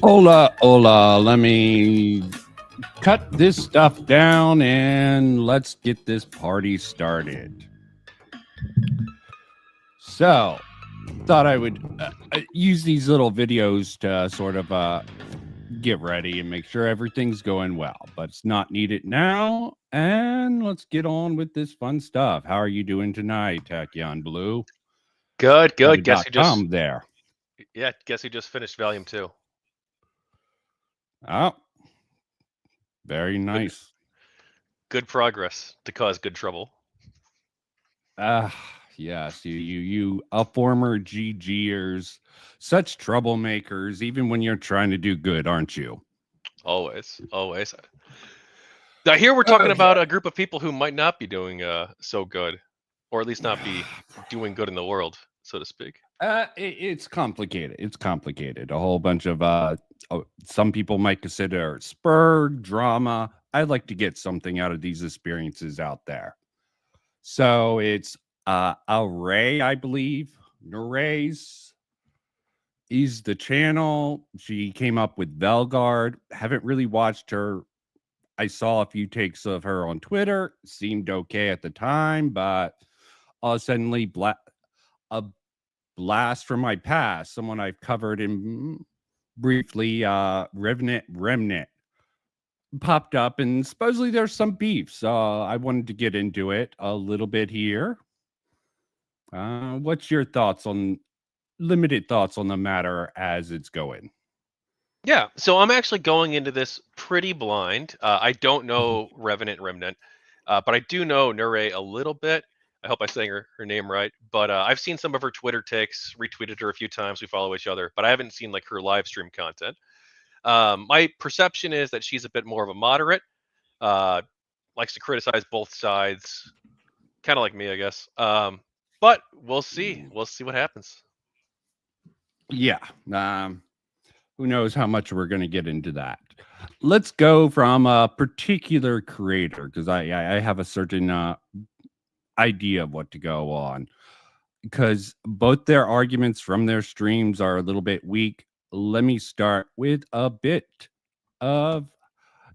Hola, hola. Let me cut this stuff down and let's get this party started. So, thought I would use these little videos to sort of get ready and make sure everything's going well, but it's not needed now. And let's get on with this fun stuff. How are you doing tonight, Tachyon Blue? Good. .com there. Guess who just finished Volume 2? Oh, very Good, nice. good progress to cause good trouble. Ah, yes, you former GGers, such troublemakers, even when you're trying to do good, aren't you? Always. Now here we're talking Okay. about a group of people who might not be doing so good, or at least not be doing good in the world, so to speak. It's complicated. It's complicated. A whole bunch of some people might consider spur drama. I'd like to get something out of these experiences out there. So it's Ray, I believe. Nuhra's is the channel. She came up with Velgard. Haven't really watched her. I saw a few takes of her on Twitter. Seemed okay at the time, but suddenly a blast from my past. Someone I've covered in briefly, Revenant Remnant, popped up, and supposedly there's some beef. So I wanted to get into it a little bit here. What's your thoughts on limited thoughts on the matter as it's going? Yeah, so I'm actually going into this pretty blind. I don't know Revenant Remnant, but I do know Nure a little bit. I hope I'm saying her name right. But I've seen some of her Twitter takes, retweeted her a few times. We follow each other, but I haven't seen like her live stream content. My perception is that she's a bit more of a moderate, uh, likes to criticize both sides, kind of like me, I guess. But we'll see. We'll see what happens. Yeah. Who knows how much we're going to get into that. Let's go from a particular creator because I have a certain idea of what to go on because both their arguments from their streams are a little bit weak. Let me start with a bit of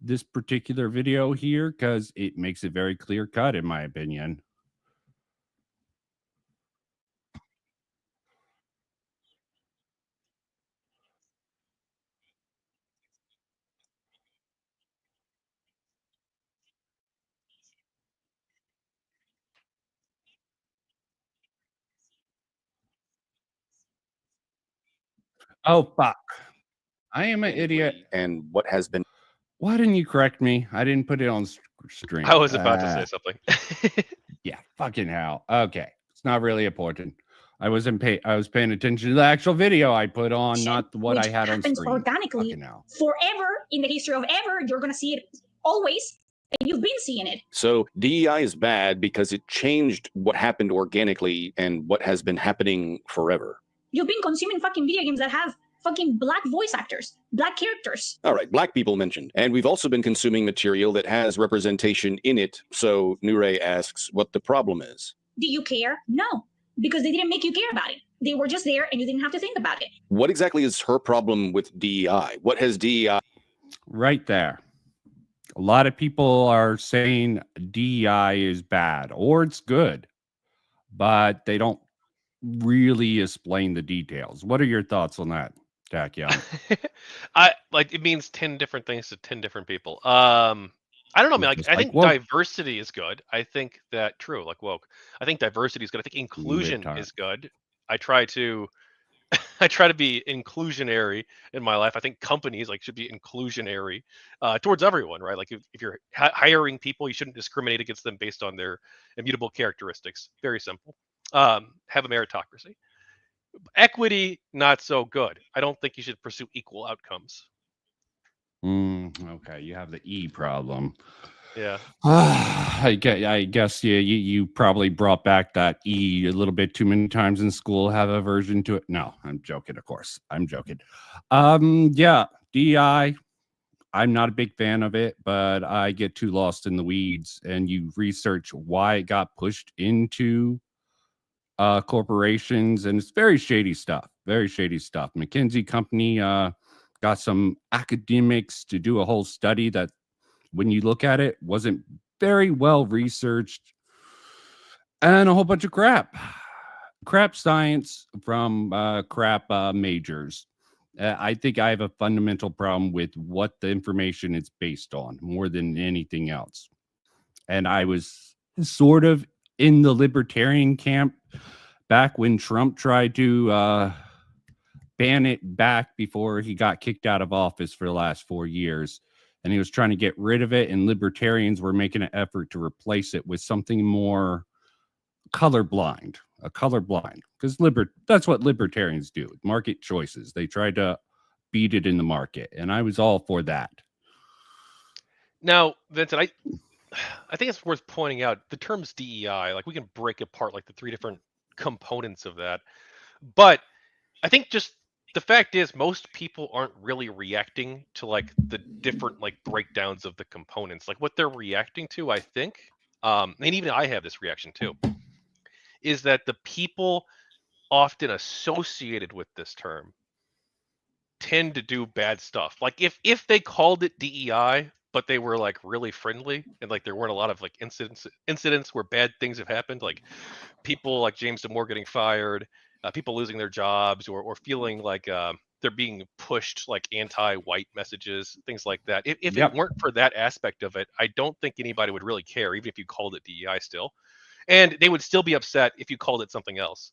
this particular video here because it makes it very clear cut, in my opinion. Oh, fuck. I am an idiot. And what has been Why didn't you correct me? I didn't put it on stream. I was about to say something. Yeah, fucking hell. Okay, it's not really important. I was paying attention to the actual video I put on, not what I had on screen. Organically, forever in the history of ever, you're gonna see it always, and you've been seeing it. So DEI is bad because it changed what happened organically and what has been happening forever. You've been consuming fucking video games that have fucking black voice actors, black characters. All right, black people mentioned. And we've also been consuming material that has representation in it. So Nuhra asks what the problem is. Do you care? No, because they didn't make you care about it. They were just there and you didn't have to think about it. What exactly is her problem with DEI? What has DEI? Right there. A lot of people are saying DEI is bad or it's good, but they don't really explain the details. What are your thoughts on that, Tachyon? It means 10 different things to 10 different people. I don't know, man. I think diversity is good. I think that true, like woke. I think diversity is good. I think inclusion is good. I try to be inclusionary in my life. I think companies should be inclusionary towards everyone, right? Like if you're hiring people, you shouldn't discriminate against them based on their immutable characteristics. Very simple. Have a meritocracy. Equity, not so good. I don't think you should pursue equal outcomes. Okay, you have the E problem. Yeah. I guess you probably brought back that E a little bit too many times in school. Have a version to it. No, I'm joking. Of course, I'm joking. Yeah, DI. I'm not a big fan of it, but I get too lost in the weeds. And you research why it got pushed into corporations, and it's very shady stuff. Very shady stuff. McKinsey Company got some academics to do a whole study that, when you look at it, wasn't very well researched, and a whole bunch of crap science from crap majors. I think I have a fundamental problem with what the information is based on more than anything else. And I was sort of in the libertarian camp back when Trump tried to ban it back before he got kicked out of office for the last 4 years. And he was trying to get rid of it, and libertarians were making an effort to replace it with something more colorblind, because that's what libertarians do, market choices. They tried to beat it in the market, and I was all for that. Now, Vincent, I think it's worth pointing out the terms DEI, like we can break apart like the 3 different components of that. But I think just the fact is most people aren't really reacting to like the different like breakdowns of the components. Like what they're reacting to, I think, and even I have this reaction too, is that the people often associated with this term tend to do bad stuff. Like if they called it DEI, but they were like really friendly and like there weren't a lot of like incidents where bad things have happened, like people like James Damore getting fired, people losing their jobs, or feeling like they're being pushed like anti-white messages, things like that. If it weren't for that aspect of it, I don't think anybody would really care, even if you called it DEI still. And they would still be upset if you called it something else.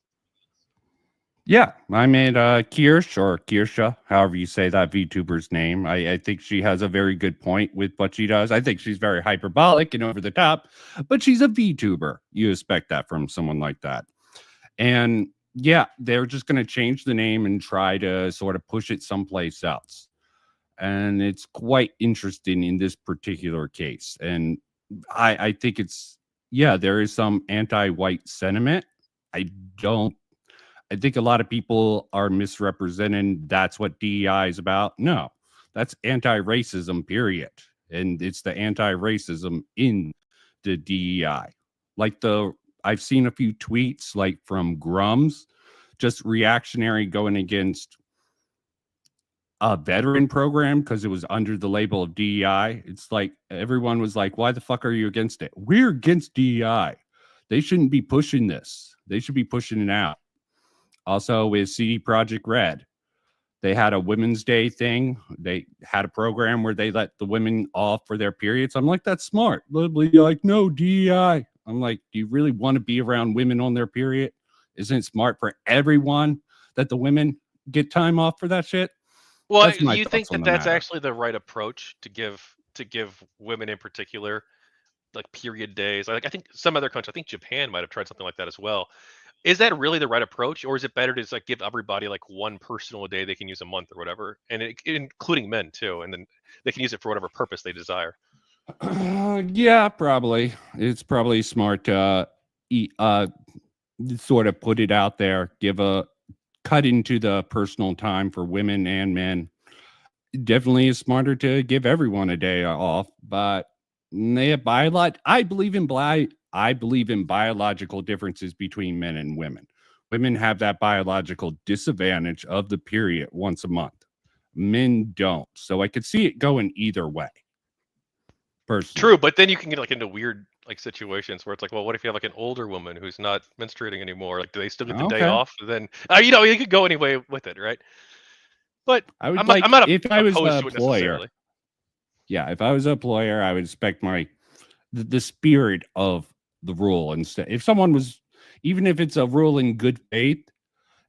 Yeah, I made Kirsha, however you say that VTuber's name. I think she has a very good point with what she does. I think she's very hyperbolic and over the top, but she's a VTuber. You expect that from someone like that. And yeah, they're just going to change the name and try to sort of push it someplace else. And it's quite interesting in this particular case. And I think there is some anti-white sentiment. I think a lot of people are misrepresenting that's what DEI is about. No, that's anti-racism, period. And it's the anti-racism in the DEI. Like I've seen a few tweets like from Grums, just reactionary going against a veteran program because it was under the label of DEI. It's like everyone was like, why the fuck are you against it? We're against DEI. They shouldn't be pushing this. They should be pushing it out. Also with CD Projekt Red, they had a Women's Day thing. They had a program where they let the women off for their periods. I'm like, that's smart. You're like, no, DEI. I'm like, do you really want to be around women on their period? Isn't it smart for everyone that the women get time off for that shit? Well, do you think that that's actually the right approach to give women in particular like period days? Like I think some other countries, I think Japan might have tried something like that as well. Is that really the right approach, or is it better to just like give everybody like one personal day they can use a month or whatever, and including men too, and then they can use it for whatever purpose they desire? Yeah, probably. It's probably smart to sort of put it out there, give a cut into the personal time for women and men. Definitely is smarter to give everyone a day off, but they have I believe in biological differences between men and women. Women have that biological disadvantage of the period once a month. Men don't. So I could see it going either way. Personally. True, but then you can get like into weird like situations where it's like, well, what if you have like an older woman who's not menstruating anymore? Like, do they still get the day off? And then you could go any way with it, right? But I'm not if I was opposed an to it employer. necessarily. Yeah, if I was an employer, I would expect the spirit of the rule. Instead, if someone was, even if it's a rule in good faith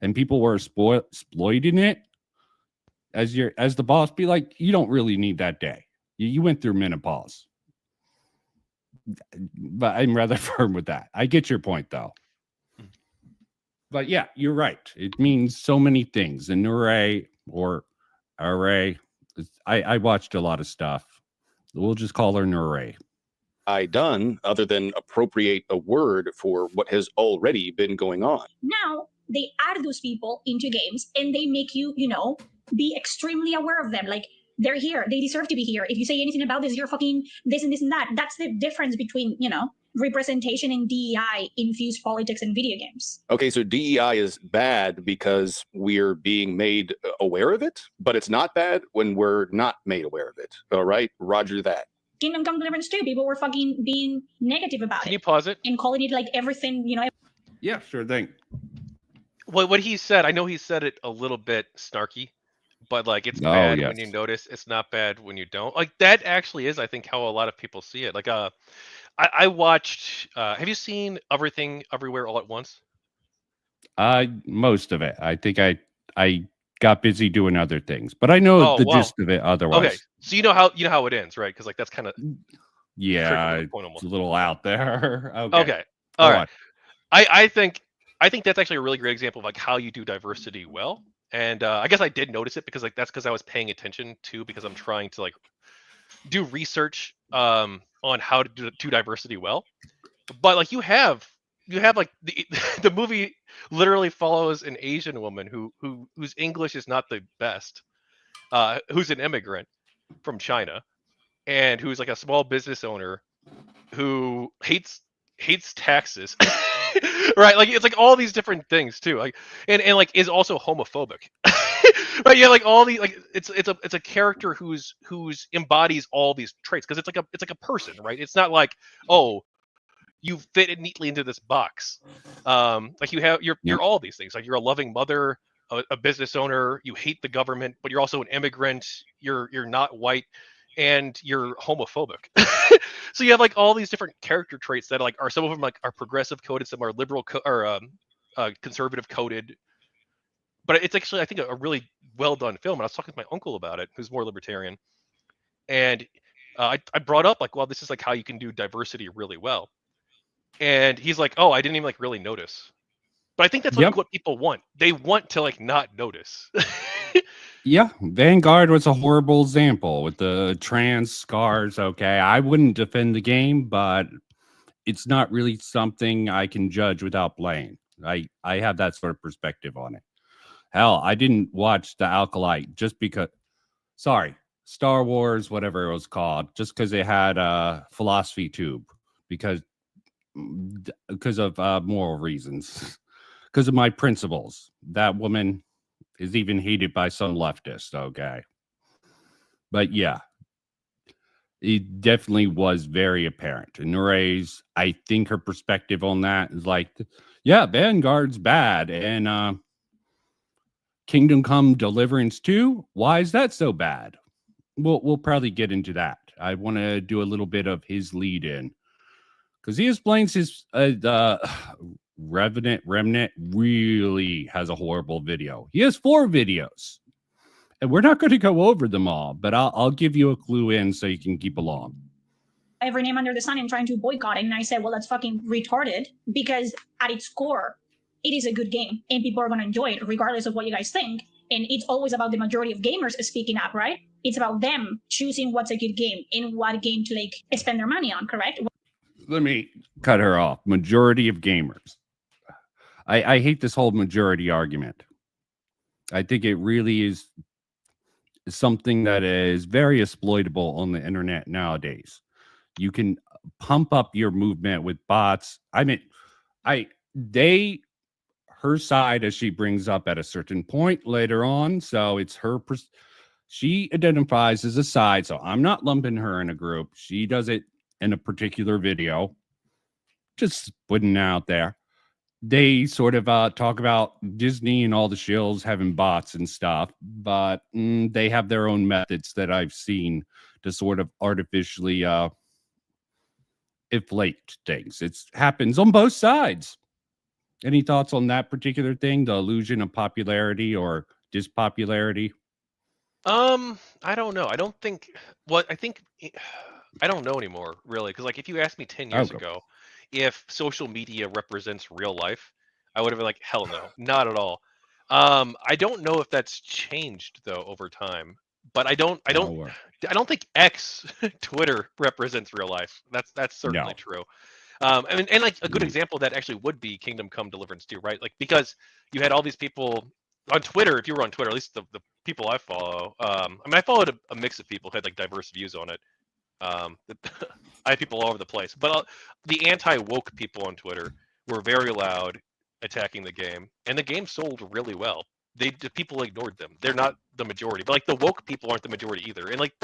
and people were exploiting it, as the boss, be like, you don't really need that day. You went through menopause. But I'm rather firm with that. I get your point though. But yeah, you're right. It means so many things. And Nuhra or Array, I watched a lot of stuff. We'll just call her Nuhra. Done other than appropriate a word for what has already been going on. Now they add those people into games and they make you, be extremely aware of them. Like, they're here. They deserve to be here. If you say anything about this, you're fucking this and this and that. That's the difference between, representation and DEI infused politics in video games. Okay, so DEI is bad because we're being made aware of it, but it's not bad when we're not made aware of it. All right, roger that. Kingdom Come Deliverance 2, people were fucking being negative about it. Can you pause it? And calling it like everything, you know. Yeah, sure thing. What he said, I know he said it a little bit snarky, but like it's bad when you notice. It's not bad when you don't. Like that actually is, I think, how a lot of people see it. Like I watched. Have you seen Everything Everywhere All at Once? Most of it. I think I got busy doing other things, but I know the gist of it. Otherwise, okay. So you know how it ends, right? Because like that's kind of it's a little out there. Okay. All right. I think that's actually a really great example of like how you do diversity well. And I guess I did notice it because like that's because I was paying attention too, because I'm trying to like do research on how to do diversity well. But like you have like the movie literally follows an Asian woman whose English is not the best, who's an immigrant from China, and who's like a small business owner who hates taxes. Right, like it's like all these different things too, like and like is also homophobic. Right, yeah, like all these, like it's a character who's embodies all these traits because it's like a person, right? It's not like, oh, you fit it neatly into this box. Like you're all these things. Like you're a loving mother, a business owner. You hate the government, but you're also an immigrant. You're not white, and you're homophobic. So you have like all these different character traits that like are, some of them like are progressive coded, some are liberal or conservative coded. But it's actually, I think, a really well done film. And I was talking to my uncle about it, who's more libertarian, and I brought up like, well, this is like how you can do diversity really well. And he's like, oh, I didn't even like really notice. But I think that's like what people want. They want to like not notice. Yeah, Vanguard was a horrible example with the trans scars. Okay, I wouldn't defend the game, but it's not really something I can judge without playing. I have that sort of perspective on it. Hell, I didn't watch The Alkalite just because. Sorry, Star Wars, whatever it was called, just because it had a philosophy tube, because of moral reasons, because of my principles. That woman is even hated by some leftists. Okay, but yeah, it definitely was very apparent. And Nuhra's, I think her perspective on that is like, yeah, Vanguard's bad, and Kingdom Come Deliverance 2, why is that so bad? We'll probably get into that. I want to do a little bit of his lead in, because he explains his Revenant Remnant really has a horrible video. He has 4 videos, and we're not going to go over them all, but I'll give you a clue in so you can keep along. Every name under the sun and trying to boycott it, and I said, well, that's fucking retarded, because at its core, it is a good game, and people are going to enjoy it regardless of what you guys think. And it's always about the majority of gamers speaking up, right? It's about them choosing what's a good game and what game to like spend their money on, correct? Let me cut her off. Majority of gamers. I hate this whole majority argument. I think it really is something that is very exploitable on the internet nowadays. You can pump up your movement with bots. I mean, her side, as she brings up at a certain point later on. So it's her, she identifies as a side. So I'm not lumping her in a group. She does it in a particular video, just putting it out there. They sort of talk about Disney and all the shills having bots and stuff, but they have their own methods that I've seen to sort of artificially inflate things. It happens on both sides. Any thoughts on that particular thing, the illusion of popularity or dispopularity? I don't know. I don't think. Well, I don't know anymore, really, because like if you asked me 10 years ago if social media represents real life, I would have been like, hell no, not at all. I don't know if that's changed though over time, but I don't think X Twitter represents real life. That's certainly true. And like a good example of that actually would be Kingdom Come Deliverance 2, right? Like because you had all these people on Twitter. If you were on Twitter, at least the people I follow, I mean, I followed a mix of people who had like diverse views on it. I I had people all over the place. But the anti-woke people on Twitter were very loud, attacking the game, and the game sold really well. The people ignored them. They're not the majority, but like the woke people aren't the majority either. And like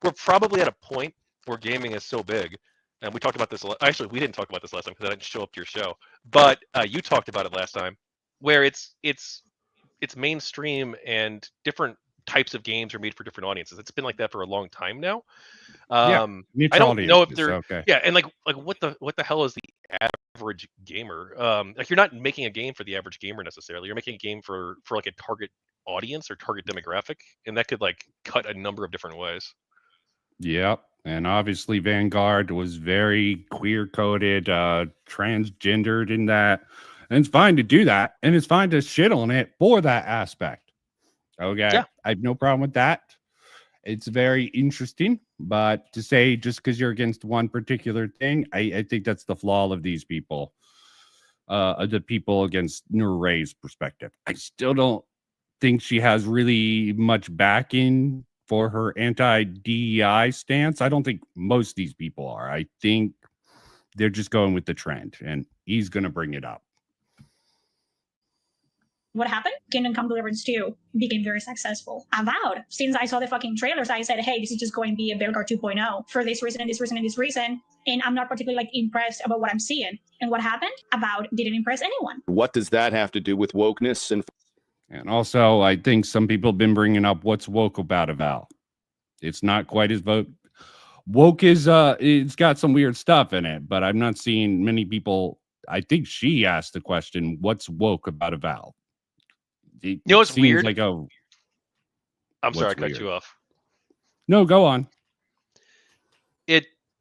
we're probably at a point where gaming is so big, and we talked about this. Actually, we didn't talk about this last time because I didn't show up to your show, but you talked about it last time, where it's mainstream and different types of games are made for different audiences. It's been like that for a long time now. I don't know if they're yeah, and like what the hell is the average gamer? Like you're not making a game for the average gamer necessarily. You're making a game for like a target audience or target demographic, and that could like cut a number of different ways. Yep. And obviously Vanguard was very queer coded, transgendered in that. And it's fine to do that. And it's fine to shit on it for that aspect. Okay. Yeah. I have no problem with that. It's very interesting. But to say just because you're against one particular thing, I think that's the flaw of these people. The people against Nuhra's perspective. I still don't think she has really much backing for her anti-DEI stance. I don't think most of these people are. I think they're just going with the trend, and he's going to bring it up. What happened? Kingdom Come Deliverance 2 became very successful. Avowed. Since I saw the fucking trailers, I said, hey, this is just going to be a Vanguard 2.0 for this reason and this reason and this reason. And I'm not particularly like impressed about what I'm seeing. And what happened? Avowed didn't impress anyone. What does that have to do with wokeness? And also, I think some people have been bringing up what's woke about Avowed. It's not quite as woke is it's got some weird stuff in it, but I'm not seeing many people. I think she asked the question, what's woke about Avowed? You know what's weird? Like I'm sorry, I cut you off. No, go on.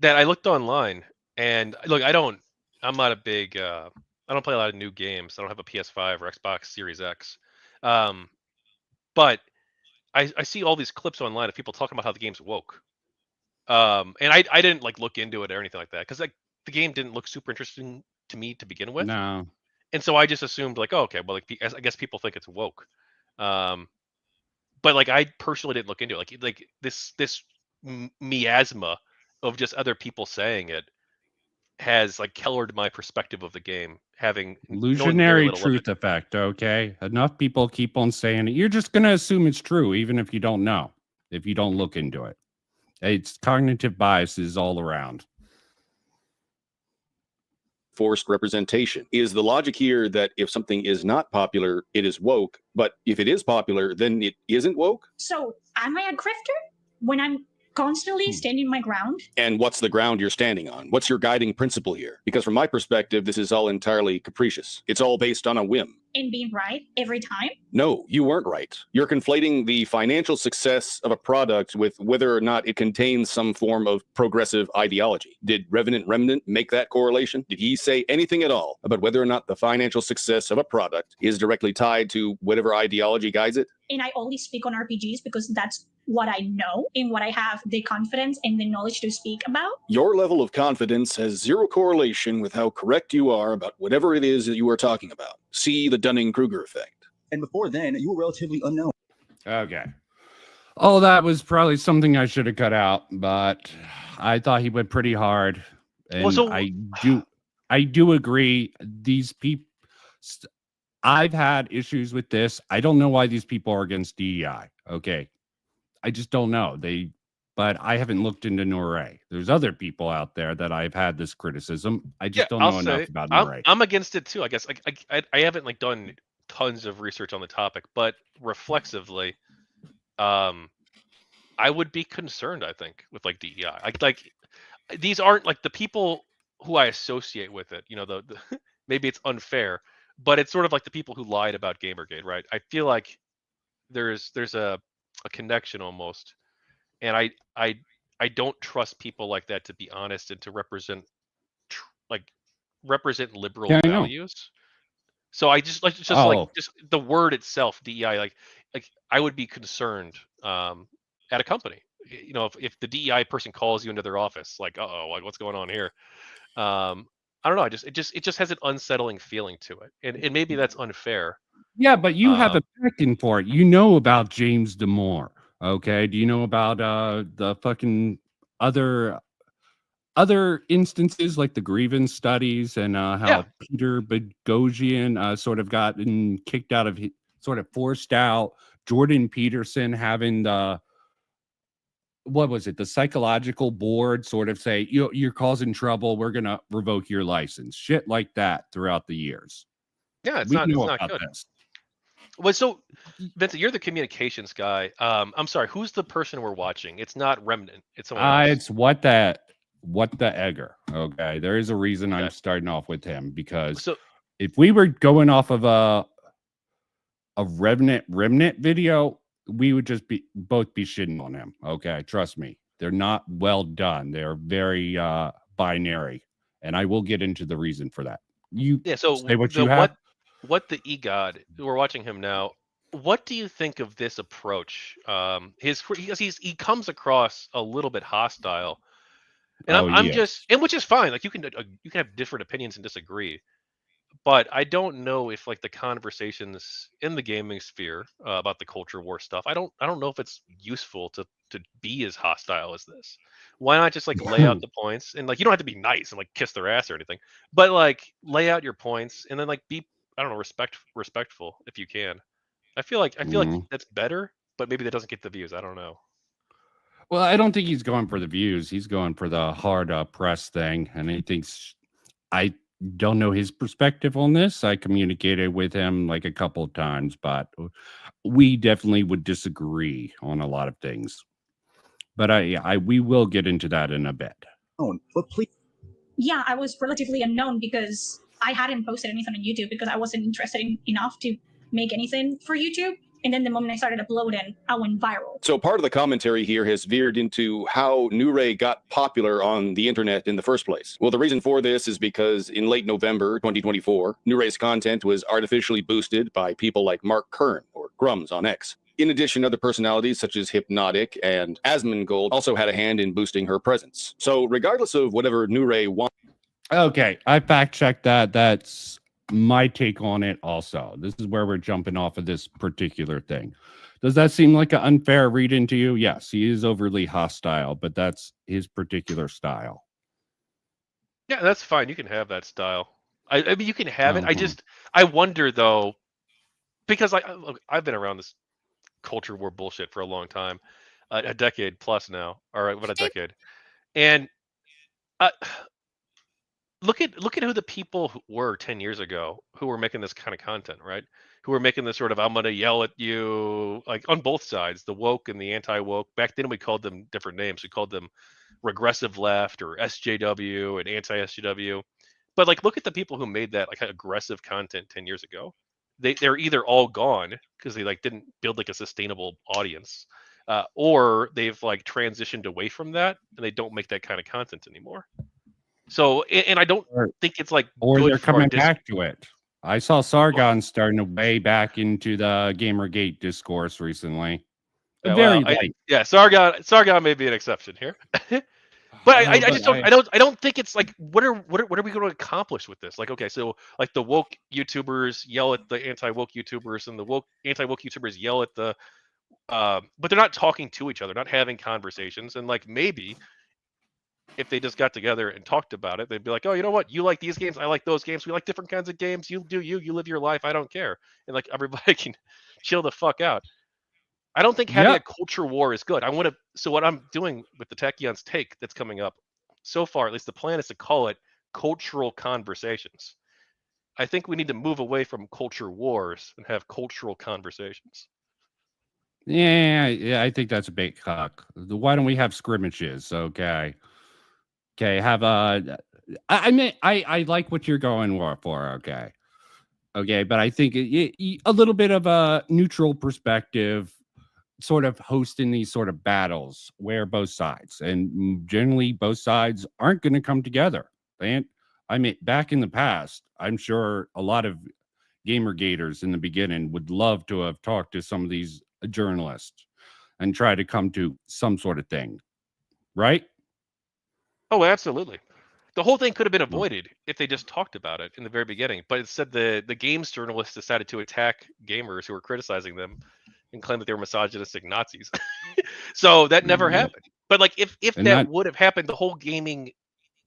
That I looked online, and look, I'm not a big I don't play a lot of new games. I don't have a PS5 or Xbox Series X. But I see all these clips online of people talking about how the game's woke. And I didn't like look into it or anything like that because like the game didn't look super interesting to me to begin with. No. And so I just assumed like, oh, okay, well, like I guess people think it's woke. But like I personally didn't look into it. Like this miasma of just other people saying it has like colored my perspective of the game, having illusionary truth effect. Okay, enough people keep on saying it. You're just gonna assume it's true, even if you don't know, if you don't look into it. It's cognitive biases all around. Forced representation. Is the logic here that if something is not popular, it is woke, but if it is popular, then it isn't woke? So am I a grifter when I'm constantly standing my ground? And what's the ground you're standing on? What's your guiding principle here? Because from my perspective, this is all entirely capricious. It's all based on a whim. And being right every time? No, you weren't right. You're conflating the financial success of a product with whether or not it contains some form of progressive ideology. Did Revenant Remnant make that correlation? Did he say anything at all about whether or not the financial success of a product is directly tied to whatever ideology guides it? And I only speak on RPGs because that's what I know and what I have the confidence and the knowledge to speak about. Your level of confidence has zero correlation with how correct you are about whatever it is that you are talking about. See the Dunning-Kruger effect. And before then, you were relatively unknown. Okay. Oh, that was probably something I should have cut out, but I thought he went pretty hard. And well, so I do agree. These people, I've had issues with this. I don't know why these people are against DEI. Okay. I just don't know. But I haven't looked into Nuhra. There's other people out there that I've had this criticism. I just don't know enough about Nuhra. I'm against it too. I guess I haven't like done tons of research on the topic, but reflexively, I would be concerned. I think with like DEI. Like these aren't like the people who I associate with it. You know, the maybe it's unfair, but it's sort of like the people who lied about Gamergate, right? I feel like there's a connection almost. And I don't trust people like that to be honest and to represent liberal values. So I just just the word itself, DEI, like I would be concerned at a company. You know, if the DEI person calls you into their office, like, like what's going on here? I don't know. It just has an unsettling feeling to it, and maybe that's unfair. Yeah, but you have a backing for it. You know about James Damore. Okay, do you know about the fucking other other instances like the grievance studies and how Peter Boghossian sort of gotten kicked out of, sort of forced out. Jordan Peterson having the, what was it, the psychological board sort of say, you're causing trouble, we're gonna revoke your license, shit like that throughout the years. Yeah, it's We not know about good. this. Well, so Vincent, you're the communications guy. I'm sorry, who's the person we're watching? It's not Remnant. It's someone else. It's what the Egger. Okay, there is a reason I'm starting off with him, because if we were going off of a Revenant Remnant video, we would just both be shitting on him. Okay, trust me, they're not well done. They're very binary, and I will get into the reason for that. So say what you have. What the EGOD, we're watching him now. What do you think of this approach? He comes across a little bit hostile, and I'm just, and which is fine. Like you can have different opinions and disagree, but I don't know if like the conversations in the gaming sphere about the culture war stuff, I don't know if it's useful to be as hostile as this. Why not just like lay out the points, and like you don't have to be nice and like kiss their ass or anything, but like lay out your points and then like be, I don't know, respectful if you can. I feel like that's better, but maybe that doesn't get the views. I don't know. Well, I don't think he's going for the views. He's going for the hard press thing, and he thinks, I don't know his perspective on this. I communicated with him like a couple of times, but we definitely would disagree on a lot of things. But we will get into that in a bit. But please. Yeah, I was relatively unknown because I hadn't posted anything on YouTube because I wasn't interested enough to make anything for YouTube. And then the moment I started uploading, I went viral. So part of the commentary here has veered into how Nuhra got popular on the internet in the first place. Well, the reason for this is because in late November 2024, Nuhra's content was artificially boosted by people like Mark Kern or Grums on X. In addition, other personalities such as Hypnotic and Asmongold also had a hand in boosting her presence. So regardless of whatever Nuhra wants... Okay, I fact-checked that. That's my take on it also. This is where we're jumping off of this particular thing. Does that seem like an unfair read-in to you? Yes, he is overly hostile, but that's his particular style. Yeah, that's fine. You can have that style. I mean, you can have it. I wonder though, because I've been around this culture war bullshit for a long time, a decade plus now. All right, about a decade, and look at who the people were 10 years ago who were making this kind of content, right? Who were making this sort of, I'm gonna yell at you, like on both sides, the woke and the anti-woke. Back then we called them different names. We called them regressive left or SJW and anti-SJW. But like look at the people who made that like aggressive content 10 years ago. They're either all gone because they like didn't build like a sustainable audience, or they've like transitioned away from that and they don't make that kind of content anymore. So, and I don't think it's like, or they're coming back to it. I saw Sargon starting to way back into the Gamergate discourse recently. Yeah, Sargon may be an exception here. But I don't think it's like, what are we going to accomplish with this? Like, okay, so like the woke YouTubers yell at the anti-woke YouTubers, and the anti-woke YouTubers yell at the, but they're not talking to each other, not having conversations, and like maybe if they just got together and talked about it, they'd be like, oh, you know what? You like these games. I like those games. We like different kinds of games. You do you live your life. I don't care. And like everybody can chill the fuck out. I don't think having a culture war is good. So what I'm doing with the Tachion's take that's coming up so far, at least the plan is to call it cultural conversations. I think we need to move away from culture wars and have cultural conversations. Yeah, I think that's a bait cock. Why don't we have scrimmages? Okay, have I mean, I like what you're going for. Okay, but I think a little bit of a neutral perspective, sort of hosting these sort of battles where both sides, and generally both sides aren't going to come together. And I mean, back in the past, I'm sure a lot of Gamergaters in the beginning would love to have talked to some of these journalists and try to come to some sort of thing, right? Oh, absolutely. The whole thing could have been avoided if they just talked about it in the very beginning. But instead, the games journalists decided to attack gamers who were criticizing them and claim that they were misogynistic Nazis. So that never happened. But like if that would have happened, the whole gaming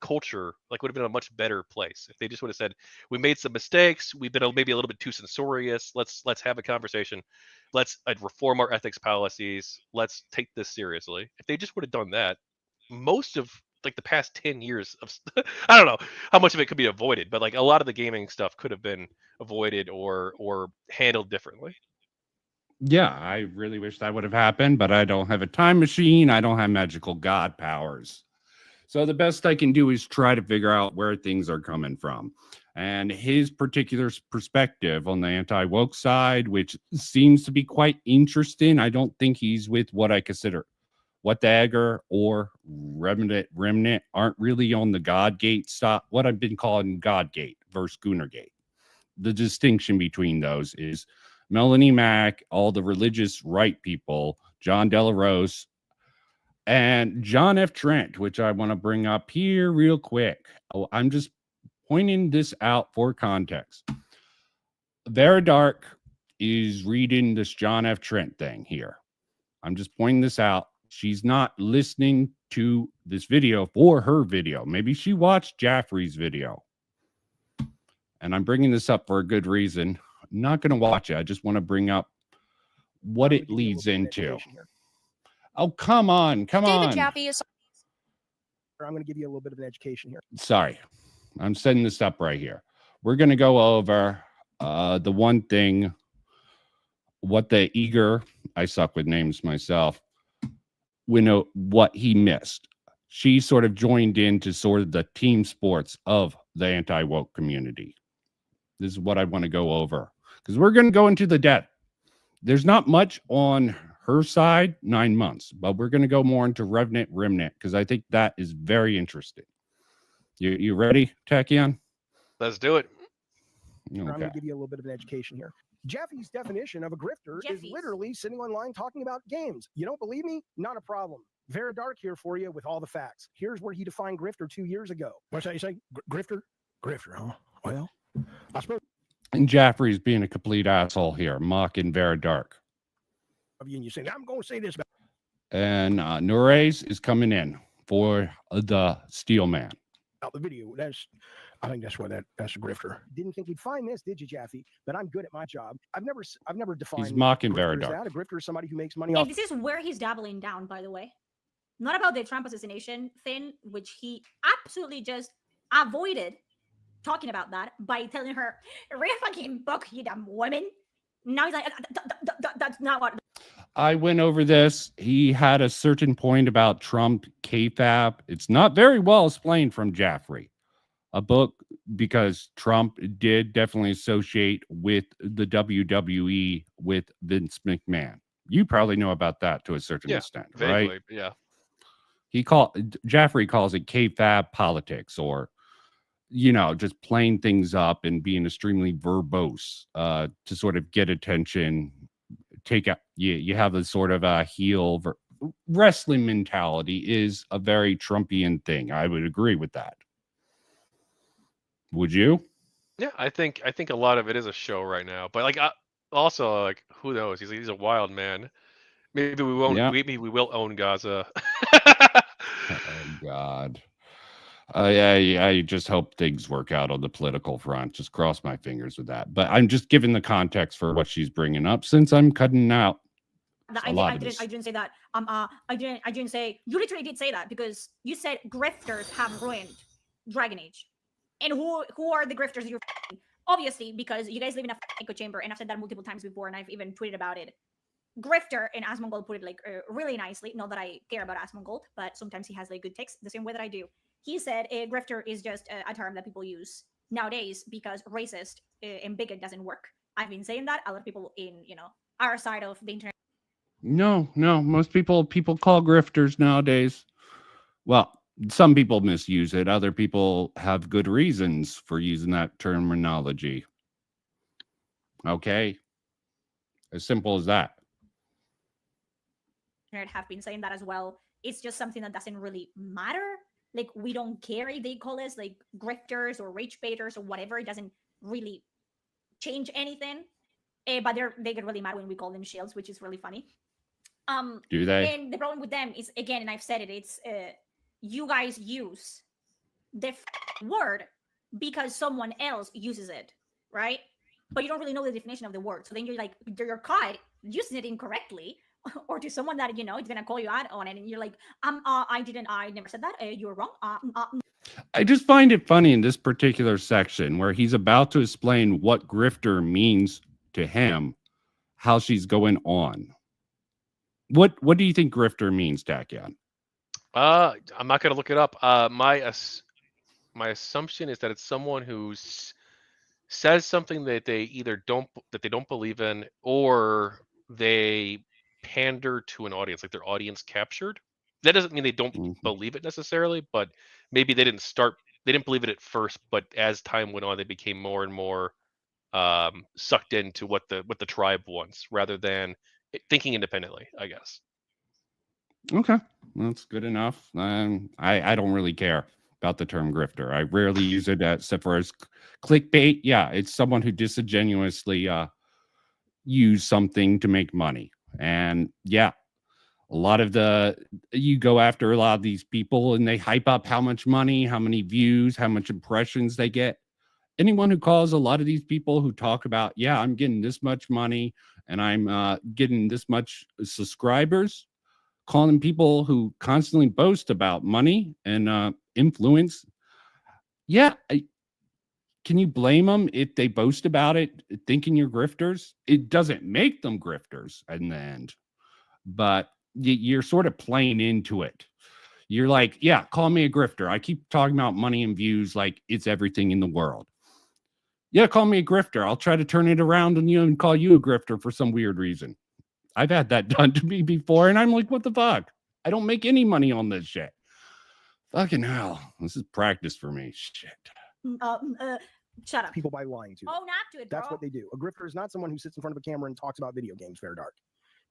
culture like would have been a much better place if they just would have said, we made some mistakes, we've been maybe a little bit too censorious, let's have a conversation, let's reform our ethics policies, let's take this seriously. If they just would have done that, most of like the past 10 years of I don't know how much of it could be avoided, but like a lot of the gaming stuff could have been avoided or handled differently. Yeah, I really wish that would have happened, but I don't have a time machine. I don't have magical god powers. So the best I can do is try to figure out where things are coming from. And his particular perspective on the anti-woke side, which seems to be quite interesting. I don't think he's with what I consider what Dagger or Remnant aren't really on the Godgate stop, what I've been calling Godgate versus Goongate. The distinction between those is Melanie Mack, all the religious right people, John Delarose, and John F. Trent, which I want to bring up here real quick. Oh, I'm just pointing this out for context. Vera Dark is reading this John F. Trent thing here. I'm just pointing this out. She's not listening to this video for her video. Maybe she watched Jaffrey's video. And I'm bringing this up for a good reason. I'm not going to watch it. I just want to bring up what it leads into. Oh, come on. David Jaffe is. I'm going to give you a little bit of an education here. Sorry. I'm setting this up right here. We're going to go over the one thing, what the eager, I suck with names myself, what he missed. She sort of joined into sort of the team sports of the anti-woke community. This is what I want to go over because we're going to go into the depth. There's not much on her side, 9 months, but we're going to go more into Revenant Remnant because I think that is very interesting. You ready, Tachyon? Let's do it. Okay. I'm going to give you a little bit of an education here. Jaffe's definition of a grifter is literally sitting online talking about games. You don't believe me? Not a problem. Vera Dark here for you with all the facts. Here's where he defined grifter 2 years ago. What's that you say? Grifter? Grifter, huh? Well, I suppose. And Jaffrey's being a complete asshole here, mocking Vera Dark. And you say, I'm going to say this about. And Nuhra is coming in for the Steel Man. Out the video. I think that's why that's a grifter. Didn't think you'd find this, did you, Jaffe? But I'm good at my job. I've never defined. He's mocking Vera Dark. Dark. A grifter is somebody who makes money And off. this is where he's doubling down, by the way. Not about the Trump assassination thing, which he absolutely just avoided talking about that by telling her, read a fucking book, you dumb woman. Now he's like, that's not what. I went over this. He had a certain point about Trump KFAB. It's not very well explained from Jaffrey. A book, because Trump did definitely associate with the WWE with Vince McMahon. You probably know about that to a certain extent, vaguely, right? Yeah. Jaffrey calls it KFAB politics, or just playing things up and being extremely verbose to sort of get attention. You have a sort of a heel wrestling mentality is a very Trumpian thing. I would agree with that. Would you? Yeah, I think a lot of it is a show right now. But like also like who knows? He's a wild man. Maybe we won't. Yeah. Maybe we will own Gaza. Oh God. I just hope things work out on the political front. Just cross my fingers with that. But I'm just giving the context for what she's bringing up since I'm cutting out. I didn't say that. I didn't say. You literally did say that because you said grifters have ruined Dragon Age, and who are the grifters you're obviously because you guys live in a echo chamber, and I've said that multiple times before, and I've even tweeted about it. Grifter, and Asmongold put it like really nicely. Not that I care about Asmongold, but sometimes he has like good takes the same way that I do. He said a grifter is just a term that people use nowadays because racist and bigot doesn't work. I've been saying that. A lot of people in our side of the internet. No. Most people call grifters nowadays. Well, some people misuse it. Other people have good reasons for using that terminology. Okay. As simple as that. Have been saying that as well. It's just something that doesn't really matter. Like, we don't care if they call us like grifters or rage baiters or whatever. It doesn't really change anything. But they get really mad when we call them shields, which is really funny. Do they? And the problem with them is, again, and I've said it, it's you guys use the word because someone else uses it, right? But you don't really know the definition of the word. So then you're caught using it incorrectly, or to someone that, you know, is going to call you out on it. And you're like, I never said that. You were wrong. I just find it funny in this particular section where he's about to explain what grifter means to him, how she's going on. What do you think grifter means, Tachyon? I'm not going to look it up. My assumption is that it's someone who says something that they either don't believe in, or they pander to an audience, like their audience captured. That doesn't mean they don't believe it necessarily, but maybe they didn't believe it at first, but as time went on, they became more and more sucked into what the tribe wants, rather than thinking independently, I guess. Okay, that's good enough. I don't really care about the term grifter. I rarely use it except for as clickbait. Yeah, it's someone who disingenuously use something to make money. And yeah, a lot of you go after a lot of these people and they hype up how much money, how many views, how much impressions they get. Anyone who calls a lot of these people who talk about, yeah, I'm getting this much money and I'm getting this much subscribers, calling people who constantly boast about money and influence. Yeah. Can you blame them if they boast about it, thinking you're grifters? It doesn't make them grifters in the end, but you're sort of playing into it. You're like, yeah, call me a grifter. I keep talking about money and views like it's everything in the world. Yeah, call me a grifter. I'll try to turn it around on you and call you a grifter for some weird reason. I've had that done to me before, and I'm like, what the fuck? I don't make any money on this shit. Fucking hell. This is practice for me. Shit. Shut up. People by lying to them. Oh, not to it, bro. That's what they do. A grifter is not someone who sits in front of a camera and talks about video games, Fair Dark.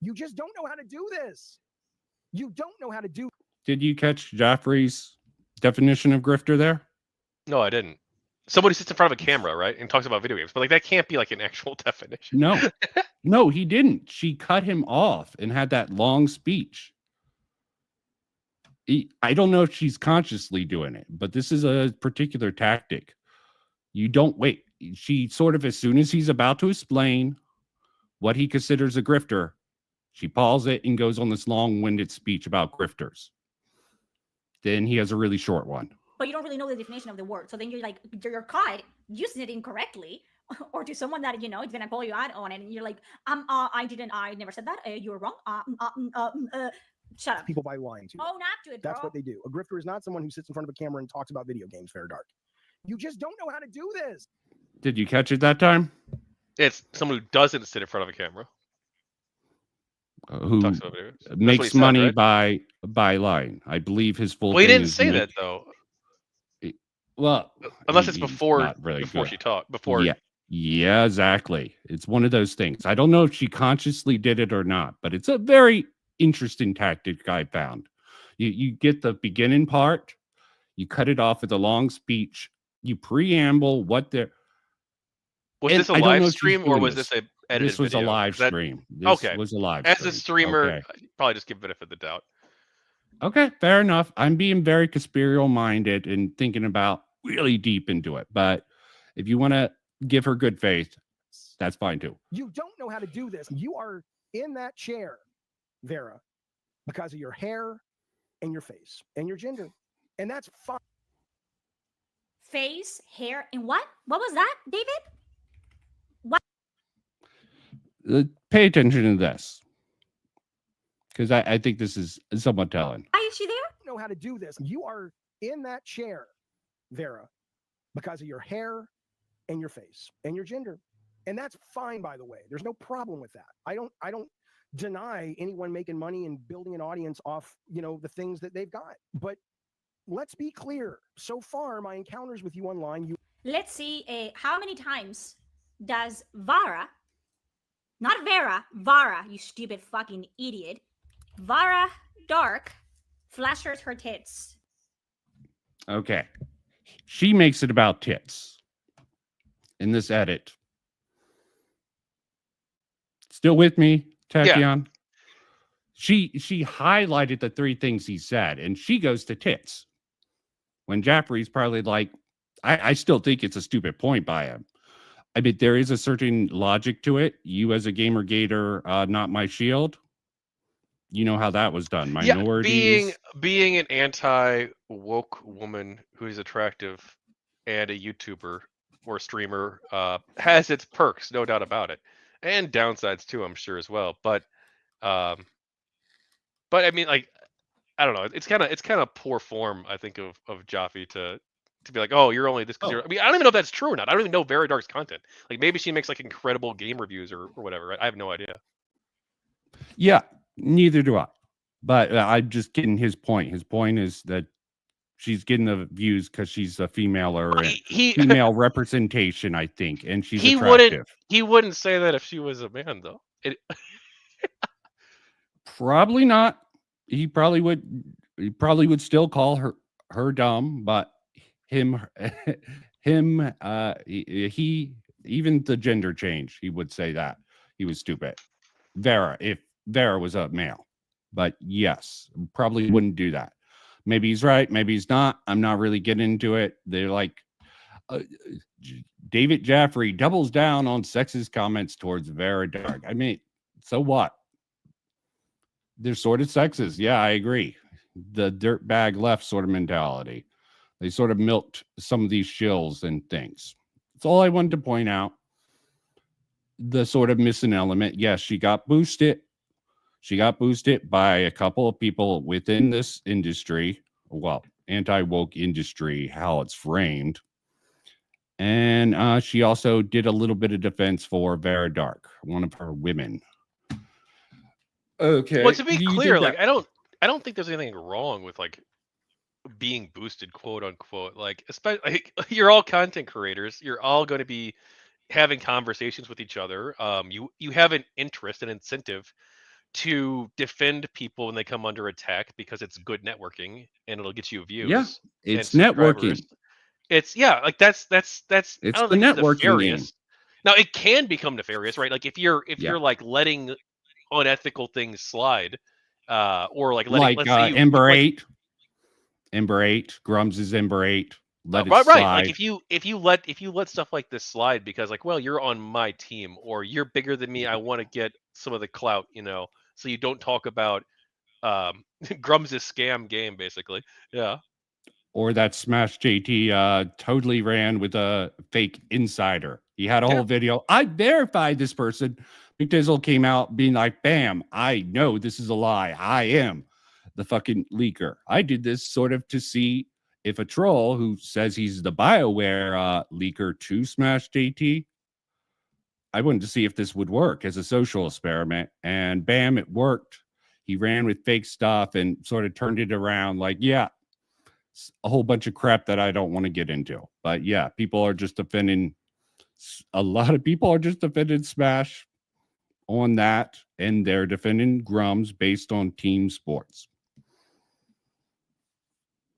You just don't know how to do this. You don't know how to do. Did you catch Joffrey's definition of grifter there? No, I didn't. Somebody sits in front of a camera, right, and talks about video games, but like that can't be like an actual definition. No, he didn't. She cut him off and had that long speech. I don't know if she's consciously doing it, but this is a particular tactic. You don't wait. She sort of, as soon as he's about to explain what he considers a grifter, she pauses it and goes on this long-winded speech about grifters. Then he has a really short one. But you don't really know the definition of the word. So then you're caught using it incorrectly, or to someone that, you know, is going to call you out on it. And you're like, I never said that. You were wrong. Shut up. People by lying to them. Oh, not to it, bro. That's what they do. A grifter is not someone who sits in front of a camera and talks about video games, Fair Dark. You just don't know how to do this. Did you catch it that time? It's someone who doesn't sit in front of a camera. Who makes money by lying. I believe his full. Well, he didn't say that though. Well, unless it's before she talked. Yeah, exactly. It's one of those things. I don't know if she consciously did it or not, but it's a very interesting tactic I found. You get the beginning part, you cut it off with a long speech, you preamble what they're. Was this a live stream or was this a edited This was video? a live stream. This was a live stream. As a streamer, probably just give benefit of the doubt. Okay, fair enough. I'm being very conspiratorial minded and thinking about really deep into it. But if you want to give her good faith, that's fine too. You don't know how to do this. You are in that chair, Vera, because of your hair and your face and your gender. And that's fine. Face, hair, and what? What was that, David? What? Pay attention to this. Because I think this is somewhat telling. Is she there? You don't know how to do this. You are in that chair, Vera, because of your hair and your face and your gender. And that's fine, by the way. There's no problem with that. I don't deny anyone making money and building an audience off, you know, the things that they've got. But let's be clear. So far, my encounters with you online, let's see how many times does Vara, not Vera, Vara, you stupid fucking idiot, Vara Dark flashes her tits. Okay. She makes it about tits in this edit. Still with me, Tachyon? Yeah. She highlighted the three things he said, and she goes to tits. when Jaffrey's probably like, I still think it's a stupid point by him. I mean, there is a certain logic to it. You as a gamer gator, not my shield. You know how that was done. Minorities. Yeah, being an anti-woke woman who's attractive and a YouTuber or streamer has its perks, no doubt about it, and downsides too, I'm sure as well. But I mean, like, I don't know. It's kind of poor form, I think, of Jaffe to be like, oh, you're only this because you're. I mean, I don't even know if that's true or not. I don't even know Veridark's content. Like, maybe she makes like incredible game reviews or whatever. Right? I have no idea. Yeah, neither do I. But I'm just getting his point. His point is that she's getting the views because she's a female or female representation, I think, and she's attractive. He wouldn't say that if she was a man, though. Probably not. He probably would still call her dumb, but he even the gender change, he would say that he was stupid. If Vera was a male, but yes, probably wouldn't do that. Maybe he's right, maybe he's not. I'm not really getting into it. They're like, David Jaffrey doubles down on sexist comments towards Vera Dark. I mean, so what? They're sort of sexist. Yeah, I agree. The dirtbag left sort of mentality. They sort of milked some of these shills and things. That's all I wanted to point out. The sort of missing element. Yes, she got boosted. She got boosted by a couple of people within this industry. Well, anti-woke industry, how it's framed. And she also did a little bit of defense for Vera Dark, one of her women. Okay. Well, to be clear, like I don't think there's anything wrong with like being boosted, quote unquote. Like, especially like, you're all content creators. You're all going to be having conversations with each other. You have an interest, an incentive to defend people when they come under attack because it's good networking and it'll get you views. Yeah, it's networking. It's like that's it's the networking game. Now it can become nefarious, right? Like if you're like letting unethical things slide, or like letting, let's say Ember 8, Grums is Ember 8. Let it slide. Right. Like if you let stuff like this slide because like, well, you're on my team or you're bigger than me, I want to get some of the clout, so you don't talk about Grums' scam game, basically. Yeah. Or that Smash JT totally ran with a fake insider. He had a whole video. I verified this person. McDizzle came out being like, bam, I know this is a lie. I am the fucking leaker. I did this sort of to see if a troll who says he's the BioWare leaker to Smash JT, I wanted to see if this would work as a social experiment. And bam, it worked. He ran with fake stuff and sort of turned it around like, yeah, a whole bunch of crap that I don't want to get into. But yeah, people are just defending. A lot of people are just defending Smash on that, and they're defending Grums based on team sports.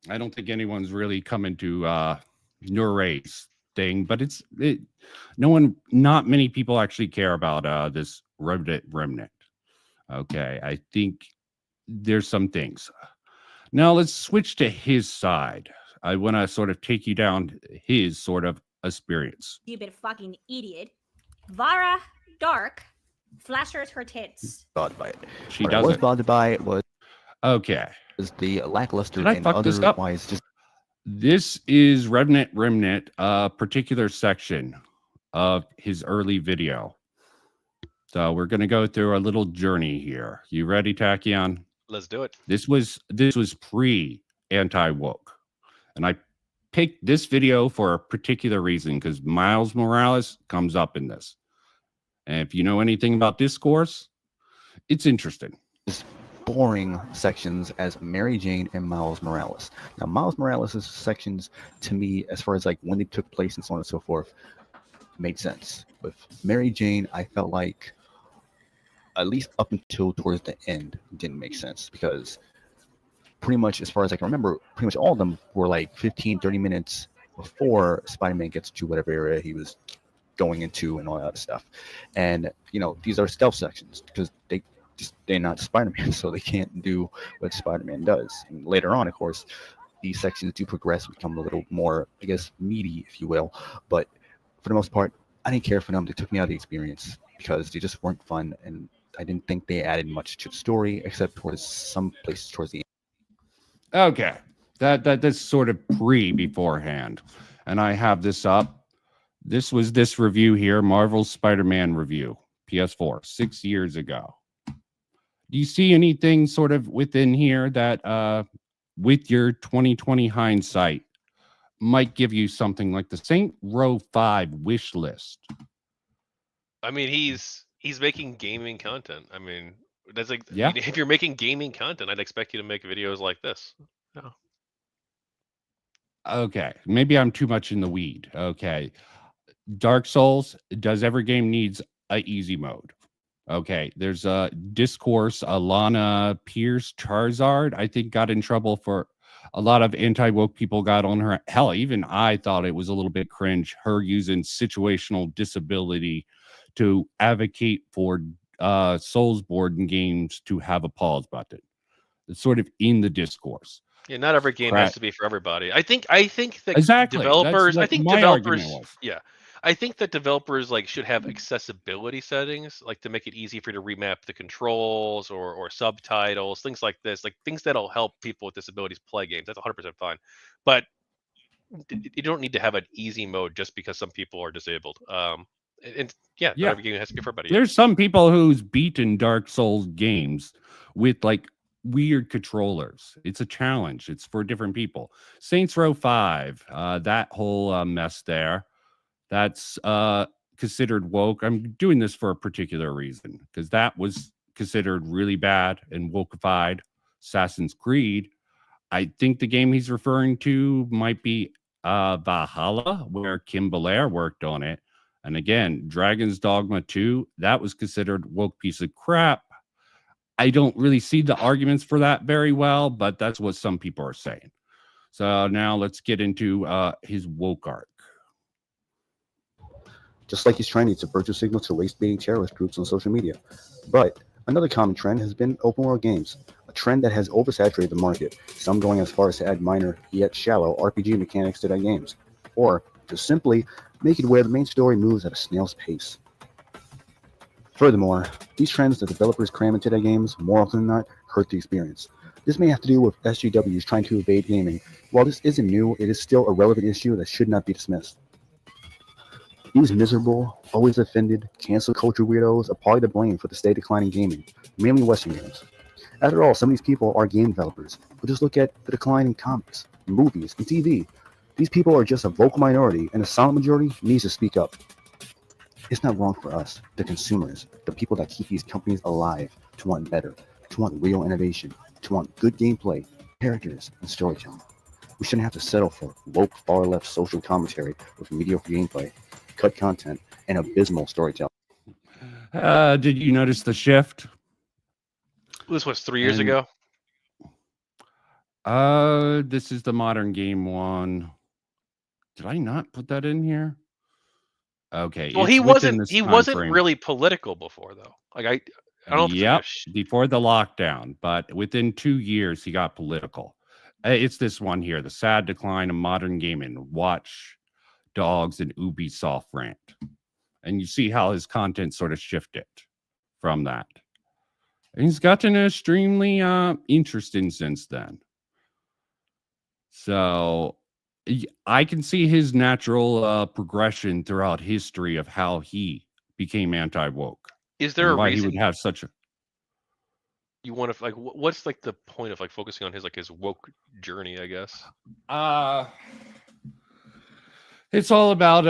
I don't think anyone's really coming to Nuhra's thing, but not many people actually care about this Revenant Remnant. Okay, I think there's some things. Now let's switch to his side. I want to sort of take you down his sort of experience. Stupid fucking idiot. Vera Dark flashes her tits. Bothered by it. She what doesn't. I was bothered by it was the lackluster and otherwise just. This is Revenant Remnant, a particular section of his early video. So we're going to go through a little journey here. You ready, Tachyon? Let's do it. This was pre anti-woke, and I picked this video for a particular reason because Miles Morales comes up in this. And if you know anything about discourse, it's interesting. Boring sections as Mary Jane and Miles Morales. Now, Miles Morales' sections, to me, as far as like when they took place and so on and so forth, made sense. With Mary Jane, I felt like at least up until towards the end didn't make sense because pretty much as far as I can remember, pretty much all of them were like 15-30 minutes before Spider-Man gets to whatever area he was going into and all that stuff. And these are stealth sections because they're not Spider-Man, so they can't do what Spider-Man does. And later on, of course, these sections do progress, become a little more, I guess, meaty, if you will. But for the most part, I didn't care for them. They took me out of the experience because they just weren't fun, and I didn't think they added much to the story, except towards some places towards the end. Okay, that's sort of beforehand, and I have this up. This was this review here, Marvel's Spider-Man review, PS4, 6 years ago. Do you see anything sort of within here that, with your 2020 hindsight, might give you something like the Saint Row 5 wish list? I mean, he's making gaming content. I mean, that's like, Yeah. if you're making gaming content, I'd expect you to make videos like this. No. Okay, maybe I'm too much in the weed. Okay, Dark Souls, does every game needs a easy mode? Okay, there's a Discourse, Alana Pierce Charizard, I think got in trouble for a lot of anti-woke people got on her. Hell, even I thought it was a little bit cringe, her using situational disability to advocate for Soulsborne games to have a pause button. It's sort of in the discourse. Yeah, not every game has to be for everybody. I think that exactly developers, I think developers, yeah, I think that developers like should have accessibility settings, like to make it easy for you to remap the controls or subtitles, things like this, like things that'll help people with disabilities play games. That's 100% fine, but you don't need to have an easy mode just because some people are disabled. And yeah, not every game has to be for everybody. There's some people who's beaten Dark Souls games with like weird controllers. It's a challenge. It's for different people. Saints Row 5, that whole mess there, that's considered woke. I'm doing this for a particular reason because that was considered really bad and wokeified. Assassin's Creed, I think the game he's referring to might be Valhalla, where Kim Belair worked on it. And again, Dragon's Dogma 2, that was considered woke piece of crap. I don't really see the arguments for that very well, but that's what some people are saying. So now let's get into his woke arc. Just like he's trying to use a virtue signal to race-baiting terrorist groups on social media. But another common trend has been open world games, a trend that has oversaturated the market, some going as far as to add minor yet shallow RPG mechanics to their games, or to simply make it where the main story moves at a snail's pace. Furthermore, these trends that developers cram into their games more often than not hurt the experience. This may have to do with SJWs trying to evade gaming. While this isn't new, it is still a relevant issue that should not be dismissed. These miserable, always offended, cancel culture weirdos are partly to blame for the state decline in gaming, mainly Western games. After all, some of these people are game developers, but just look at the decline in comics, movies, and TV. These people are just a vocal minority, and a silent majority needs to speak up. It's not wrong for us, the consumers, the people that keep these companies alive, to want better, to want real innovation, to want good gameplay, characters, and storytelling. We shouldn't have to settle for woke far-left social commentary with mediocre gameplay, cut content, and abysmal storytelling. Did you notice the shift? This was 3 years ago. This is the modern game one. Did I not put that in here? Okay. Well, he wasn't really political before though. Like I don't know. Yep, before the lockdown, but within 2 years he got political. It's this one here, the sad decline of modern gaming. Watch Dogs and Ubisoft rant, and you see how his content sort of shifted from that. And he's gotten extremely interesting since then. So I can see his natural progression throughout history of how he became anti-woke. Is there a why reason he would have such a? You want to like? What's like the point of like focusing on his woke journey? I guess. It's all about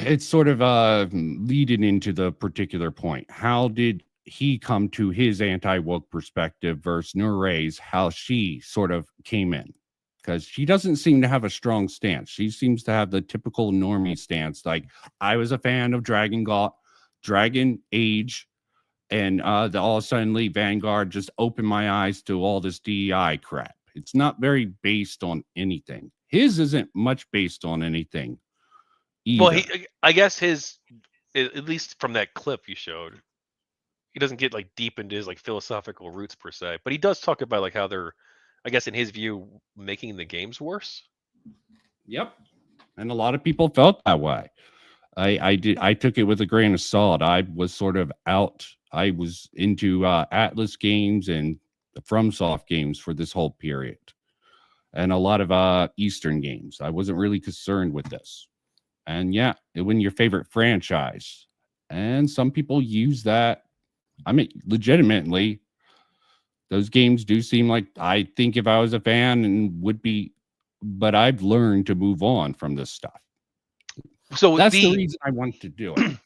it's sort of leading into the particular point. How did he come to his anti-woke perspective versus Nuhra's, how she sort of came in? Because she doesn't seem to have a strong stance. She seems to have the typical normie stance. Like, I was a fan of Dragon Age, and all of a sudden Vanguard just opened my eyes to all this DEI crap. It's not very based on anything. His isn't much based on anything either. Well, I guess at least from that clip you showed, he doesn't get like deep into his like philosophical roots per se, but he does talk about like how they're I guess in his view, making the games worse. Yep. And a lot of people felt that way. I took it with a grain of salt. I was sort of out. I was into Atlas games and the FromSoft games for this whole period, and a lot of Eastern games. I wasn't really concerned with this. And yeah, when your favorite franchise, and some people use that. I mean, legitimately, those games do seem like, I think if I was a fan and would be, but I've learned to move on from this stuff. So that's the reason I want to do it.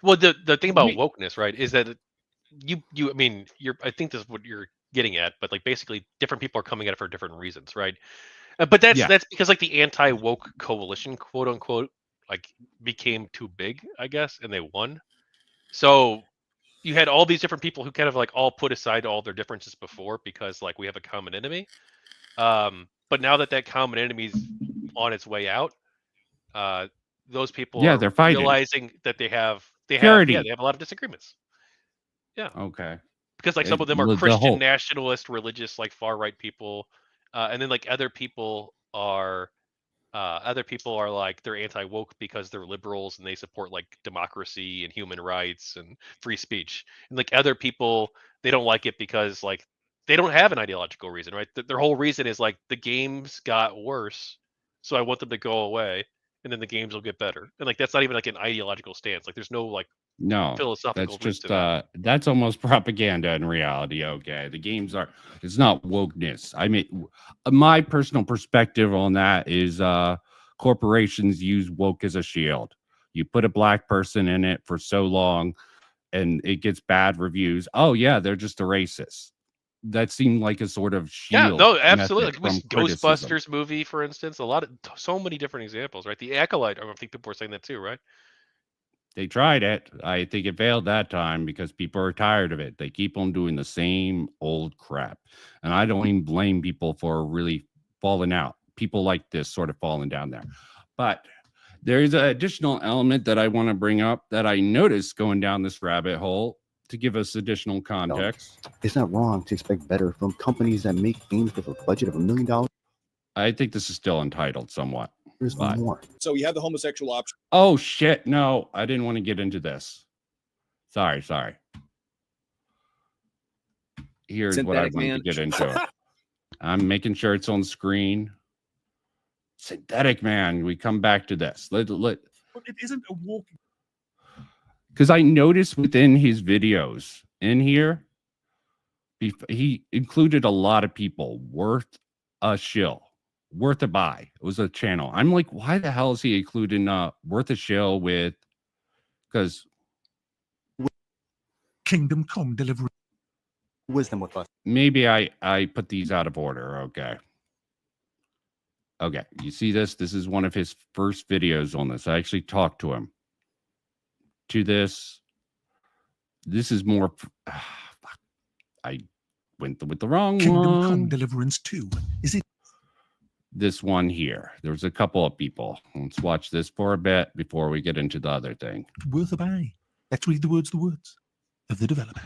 Well, the thing about wokeness, right, is that I mean, I think this is what you're getting at, but like basically different people are coming at it for different reasons, right? But that's because like the anti-woke coalition, quote unquote, like became too big, I guess, and they won. So you had all these different people who kind of like all put aside all their differences before because like we have a common enemy. But now that common enemy's on its way out, those people are they're fighting, realizing that they have a lot of disagreements. Yeah. Okay. Because like some of them are Christian nationalist, religious, like far right people, and then like other people are like they're anti-woke because they're liberals and they support like democracy and human rights and free speech. And like other people, they don't like it because like they don't have an ideological reason, right? Their whole reason is like the games got worse, so I want them to go away, and then the games will get better. And like that's not even like an ideological stance. Like there's no like philosophical. That's just that's almost propaganda in reality. Okay, the games it's not wokeness. I mean, my personal perspective on that is corporations use woke as a shield. You put a black person in it for so long and it gets bad reviews. Oh yeah, they're just a racist. That seemed like a sort of shield. Yeah, no, absolutely. Like Ghostbusters movie, for instance, so many different examples, right? The Acolyte, I think people were saying that too, right? They tried it. I think it failed that time because people are tired of it. They keep on doing the same old crap. And I don't even blame people for really falling out. People like this sort of falling down there. But there's an additional element that I want to bring up that I noticed going down this rabbit hole to give us additional context. No, it's not wrong to expect better from companies that make games with a budget of $1 million. I think this is still entitled somewhat. There's more. So you have the homosexual option. Oh shit! No, I didn't want to get into this. Sorry. Here's Synthetic what I want to get into. I'm making sure it's on screen. Synthetic Man. We come back to this. Let it isn't a walking. Because I noticed within his videos in here, he included a lot of people worth a shill, worth a buy. It was a channel. I'm like, why the hell is he including worth a shill with? Because Kingdom Come Deliverance. Wisdom with us. Maybe I put these out of order. Okay. You see this? This is one of his first videos on this. I actually talked to him. To this is more. I went with the wrong Kingdom one. Come Deliverance 2. Is it this one here? There's a couple of people. Let's watch this for a bit before we get into the other thing. Worth a buy. Let's read the words of the developer.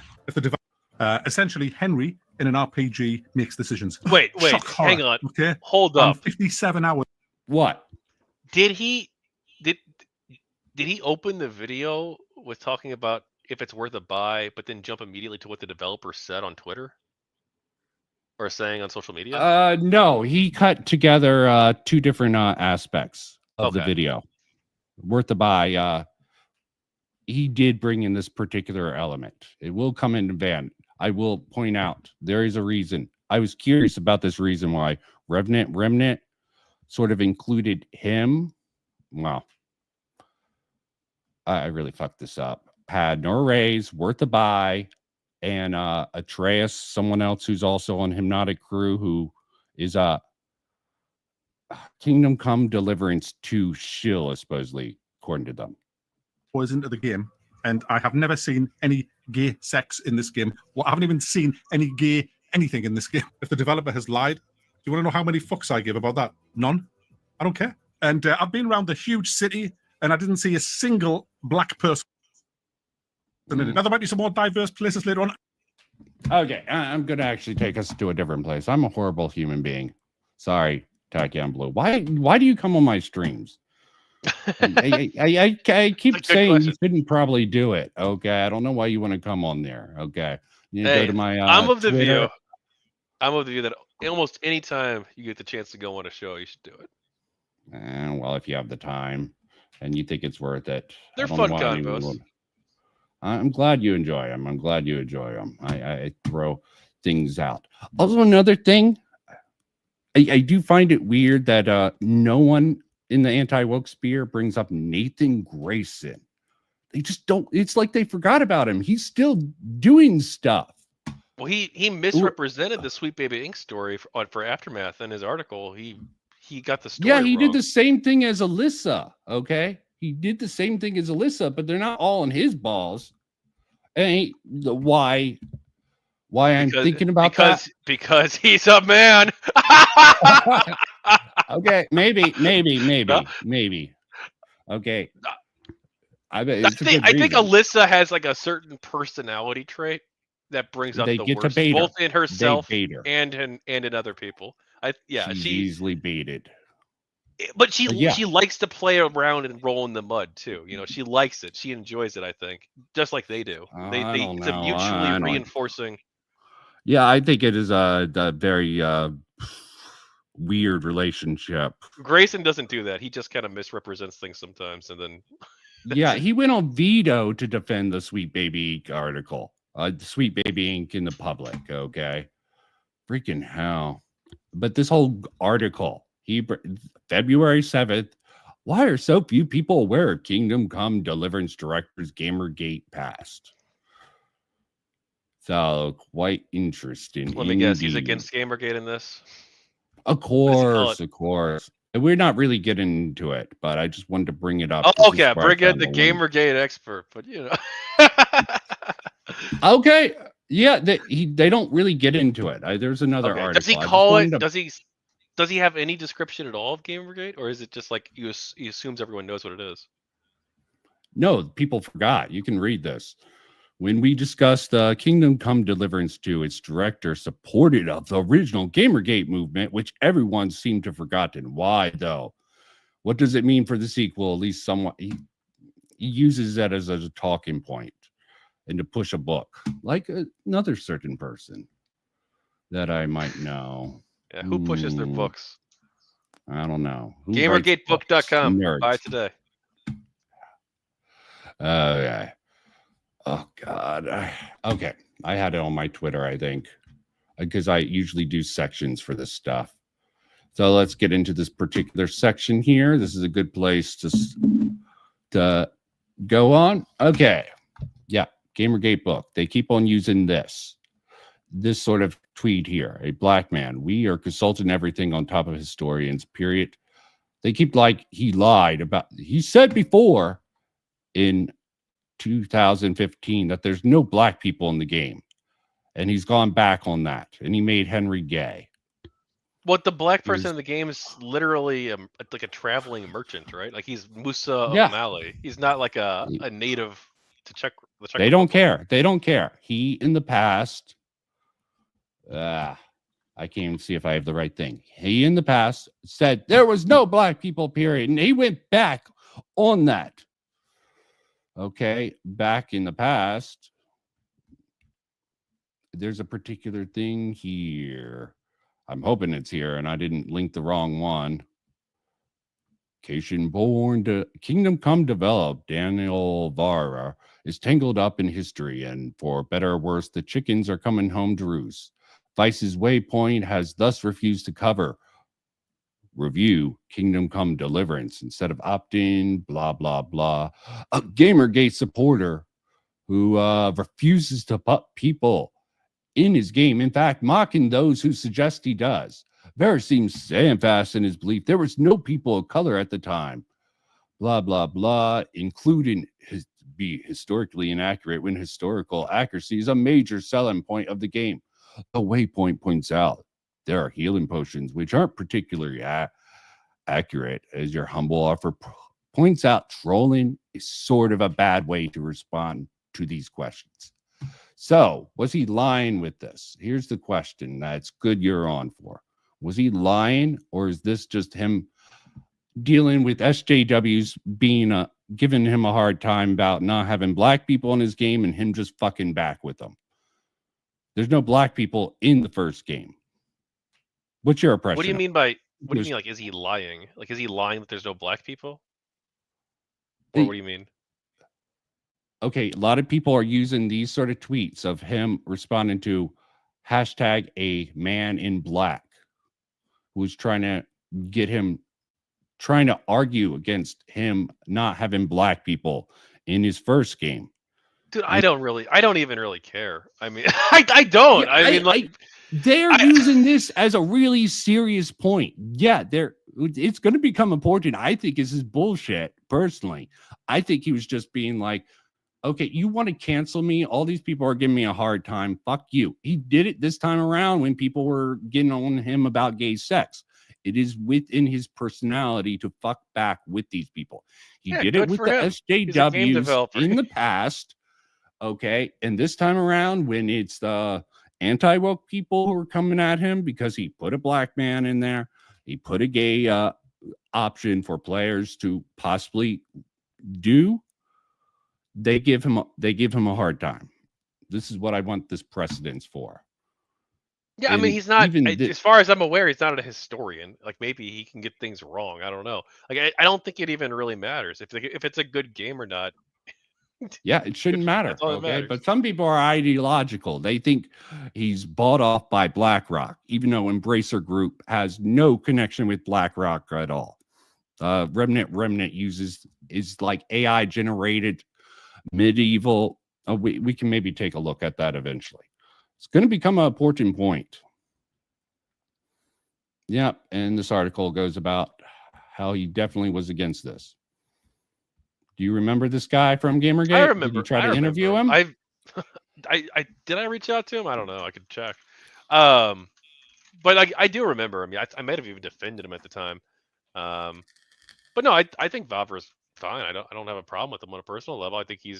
Essentially, Henry in an RPG makes decisions. Wait, hang on. Okay, hold up. 57 hours. What? Did he open the video with talking about if it's worth a buy, but then jump immediately to what the developer said on Twitter or saying on social media? No, he cut together two different aspects of the video. Worth a buy. He did bring in this particular element. It will come in van. I will point out there is a reason. I was curious about this reason why Revenant Remnant sort of included him. Well, I really fucked this up. Had Noray's worth a buy, and Atreus, someone else who's also on Hypnotic Crew, who is Kingdom Come Deliverance 2 shill, supposedly, according to them. Was into the game, and I have never seen any gay sex in this game. Well, I haven't even seen any gay anything in this game. If the developer has lied, do you want to know how many fucks I give about that? None. I don't care. And I've been around the huge city, and I didn't see a single black person. Now, there might be some more diverse places later on. Okay, I'm gonna actually take us to a different place. I'm a horrible human being. Sorry, Tachyon Blue. Why do you come on my streams? I keep saying you shouldn't probably do it. Okay, I don't know why you want to come on there. Okay, you go to my I'm of the Twitter. view. I'm of the view that almost any time you get the chance to go on a show, you should do it. Well, if you have the time and you think it's worth it, they're fun convos. I'm glad you enjoy them. I'm glad you enjoy them. I throw things out. Also, another thing, I do find it weird that no one in the anti-woke sphere brings up Nathan Grayson. They just don't. It's like they forgot about him. He's still doing stuff. Well, he misrepresented the Sweet Baby Inc. story for Aftermath in his article. He got the story Yeah, he wrong. did the same thing as Alyssa. Okay, he did the same thing as Alyssa, but they're not all in his balls. And why I'm thinking about that? Because he's a man. Okay, maybe. Okay. I think Alyssa has like a certain personality trait that brings up the worst, both in herself and in other people. She's easily baited. But she likes to play around and roll in the mud too. You know, she likes it. She enjoys it. I think, just like they do. It's a mutually reinforcing. Yeah, I think it is a very weird relationship. Grayson doesn't do that. He just kind of misrepresents things sometimes, and then. Yeah, he went on veto to defend the Sweet Baby Inc. article. The Sweet Baby Inc. in the public. Okay, freaking hell! But this whole article, February 7th. Why are so few people aware of Kingdom Come Deliverance Director's Gamergate past? So quite interesting. Let me guess, he's against Gamergate in this. Of course. We're not really getting into it, but I just wanted to bring it up. Oh, okay, bring in the Gamergate expert, but you know. Okay, yeah, they don't really get into it. There's another article. Does he call it? Does he have any description at all of Gamergate, or is it just like he assumes everyone knows what it is? No, people forgot. You can read this. When we discussed Kingdom Come Deliverance 2, its director supported of the original Gamergate movement, which everyone seemed to have forgotten. Why, though? What does it mean for the sequel? At least somewhat. He uses that as a talking point and to push a book, like another certain person that I might know. Yeah, who pushes their books? I don't know. GamerGateBook.com. Buy today. Okay. Oh, God. Okay. I had it on my Twitter, I think, because I usually do sections for this stuff. So let's get into this particular section here. This is a good place to go on. Okay. Yeah. Gamergate book. They keep on using this sort of tweet here. A black man. We are consulting everything on top of historians, period. They keep like he lied about, he said before in 2015 that there's no black people in the game, and he's gone back on that, and he made Henry gay. What, the black person in the game is literally like a traveling merchant, right? Like he's Musa of Mali. He's not like a native to Czech. They don't care. They don't care. He in the past, I can't even see if I have the right thing. He in the past said there was no black people, period, and he went back on that. Okay, back in the past, there's a particular thing here. I'm hoping it's here, and I didn't link the wrong one. Born to Kingdom Come Develop, Daniel Vara is tangled up in history, and for better or worse, the chickens are coming home to roost. Vice's Waypoint has thus refused to review Kingdom Come Deliverance instead of opt-in, blah, blah, blah. A Gamergate supporter who refuses to put people in his game, in fact, mocking those who suggest he does. Vera seems steadfast in his belief there was no people of color at the time. Blah, blah, blah, including be historically inaccurate when historical accuracy is a major selling point of the game. The Waypoint points out there are healing potions which aren't particularly accurate, as your humble offer points out. Trolling is sort of a bad way to respond to these questions. So, was he lying with this? Here's the question that's good you're on for. Was he lying, or is this just him dealing with SJWs being giving him a hard time about not having black people in his game and him just fucking back with them? There's no black people in the first game. What's your impression? What do you mean by, what do you mean, like, is he lying? Like, is he lying that there's no black people? Or what do you mean? Okay, a lot of people are using these sort of tweets of him responding to hashtag a man in black, who's trying to get him, trying to argue against him not having black people in his first game. Dude, I don't even really care. I mean, I don't. Yeah, they're using this as a really serious point. Yeah, it's going to become important. I think this is bullshit, personally. I think he was just being like, okay, you want to cancel me? All these people are giving me a hard time. Fuck you. He did it this time around when people were getting on him about gay sex. It is within his personality to fuck back with these people. He did it with the SJWs in the past. Okay. And this time around, when it's the anti-woke people who are coming at him because he put a black man in there, he put a gay option for players to possibly do, they give him a hard time. This is what I want this precedence for. Yeah, I mean, he's not, as far as I'm aware, he's not a historian. Like, maybe he can get things wrong. I don't know. Like, I don't think it even really matters if it's a good game or not. Yeah, it shouldn't matter. Okay, but some people are ideological. They think he's bought off by BlackRock, even though Embracer Group has no connection with BlackRock at all. Revenant Remnant is like AI generated medieval. We can maybe take a look at that eventually. It's going to become an important point. Yeah, and this article goes about how he definitely was against this. Do you remember this guy from Gamergate? I remember. Did you try to interview him? I did I reach out to him? I don't know. I could check. But I do remember him. I might have even defended him at the time. But no, I think Vavra's fine. I don't have a problem with him on a personal level. I think he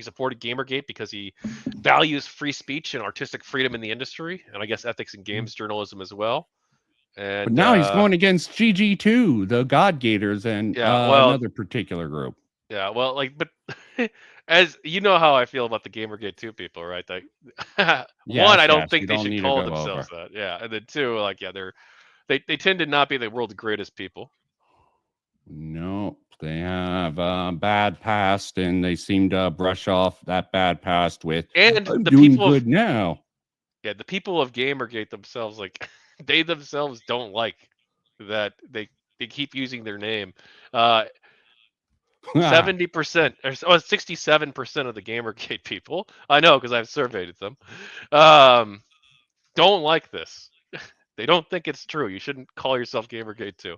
supported Gamergate because he values free speech and artistic freedom in the industry, and I guess ethics and games journalism as well. And but now he's going against GG2, the God Gators, and another particular group. Yeah, well, but as you know how I feel about the Gamergate 2 people, right? Like, one, I don't think they should call themselves that. Yeah, and then two, they tend to not be the world's greatest people. No, they have a bad past, and they seem to brush off that bad past with, and I'm the doing people good now. Yeah, the people of Gamergate themselves, like, they themselves don't like that they keep using their name. 70% or 67% of the Gamergate people, I know because I've surveyed them, don't like this. They don't think it's true. You shouldn't call yourself Gamergate 2.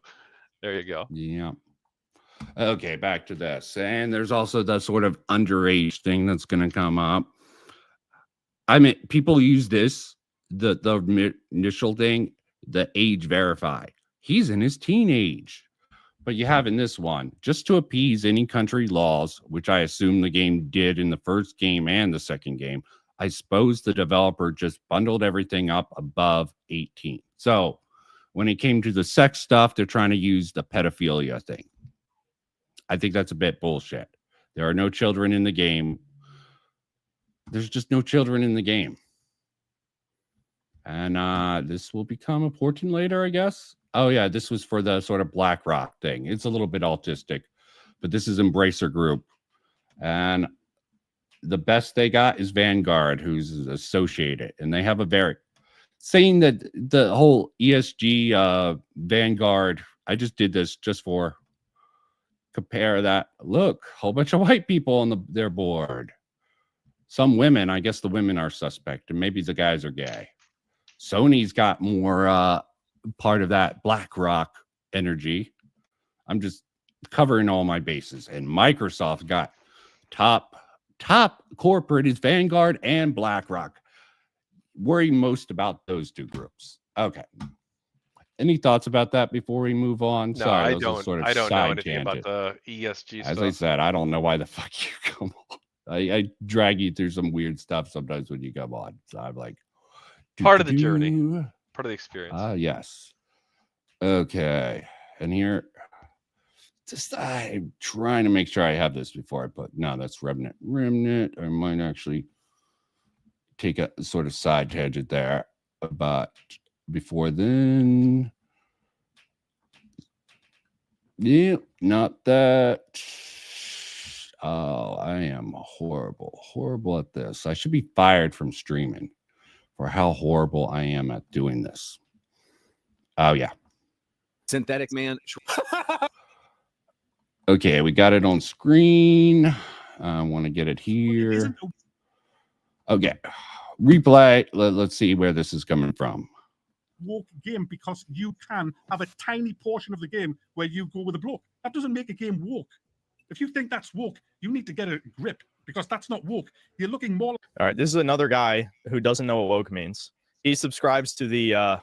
There you go. Yeah. Okay, back to this. And there's also the sort of underage thing that's going to come up. I mean, people use this, the initial thing, the age verify. He's in his teenage. But you have in this one, just to appease any country laws, which I assume the game did in the first game and the second game, I suppose the developer just bundled everything up above 18. So when it came to the sex stuff, they're trying to use the pedophilia thing. I think that's a bit bullshit. There are no children in the game. There's just no children in the game. And this will become important later, I guess. Oh, yeah, this was for the sort of BlackRock thing. It's a little bit autistic, but this is Embracer Group. And the best they got is Vanguard, who's associated. And they have a very... saying that the whole ESG Vanguard, I just did this just for... compare that. Look, a whole bunch of white people on their board. Some women, I guess the women are suspect, and maybe the guys are gay. Sony's got more part of that BlackRock energy. I'm just covering all my bases. And Microsoft got top corporate is Vanguard and BlackRock. Worry most about those two groups. Okay. Any thoughts about that before we move on? No, Sorry, I don't know anything about the ESG As stuff. I said, I don't know why the fuck you come on. I drag you through some weird stuff sometimes when you come on. So I'm like, part of the journey, part of the experience. Yes. Okay. And here, I'm trying to make sure I have this before I put. No, that's Revenant Remnant. I might actually take a sort of side tangent there, but before then, yeah, not that. Oh, I am horrible at this. I should be fired from streaming for how horrible I am at doing this. Oh yeah, Synthetic Man. Okay, we got it on screen. I want to get it here. Okay, replay. Let's see where this is coming from. Woke game because you can have a tiny portion of the game where you go with a bloke. That doesn't make a game woke. If you think that's woke, you need to get a grip because that's not woke. You're looking more. All right, this is another guy who doesn't know what woke means. He subscribes to the I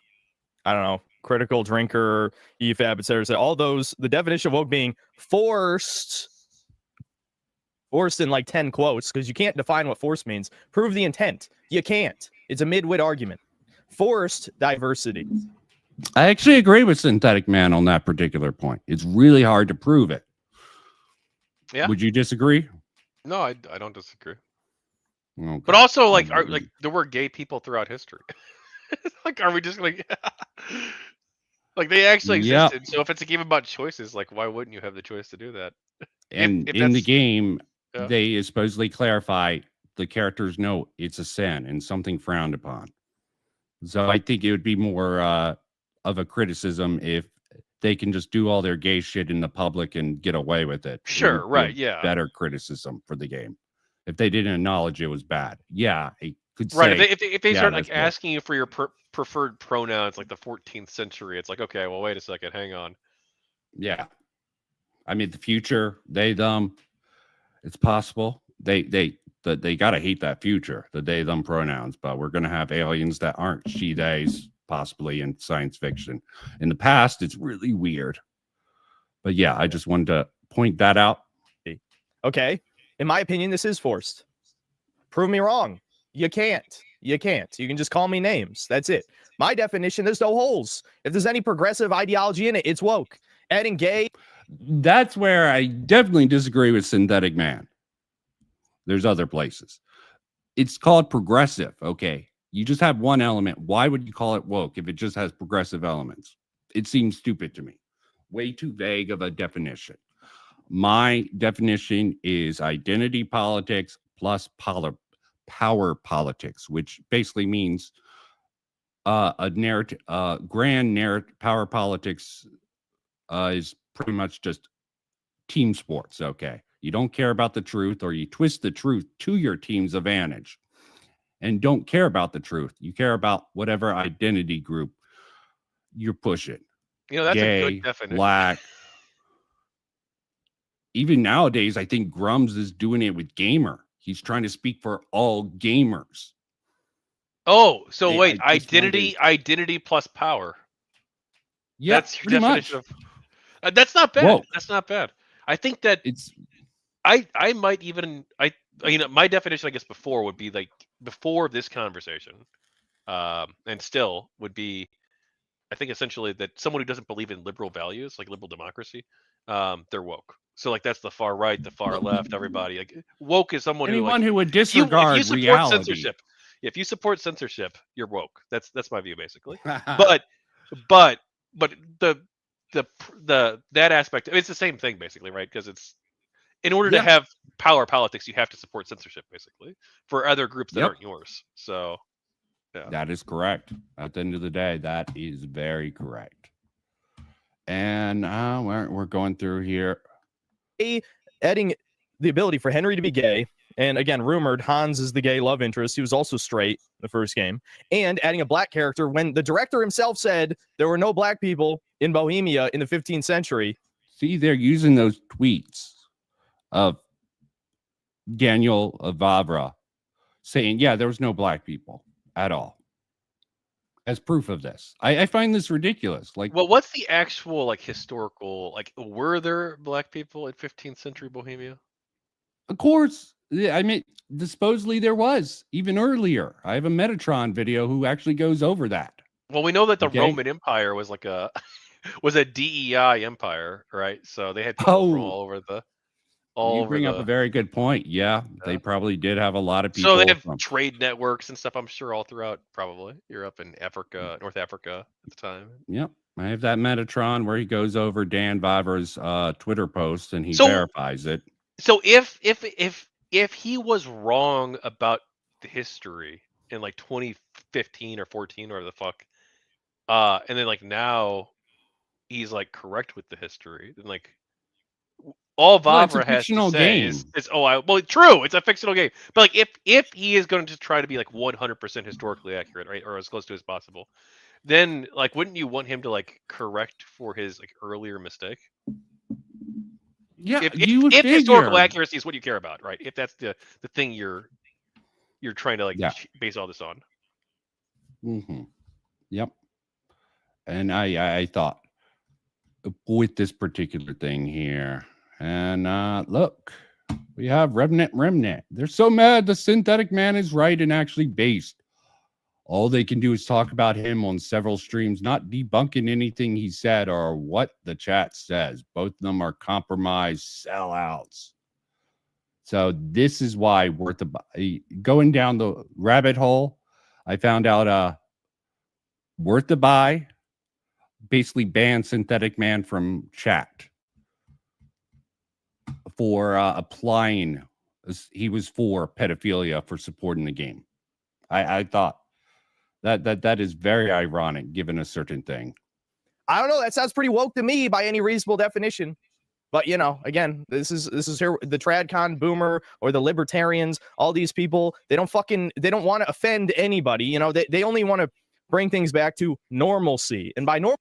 don't know, critical drinker, EFAB, etc. All those, the definition of woke being forced in like 10 quotes, because you can't define what forced means. Prove the intent. You can't. It's a mid-wit argument. Forced diversity. I actually agree with Synthetic Man on that particular point. It's really hard to prove it. Yeah. Would you disagree? No, I don't disagree. Okay. But also, like, there were gay people throughout history. Like, are we just like, like they actually existed? Yep. So if it's a game about choices, like, why wouldn't you have the choice to do that? And if in the game, they supposedly clarify the characters know it's a sin and something frowned upon. So I think it would be more of a criticism if they can just do all their gay shit in the public and get away with it. Sure, right, yeah. Better criticism for the game. If they didn't acknowledge it was bad. Yeah, it could say. Right, if they start like asking you for your preferred pronouns like the 14th century, it's like, okay, well, wait a second, hang on. Yeah. I mean, the future, they, them, it's possible. They got to hate that future, the they, them pronouns, but we're going to have aliens that aren't she, theys, possibly in science fiction. In the past, it's really weird. But yeah, I just wanted to point that out. Okay. In my opinion, this is forced. Prove me wrong. You can't. You can't. You can just call me names. That's it. My definition, there's no holes. If there's any progressive ideology in it, it's woke. Adding gay. That's where I definitely disagree with Synthetic Man. There's other places. It's called progressive. Okay. You just have one element. Why would you call it woke if it just has progressive elements? It seems stupid to me. Way too vague of a definition. My definition is identity politics plus power politics, which basically means a narrative, grand narrative. Power politics is pretty much just team sports. Okay. You don't care about the truth, or you twist the truth to your team's advantage and don't care about the truth. You care about whatever identity group you're pushing. You know, that's gay, a good definition. Black. Even nowadays, I think Grums is doing it with gamer. He's trying to speak for all gamers. Oh, so wait, identity plus power. Yeah, that's your definition of. That's not bad. Whoa. That's not bad. I think that it's. I might even you know, my definition, I guess, before would be like before this conversation, and still would be, I think essentially that someone who doesn't believe in liberal values, like liberal democracy, they're woke. So like that's the far right, the far left, everybody. Like woke is someone who would disregard if you support reality. Censorship. If you support censorship, you're woke. That's my view basically. but the that aspect, it's the same thing basically, right? Because it's in order to have power politics, you have to support censorship basically for other groups that aren't yours. So yeah. That is correct. At the end of the day, that is very correct. And we're going through here. Adding the ability for Henry to be gay, and again, rumored Hans is the gay love interest. He was also straight in the first game. And adding a black character when the director himself said there were no black people in Bohemia in the 15th century. See, they're using those tweets of Daniel Vavra saying, yeah, there was no black people at all as proof of this. I find this ridiculous. Like, well, what's the actual like historical, like, were there black people in 15th century Bohemia? Of course, Yeah, I mean, supposedly there was even earlier. I have a Metatron video who actually goes over that. Well, we know that the Roman Empire was like a was a DEI empire, right? So they had people from all over the you bring up a very good point. Yeah, they probably did have a lot of people. So they have trade networks and stuff, I'm sure, all throughout probably Europe and Africa, North Africa at the time. Yep. I have that Metatron where he goes over Dan Vavra's Twitter post and he verifies it. So if he was wrong about the history in like 2015 or 14 or the fuck, and then like now he's like correct with the history, then like all Vavra has to say is true, it's a fictional game. But like if he is going to try to be like 100% historically accurate, right, or as close to as possible, then like wouldn't you want him to like correct for his like earlier mistake? Yeah, if historical accuracy is what you care about, right? If that's the thing you're trying to like base all this on. Mm-hmm. Yep. And I thought with this particular thing here, and look, we have Revenant Remnant. They're so mad the synthetic man is right and actually based. All they can do is talk about him on several streams, not debunking anything he said or what the chat says. Both of them are compromised sellouts. So this is why worth going down the rabbit hole. I found out Worth the Buy basically banned Synthetic Man from chat for applying. He was for pedophilia for supporting the game. I thought that is very ironic given a certain thing. I don't know. That sounds pretty woke to me by any reasonable definition. But you know, again, this is here the TradCon boomer or the libertarians, all these people, they don't want to offend anybody. You know, they only want to bring things back to normalcy. And by normal,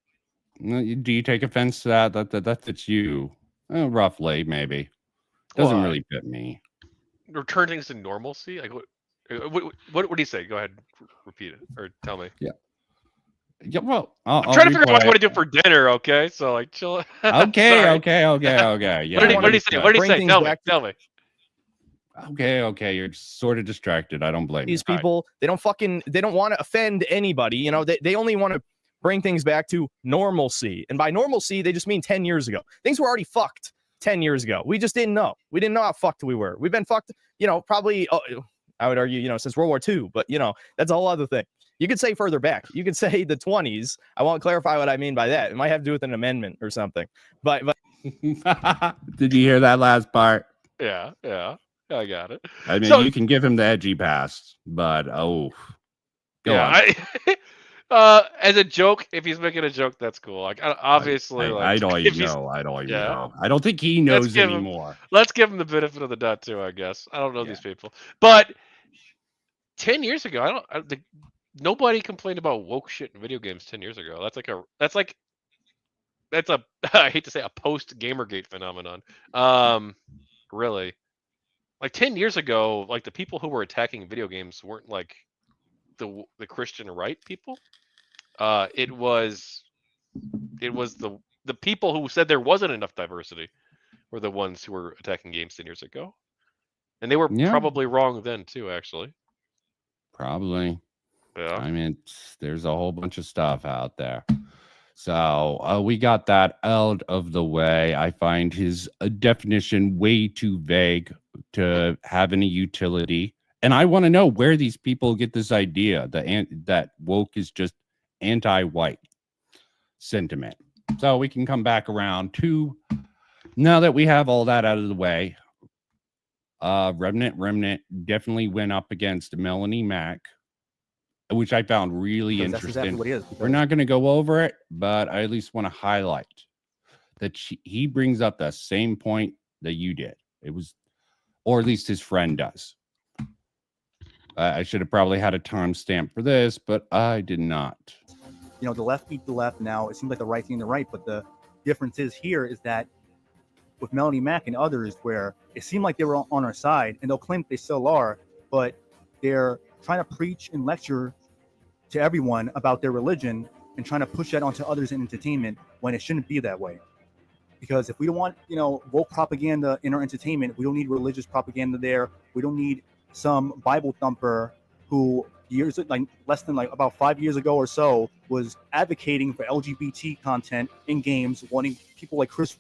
do you take offense to that fits you? Roughly, maybe. Doesn't really fit me. Return things to normalcy? Like what do you say? Go ahead, repeat it or tell me. Yeah. Yeah, well, I'm trying to figure out what I want to do for dinner. Okay, so like chill. Okay. Yeah. What did he say? What did he say? Tell me. Okay. You're sort of distracted. I don't blame these people. They don't want to offend anybody. You know, they only want to bring things back to normalcy. And by normalcy, they just mean 10 years ago. Things were already fucked 10 years ago. We just didn't know. We didn't know how fucked we were. We've been fucked, you know, probably, I would argue, you know, since World War II. But, you know, that's a whole other thing. You could say further back. You could say the 20s. I won't clarify what I mean by that. It might have to do with an amendment or something. But did you hear that last part? Yeah. I got it. I mean, you can give him the edgy pass, but go on. As a joke, if he's making a joke, that's cool. Like obviously, I don't even know. I don't even know. I don't think he knows anymore. Let's give him the benefit of the doubt too. I guess I don't know these people, but 10 years ago, nobody complained about woke shit in video games 10 years ago. That's a I hate to say a post Gamergate phenomenon. Really, like 10 years ago, like the people who were attacking video games weren't like the Christian right people. It was the people who said there wasn't enough diversity were the ones who were attacking games 10 years ago, and they were probably wrong then too. Actually, probably. Yeah. I mean, there's a whole bunch of stuff out there. So we got that out of the way. I find his definition way too vague to have any utility. And I want to know where these people get this idea that woke is just anti-white sentiment. So we can come back around to, now that we have all that out of the way, Revenant Remnant definitely went up against Melanie Mack, which I found really interesting. That's exactly what he is. We're not going to go over it, but I at least want to highlight that he brings up the same point that you did. It was, or at least his friend does. I should have probably had a timestamp for this, but I did not. You know, the left beat the left now. It seems like the right thing the right, but the difference is here is that with Melanie Mack and others, where it seemed like they were on our side, and they'll claim they still are, but they're trying to preach and lecture to everyone about their religion and trying to push that onto others in entertainment when it shouldn't be that way. Because if we don't want, woke propaganda in our entertainment, we don't need religious propaganda there. We don't need some Bible thumper who less than about 5 years ago or so was advocating for LGBT content in games, wanting people like Chris.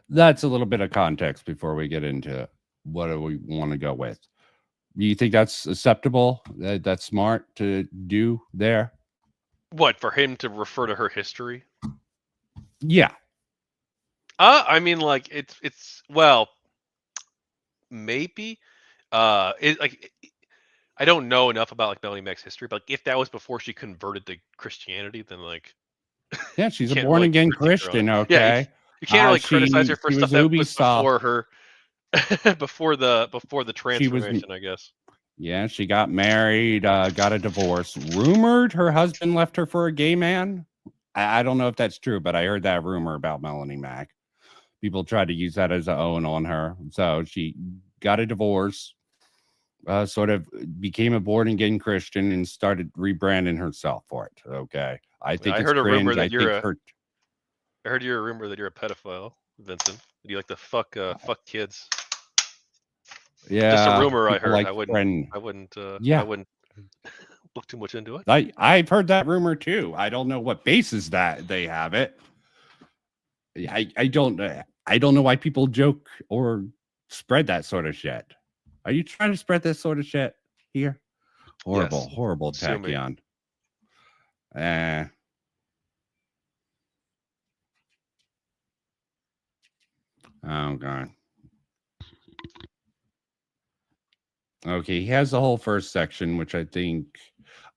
That's a little bit of context before we get into what do we want to go with. Do you think that's acceptable? That's smart to do there? What, for him to refer to her history? Yeah. I mean, like it's well, maybe. I don't know enough about like Melanie Mac's history, but like, if that was before she converted to Christianity, then like yeah, she's a born again Christian. Okay, yeah, you can't really criticize her for stuff that was before her, before the transformation, I guess. Yeah, she got married, got a divorce. Rumored her husband left her for a gay man. I don't know if that's true, but I heard that rumor about Melanie Mac. People tried to use that as an own on her. So she got a divorce, sort of became a born again Christian, and started rebranding herself for it. Okay. I think I heard a rumor that I heard you're a rumor that you're a pedophile, Vincent. That you like to fuck kids. Yeah. Just a rumor I heard. Like I wouldn't look too much into it. I've heard that rumor too. I don't know what basis that they have it. I don't know why people joke or spread that sort of shit. Are you trying to spread this sort of shit here? Horrible, yes. Horrible tachyon. Oh god. Okay, he has the whole first section, which I don't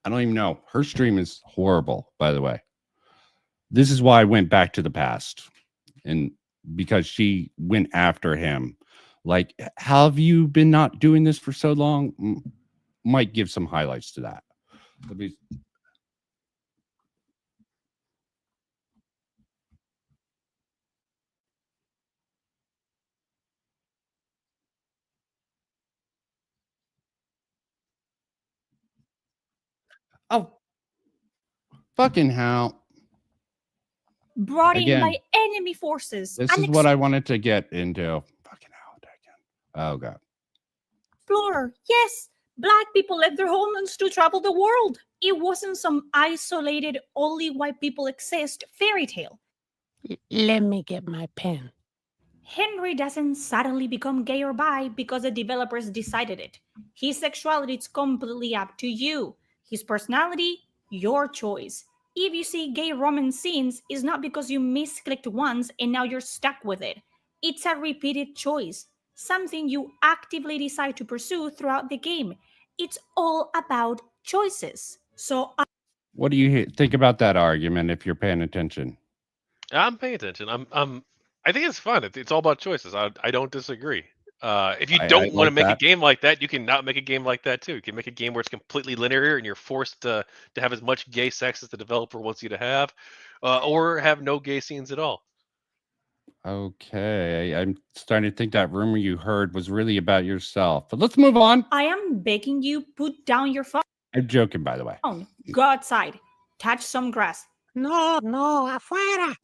even know. Her stream is horrible, by the way. This is why I went back to the past. And because she went after him. Like, how have you been not doing this for so long? Might give some highlights to that. Oh, fucking hell. Brought in by enemy forces. This is what I wanted to get into. Fucking hell. Oh, God. Explorer. Yes, Black people left their homelands to travel the world. It wasn't some isolated, only white people exist fairy tale. Let me get my pen. Henry doesn't suddenly become gay or bi because the developers decided it. His sexuality is completely up to you. His personality, your choice. If you see gay romance scenes, it's not because you misclicked once and now you're stuck with it. It's a repeated choice, something you actively decide to pursue throughout the game. It's all about choices. So, what do you think about that argument if you're paying attention? I'm paying attention. I think it's fun. It's all about choices. I don't disagree. If you don't want to make a game like that, you can not make a game like that too. You can make a game where it's completely linear and you're forced to have as much gay sex as the developer wants you to have, or have no gay scenes at all. Okay, I'm starting to think that rumor you heard was really about yourself. But let's move on. I am begging you, put down your phone. I'm joking, by the way. Go outside. Touch some grass. No, afuera.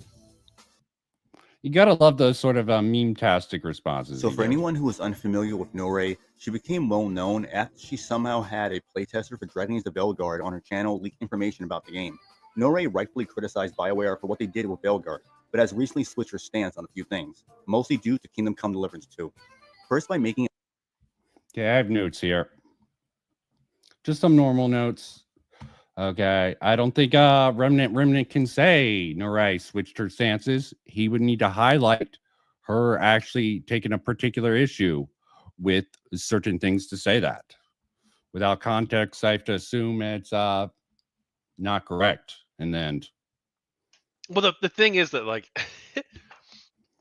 You gotta love those sort of meme-tastic responses. So for anyone who is unfamiliar with Nuhra, she became well known after she somehow had a playtester for Dragons of Belgard on her channel leak information about the game. Nuhra rightfully criticized BioWare for what they did with Belgard, but has recently switched her stance on a few things, mostly due to Kingdom Come Deliverance 2. First, by making... Okay, I have notes here. Just some normal notes. Okay, I don't think Remnant can say Nuhra switched her stances. He would need to highlight her actually taking a particular issue with certain things to say that. Without context, I have to assume it's not correct. And then, well, the thing is that like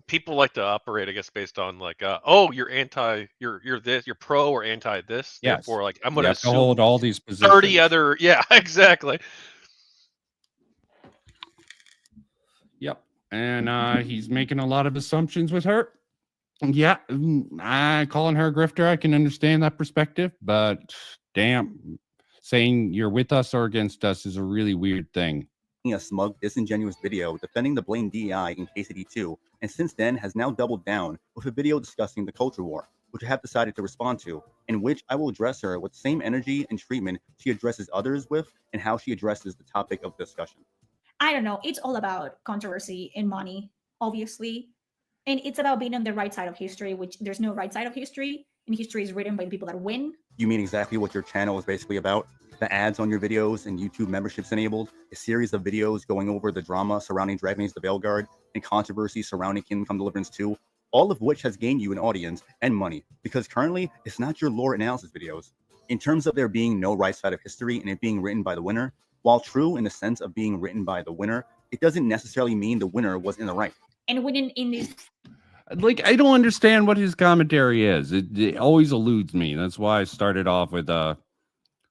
people like to operate, I guess, based on like, oh, you're this, you're pro or anti this. Yes. Therefore, like I'm going to hold all these positions. 30 other, yeah, exactly. Yep. And he's making a lot of assumptions with her. Yeah, calling her a grifter, I can understand that perspective, but damn, saying you're with us or against us is a really weird thing a smug, disingenuous video defending the blamed DEI in KCD2, and since then has now doubled down with a video discussing the culture war, which I have decided to respond to, in which I will address her with the same energy and treatment she addresses others with, and how she addresses the topic of discussion. I don't know. It's all about controversy and money, obviously. And it's about being on the right side of history, which there's no right side of history, and history is written by the people that win. You mean exactly what your channel is basically about? The ads on your videos and YouTube memberships enabled, a series of videos going over the drama surrounding Dragon Age the Veilguard, and controversy surrounding Kingdom Come Deliverance 2, all of which has gained you an audience and money, because currently, it's not your lore analysis videos. In terms of there being no right side of history and it being written by the winner, while true in the sense of being written by the winner, it doesn't necessarily mean the winner was in the right. And winning in this, like, I don't understand what his commentary is. It always eludes me. That's why I started off with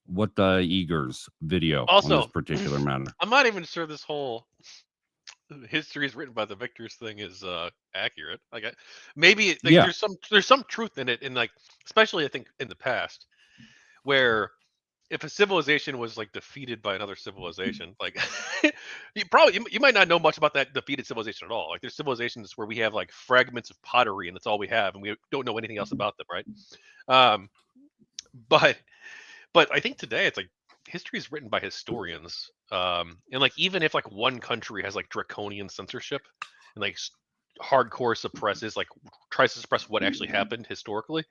what the Eagers video also, on this particular matter. I'm not even sure this whole history is written by the victors thing is accurate. Like, maybe like, Yeah. there's some truth in it, and like, especially I think in the past, where if a civilization was like defeated by another civilization, like you might not know much about that defeated civilization at all. Like, there's civilizations where we have like fragments of pottery and that's all we have, and we don't know anything else about them, right? But I think today it's like history is written by historians, and like even if like one country has like draconian censorship and like hardcore suppresses, like tries to suppress what actually happened historically,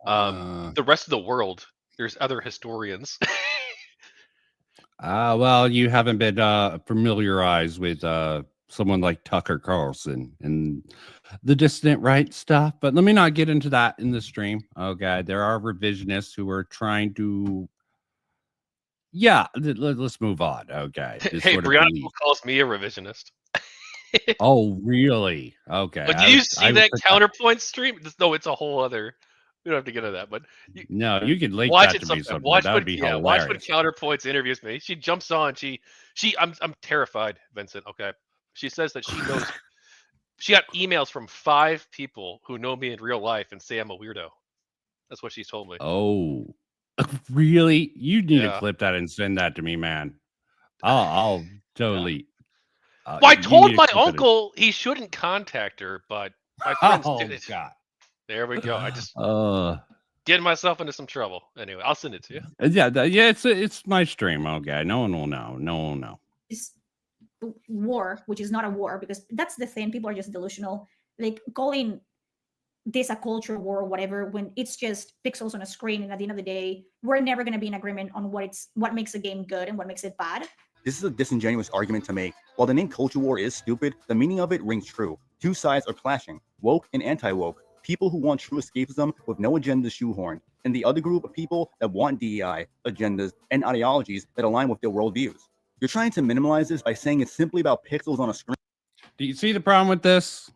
the rest of the world, there's other historians. Well, you haven't been familiarized with someone like Tucker Carlson and the dissident right stuff, but let me not get into that in the stream. Okay, there are revisionists who are trying to, let's move on. Okay. Hey, Brianna calls me a revisionist. Oh, really? Okay. But did you see that counterpoint stream? No, it's a whole other. We don't have to get into that, but no, you could link watch that it to me sometime. sometime. That would be hilarious. Watch when Counterpoints interviews me. She jumps on. I'm terrified, Vincent. Okay, she says that she knows. She got emails from 5 people who know me in real life and say I'm a weirdo. That's what she's told me. Oh, really? You need to clip that and send that to me, man. I'll totally. Well, I told my uncle he shouldn't contact her, but my friends did it. God. There we go. I just getting myself into some trouble. Anyway, I'll send it to you. Yeah, it's my stream. Okay, no one will know. No one will know. This war, which is not a war, because that's the thing. People are just delusional. Like calling this a culture war or whatever, when it's just pixels on a screen, and at the end of the day, we're never going to be in agreement on what makes a game good and what makes it bad. This is a disingenuous argument to make. While the name culture war is stupid, the meaning of it rings true. Two sides are clashing, woke and anti-woke. People who want true escapism with no agenda shoehorned, and the other group of people that want DEI, agendas, and ideologies that align with their worldviews. You're trying to minimize this by saying it's simply about pixels on a screen. Do you see the problem with this?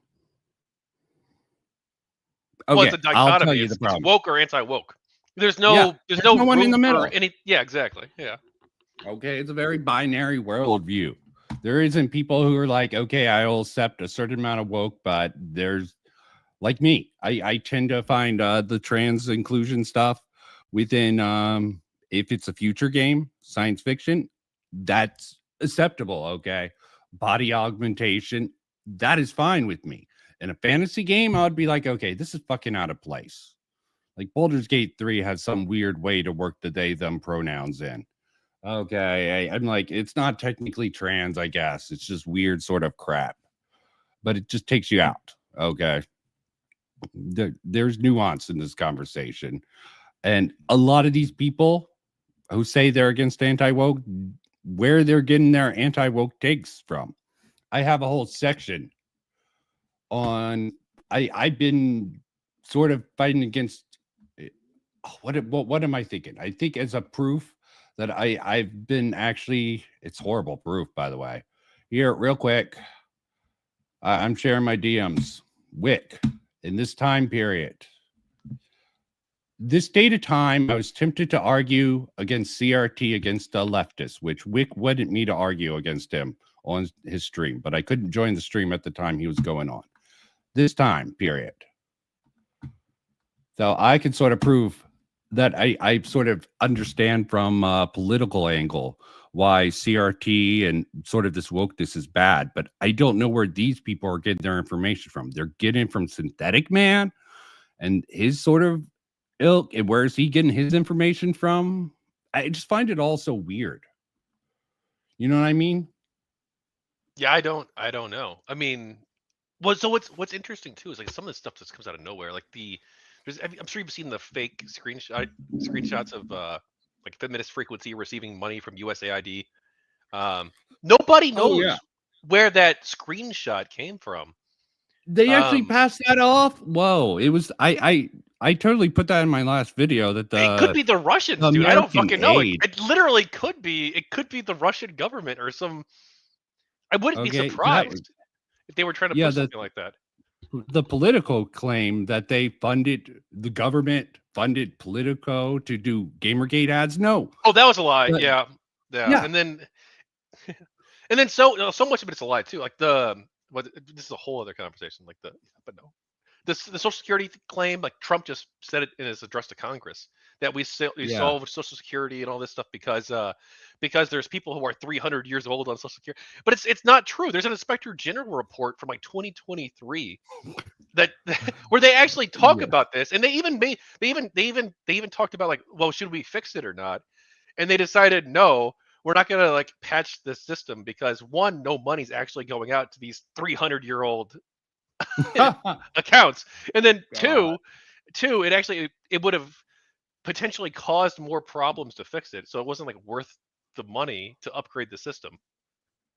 Okay, well, it's a dichotomy. It's woke or anti-woke. There's no one in the middle. Yeah, exactly. Yeah. Okay, it's a very binary worldview. There isn't people who are like, okay, I will accept a certain amount of woke, but there's like me. I tend to find the trans inclusion stuff within, if it's a future game, science fiction, that's acceptable. Okay, body augmentation, that is fine with me. In a fantasy game, I'd be like, okay, this is fucking out of place. Like Baldur's Gate 3 has some weird way to work the they them pronouns in. Okay, I'm like, it's not technically trans, I guess. It's just weird sort of crap, but it just takes you out. Okay, there's nuance in this conversation, and a lot of these people who say they're against anti-woke, where they're getting their anti-woke takes from. I have a whole section on. I've been sort of fighting against. What am I thinking? I think as a proof that I've been actually, it's horrible proof, by the way. Here, real quick, I'm sharing my DMs. Wick, in this time period, this date of time, I was tempted to argue against CRT against the leftists, which Wick wanted me to argue against him on his stream, but I couldn't join the stream at the time he was going on. This time period. So I can sort of prove that I sort of understand from a political angle why CRT and sort of this wokeness is bad, but I don't know where these people are getting their information from. They're getting from Synthetic Man and his sort of ilk, and where is he getting his information from? I just find it all so weird. You know what I mean? Yeah, I don't know. I mean, what's interesting too is like some of the stuff just comes out of nowhere. Like I'm sure you've seen the fake screenshots of like feminist frequency receiving money from USAID. Nobody knows where that screenshot came from. They actually passed that off. Whoa! It was I totally put that in my last video that it could be the Russians, dude. I don't fucking know. It literally could be. It could be the Russian government or some. I wouldn't be surprised if they were trying to push something like that. The Politico claim that the government funded Politico to do Gamergate ads. No. Oh, that was a lie. Yeah. And then so much of it's a lie too. Like this is a whole other conversation. Like but no. The Social Security claim, like Trump just said it in his address to Congress, that we solved Social Security and all this stuff because there's people who are 300 years old on Social Security. But it's not true. There's an Inspector General report from like 2023 that where they actually talk about this, and they even talked about like, well, should we fix it or not? And they decided no. We're not going to like patch the system because one, no money's actually going out to these 300-year-old accounts, and then two, it would have potentially caused more problems to fix it, so it wasn't like worth the money to upgrade the system.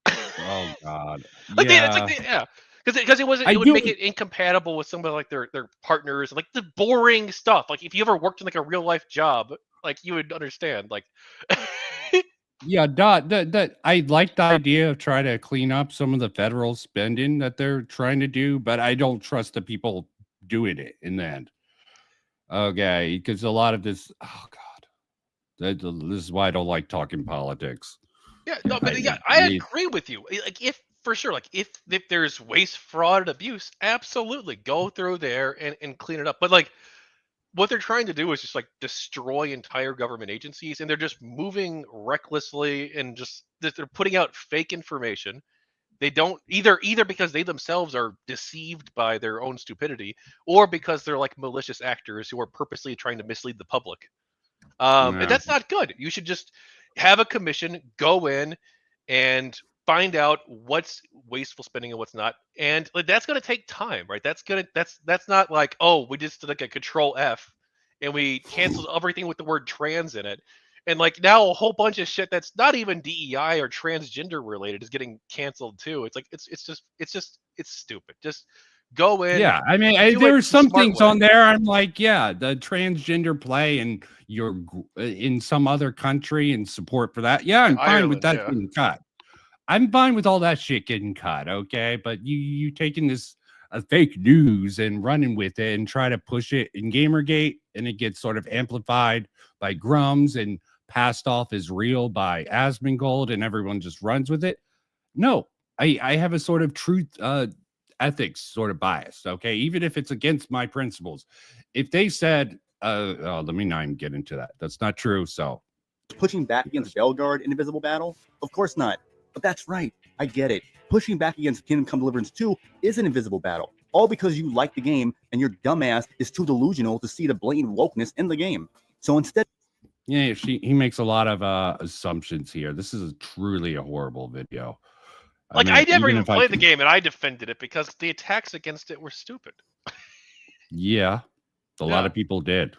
Oh God! Because it wasn't. It would make it incompatible with somebody like their partners, like the boring stuff. Like if you ever worked in like a real life job, like you would understand. Like. Yeah, that I like the idea of trying to clean up some of the federal spending that they're trying to do, but I don't trust the people doing it in the end. Okay, because a lot of this, oh God, this is why I don't like talking politics. Yeah, no, but I agree with you. Like if there's waste, fraud, and abuse, absolutely go through there and clean it up. But like. What they're trying to do is just like destroy entire government agencies, and they're just moving recklessly and just they're putting out fake information. They don't either because they themselves are deceived by their own stupidity, or because they're like malicious actors who are purposely trying to mislead the public. And that's not good. You should just have a commission go in and find out what's wasteful spending and what's not, and like that's going to take time, right? That's not like, oh, we just did like a Control F and we canceled everything with the word trans in it, and like now a whole bunch of shit that's not even DEI or transgender related is getting canceled too. It's like it's stupid. Just go in. Yeah, I mean, there were some things on there. I'm like, yeah, the transgender play and you're in some other country and support for that. Yeah, I'm fine with that being cut. I'm fine with all that shit getting cut, okay? But you taking this fake news and running with it and try to push it in Gamergate, and it gets sort of amplified by Grums and passed off as real by Asmongold, and everyone just runs with it. No, I have a sort of truth ethics sort of bias, okay? Even if it's against my principles. If they said, let me not even get into that. That's not true, so. Pushing back against Belgard in Invisible Battle? Of course not. But that's right. I get it. Pushing back against Kingdom Come Deliverance 2 is an invisible battle. All because you like the game and your dumbass is too delusional to see the blatant wokeness in the game. So instead... Yeah, he makes a lot of assumptions here. This is truly a horrible video. Like, I never even played the game, and I defended it because the attacks against it were stupid. Yeah. A lot of people did.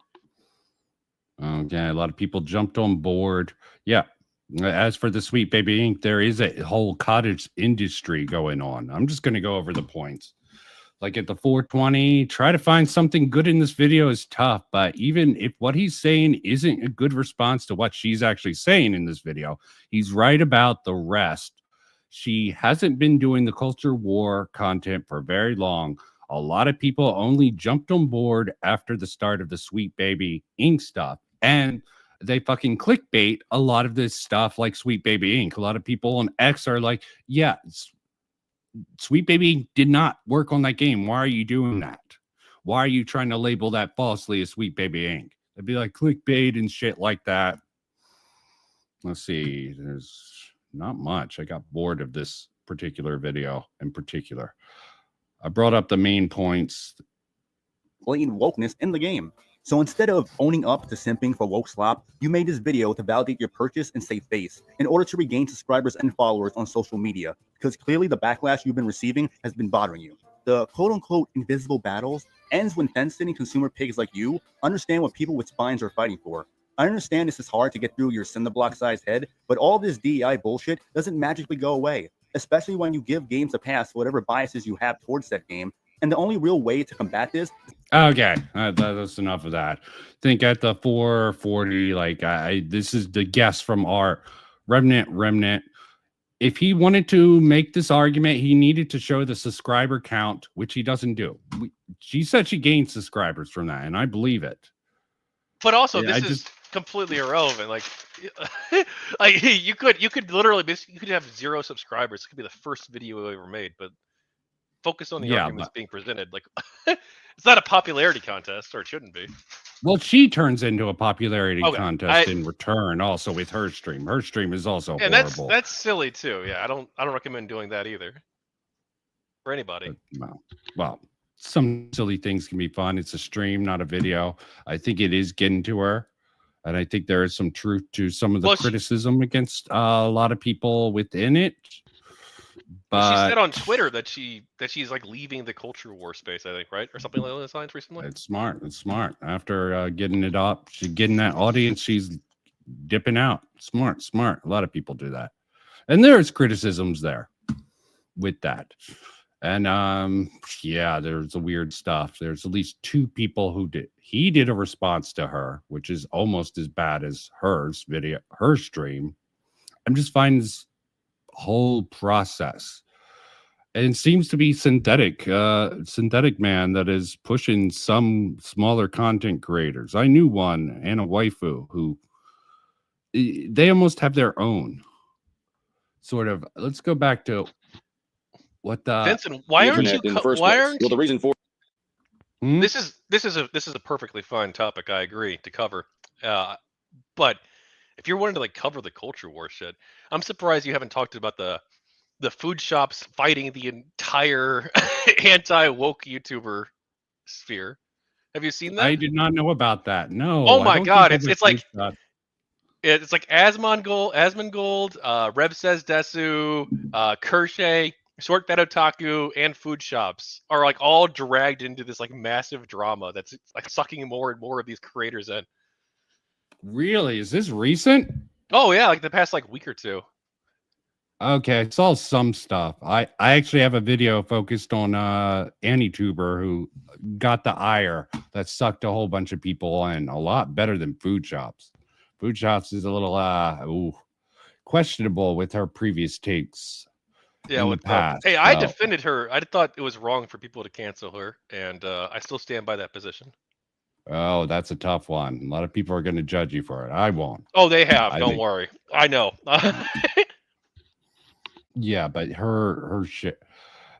Okay, a lot of people jumped on board. Yeah. As for the Sweet Baby Inc., there is a whole cottage industry going on. I'm just going to go over the points. Like at the 420, try to find something good in this video is tough, but even if what he's saying isn't a good response to what she's actually saying in this video, he's right about the rest. She hasn't been doing the culture war content for very long. A lot of people only jumped on board after the start of the Sweet Baby Inc. stuff, and they fucking clickbait a lot of this stuff like Sweet Baby Inc. A lot of people on X are like, yeah, Sweet Baby did not work on that game. Why are you doing that? Why are you trying to label that falsely as Sweet Baby Inc.? It'd be like clickbait and shit like that. let's see. There's not much. I got bored of this particular video in particular. I brought up the main points. Blatant wokeness in the game. So instead of owning up to simping for woke slop, you made this video to validate your purchase and save face in order to regain subscribers and followers on social media, because clearly the backlash you've been receiving has been bothering you. The quote-unquote invisible battles ends when fence-sitting consumer pigs like you understand what people with spines are fighting for. I understand this is hard to get through your cinder-block-sized head, but all this DEI bullshit doesn't magically go away, especially when you give games a pass for whatever biases you have towards that game. And the only real way to combat this. Okay, that's enough of that. Think at the 440, like this is the guess from our Remnant. If he wanted to make this argument, he needed to show the subscriber count, which he doesn't do. She said she gained subscribers from that, and I believe it. But also, this is completely irrelevant. Like, like you could literally you could have 0 subscribers. It could be the first video ever made, but focus on the arguments being presented. Like, it's not a popularity contest, or it shouldn't be. Well, she turns into a popularity contest in return, also with her stream. Her stream is also horrible. That's silly too. Yeah, I don't recommend doing that either for anybody. Well, some silly things can be fun. It's a stream, not a video. I think it is getting to her, and I think there is some truth to some of the criticism against a lot of people within it. But she said on Twitter that she's like leaving the culture war space, I think, right? Or something along those lines recently. It's smart. It's smart. After getting it up, getting that audience, she's dipping out. Smart. A lot of people do that. And there's criticisms there with that. And yeah, there's a weird stuff. There's at least 2 people who did. He did a response to her, which is almost as bad as her stream. I'm just finding this whole process, and it seems to be synthetic man that is pushing some smaller content creators. I knew one, Anna Waifu, who they almost have their own sort of. Let's go back to what the Vincent. Why aren't you? Well, the reason for this is a perfectly fine topic. I agree to cover, but if you're wanting to like cover the culture war shit, I'm surprised you haven't talked about the food shops fighting the entire anti-woke YouTuber sphere. Have you seen that? I did not know about that. No. Oh my god, it's like Asmongold, Reb Says Desu, Kershay, Short Fed Otaku, and food shops are like all dragged into this like massive drama that's like sucking more and more of these creators in. Really? Is this recent? Oh yeah, like the past like week or 2. Okay, I saw some stuff. I actually have a video focused on AnyTuber who got the ire that sucked a whole bunch of people in. A lot better than food shops. Food shops is a little questionable with her previous takes. Yeah, with past. Hey, I defended her. I thought it was wrong for people to cancel her, and I still stand by that position. Oh, that's a tough one. A lot of people are going to judge you for it. I won't. Oh, they have. Don't worry. I know. Yeah, but her shit,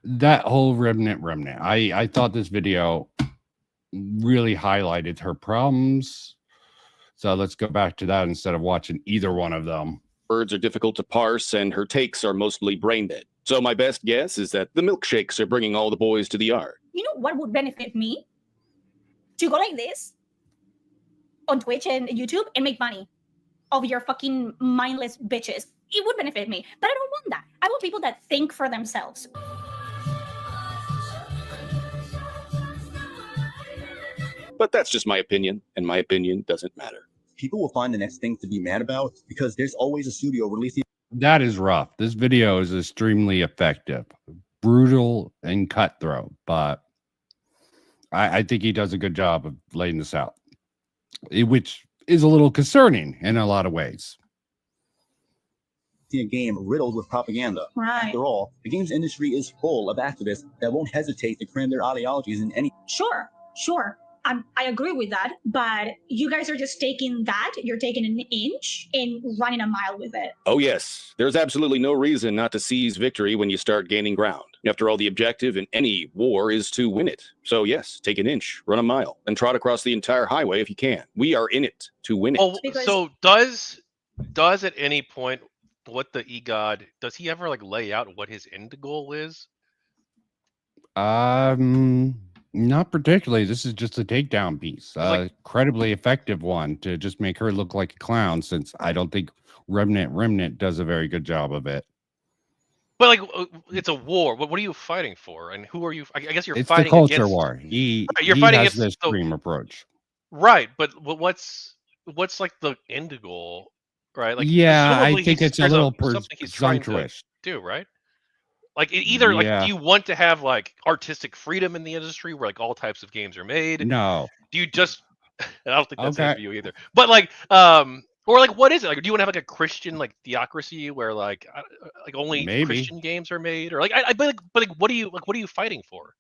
that whole Remnant. I thought this video really highlighted her problems. So let's go back to that instead of watching either one of them. Words are difficult to parse, and her takes are mostly brain dead. So my best guess is that the milkshakes are bringing all the boys to the yard. You know what would benefit me? To go like this on Twitch and YouTube and make money of your fucking mindless bitches. It would benefit me, but I don't want that. I want people that think for themselves. But that's just my opinion, and my opinion doesn't matter. People will find the next thing to be mad about because there's always a studio releasing. That is rough. This video is extremely effective, brutal and cutthroat, but I think he does a good job of laying this out, which is a little concerning in a lot of ways. A game riddled with propaganda. Right. After all, the games industry is full of activists that won't hesitate to cram their ideologies in any. Sure. I agree with that, but you guys are just taking that, you're taking an inch and running a mile with it. Oh yes, there's absolutely no reason not to seize victory when you start gaining ground. After all, the objective in any war is to win it. So yes, take an inch, run a mile, and trot across the entire highway if you can. We are in it to win it. Oh, so does does at any point what the EGOD does he ever like lay out what his end goal is? Not particularly. This is just a takedown piece. Incredibly effective one to just make her look like a clown, since I don't think Remnant does a very good job of it. But like, it's a war. What are you fighting for? And who are you? I guess you're It's fighting the culture against. war. You're he fighting has against this the extreme approach. right. But what's like the end goal? Right. Like, Yeah, I presumably think it's a there's little something he's trying to presumptuous. do, right? Like either like, do Yeah. you want to have like artistic freedom in the industry where like all types of games are made? No. Do you just? And I don't think that's it Okay. for you either. But like, or like, what is it? Like, do you want to have like a Christian like theocracy where like only Maybe. Christian games are made, or like but like what are you fighting for?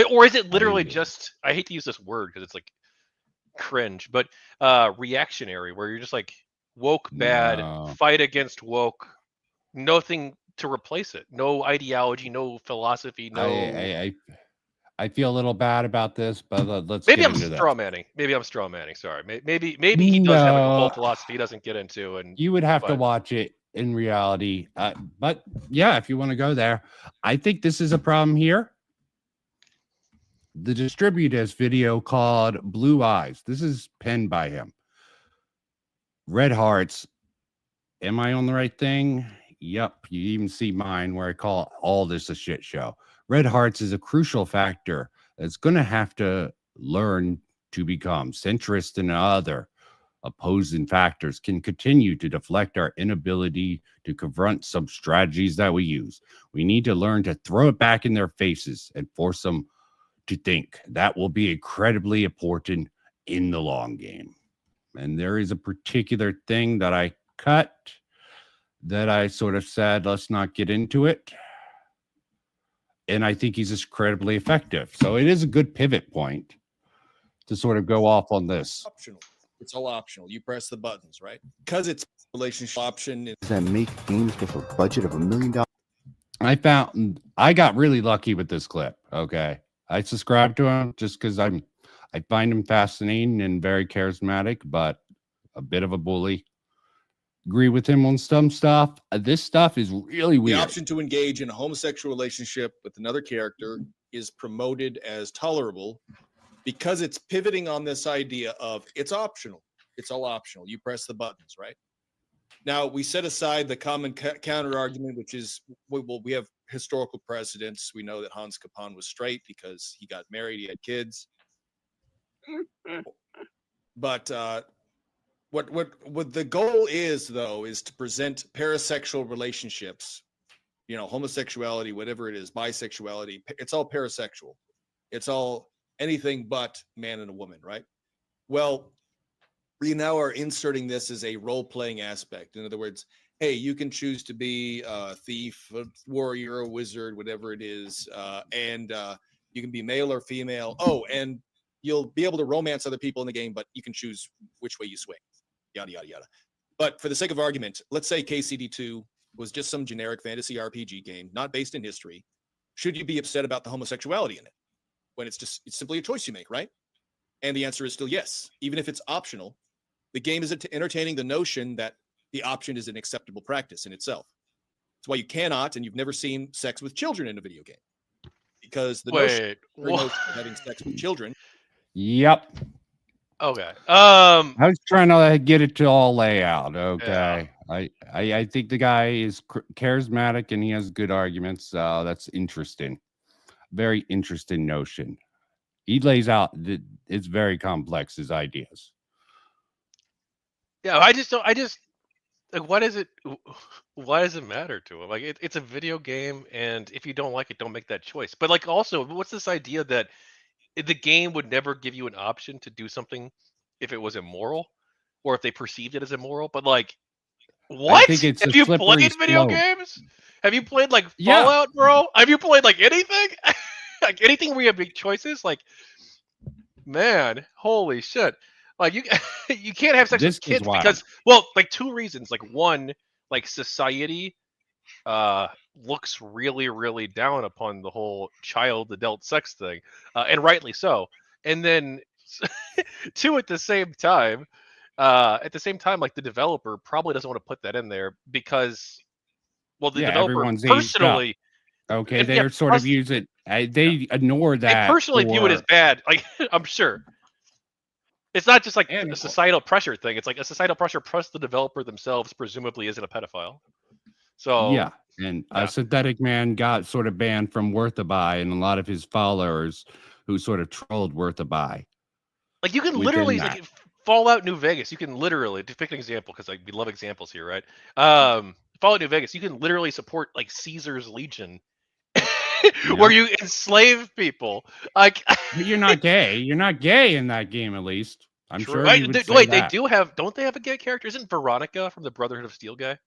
Or is it literally just? I hate to use this word because it's like cringe, but reactionary, where you're just like woke bad, No. fight against woke, nothing to replace it, no ideology, no philosophy, no. I feel a little bad about this, but let's Maybe get I'm into that. straw manning. Maybe I'm straw manning. Sorry. Maybe he does have like a whole philosophy he doesn't get into, and You would have to but- watch it in reality. But yeah, if you want to go there, I think this is a problem here. The distributors video called Blue Eyes. This is penned by him. Red Hearts. Am I on the right thing? Yep. You even see mine where I call all this a shit show. Red Hearts is a crucial factor that's going to have to learn to become centrist and other opposing factors can continue to deflect our inability to confront some strategies that we use. We need to learn to throw it back in their faces and force them to think. That will be incredibly important in the long game. And there is a particular thing that I cut that I sort of said, let's not get into it. And I think he's incredibly effective. So it is a good pivot point to sort of go off on this. Optional. It's all optional. You press the buttons, right? Because it's relationship option. Does that make games with a budget of $1 million? I got really lucky with this clip. Okay. I subscribe to him just because I find him fascinating and very charismatic, but a bit of a bully. Agree with him on some stuff. This stuff is really weird. The option to engage in a homosexual relationship with another character is promoted as tolerable because it's pivoting on this idea of it's optional. It's all optional. You press the buttons, right? Now, we set aside the common counter argument, which is, well, we have historical precedents. We know that Hans Capon was straight because he got married, he had kids. But what the goal is, though, is to present parasexual relationships, homosexuality, whatever it is, bisexuality, it's all parasexual. It's all anything but man and a woman, right? Well, we now are inserting this as a role-playing aspect. In other words, hey, you can choose to be a thief, a warrior, a wizard, whatever it is, and you can be male or female. Oh, and you'll be able to romance other people in the game, but you can choose which way you swing. Yada, yada, yada. But for the sake of argument, let's say KCD2 was just some generic fantasy RPG game, not based in history. Should you be upset about the homosexuality in it? When it's simply a choice you make, right? And the answer is still yes. Even if it's optional, the game is entertaining the notion that the option is an acceptable practice in itself. That's why you cannot, and you've never seen sex with children in a video game. Because the notion of having sex with children. Yep. Okay. I was trying to get it to all lay out. Okay. Yeah. I think the guy is charismatic and he has good arguments. That's interesting. Very interesting notion. He lays out that it's very complex, his ideas. Yeah, I just like, why does it matter to him? Like, it's a video game, and if you don't like it, don't make that choice. But like, also, what's this idea that the game would never give you an option to do something if it was immoral, or if they perceived it as immoral? But like, what? Have you played video games? Have you played like Fallout, bro? Have you played like anything? Like anything where you have big choices? Like, man, holy shit! Like you can't have sex with kids because, well, like two reasons. Like one, like society looks really, really down upon the whole child adult sex thing, and rightly so. And then two, at the same time, At the same time, like the developer probably doesn't want to put that in there because, well, the developer everyone's aged up. personally, Okay, and, they yeah, are sort plus, of use it. They ignore they that. personally view it as for- bad. Like I'm sure. It's not just like And- a societal pressure thing. It's like a societal pressure plus the developer themselves presumably isn't a pedophile. So yeah, and Synthetic Man got sort of banned from Worth a Buy, and a lot of his followers who sort of trolled Worth a Buy. like you can within literally that. like Fallout New Vegas. You can literally, to pick an example, because like we love examples here, right? Fallout New Vegas. You can literally support like Caesar's Legion, where you enslave people. Like But you're not gay. You're not gay in that game, at least. I'm True. sure. Wait, You would say wait, that. they do have? Don't they have a gay character? Isn't Veronica from the Brotherhood of Steel guy?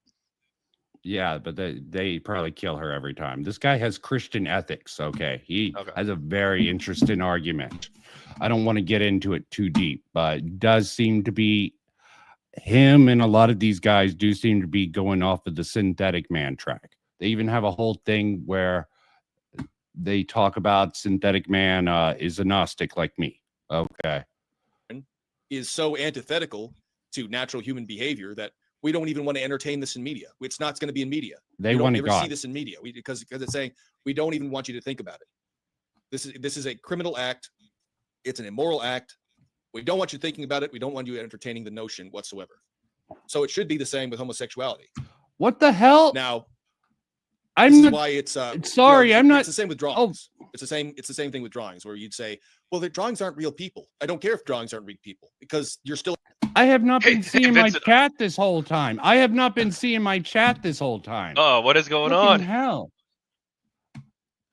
Yeah, but they probably kill her every time. This guy has Christian ethics. Okay, he has a very interesting argument. I don't want to get into it too deep, but it does seem to be him, and a lot of these guys do seem to be going off of the Synthetic Man track. They even have a whole thing where they talk about Synthetic Man is a Gnostic like me. Okay. Is so antithetical to natural human behavior that we don't even want to entertain this in media. It's not going to be in media. They we want don't it ever see gone. this in media because it's saying we don't even want you to think about it. This is a criminal act. It's an immoral act. We don't want you thinking about it. We don't want you entertaining the notion whatsoever. So it should be the same with homosexuality. What the hell? Now, I'm this is not, why it's sorry. I'm not. It's the same with drawings. It's the same thing with drawings, where you'd say, "Well, the drawings aren't real people." I don't care if drawings aren't real people because you're still. I have not been seeing my chat this whole time. I have not been seeing my chat this whole time. Oh, what is going Fucking on? Hell.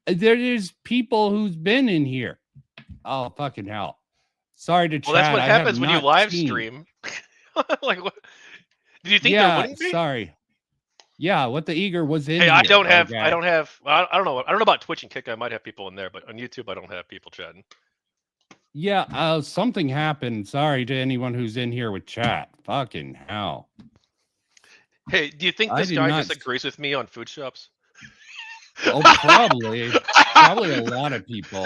There is people who's been in here. Oh, fucking hell. Sorry to chat. Well, that's what I have happens when you not live seen. stream. Like, what? Did you think there wouldn't be? Sorry. Yeah, what the eager was in. Hey, here. I don't have. Okay. I don't have. I don't know. I don't know about Twitch and Kick. I might have people in there, but on YouTube, I don't have people chatting. Yeah, something happened. Sorry to anyone who's in here with chat. Fucking hell. Hey, do you think I this did guy not- just agrees with me on food shops? Oh, probably. Probably a lot of people.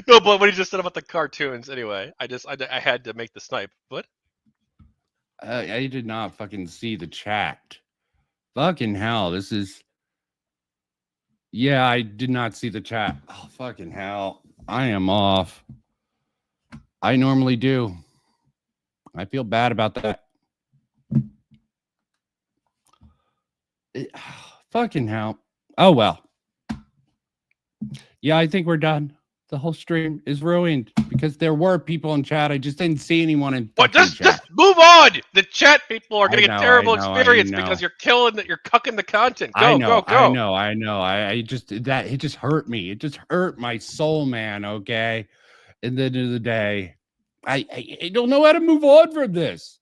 No, but what he just said about the cartoons. Anyway, I had to make the snipe. But I did not fucking see the chat. Fucking hell. This is. Yeah, I did not see the chat. Oh, fucking hell. I am off. I normally do. I feel bad about that. Fucking hell. Oh, well. Yeah, I think we're done. The whole stream is ruined because there were people in chat. I just didn't see anyone in what? fucking Just chat. move on. The chat people are going to I get know, terrible I know, I experience know. because you're killing that. You're cucking the content. Go, I know, go, go. I know. I just that it just hurt me. It just hurt my soul, man. Okay. At the end of the day, I don't know how to move on from this.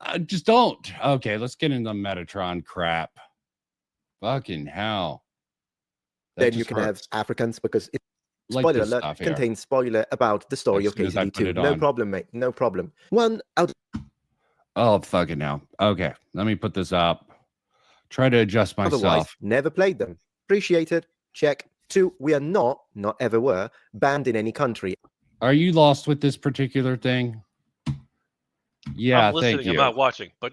I just don't. Okay, let's get into Metatron crap. Fucking hell. That Then you just can have hurts. Africans because it, Like spoiler this alert, stuff here. contains spoiler about the story As of soon as I put KCD2. it No on. problem, mate. No problem. One out. Oh, fucking hell. Okay, let me put this up. Try to adjust Otherwise, myself. never played them. Appreciate it. Check. 2, we are not ever were, banned in any country. Are you lost with this particular thing? Yeah, I'm listening. thank you. I'm not watching, but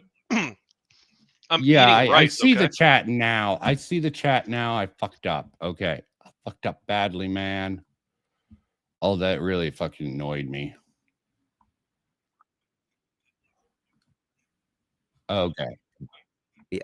I'm Yeah, eating I rice. see the okay? chat now. I see the chat now. I fucked up. Okay. I fucked up badly, man. Oh, that really fucking annoyed me. Okay.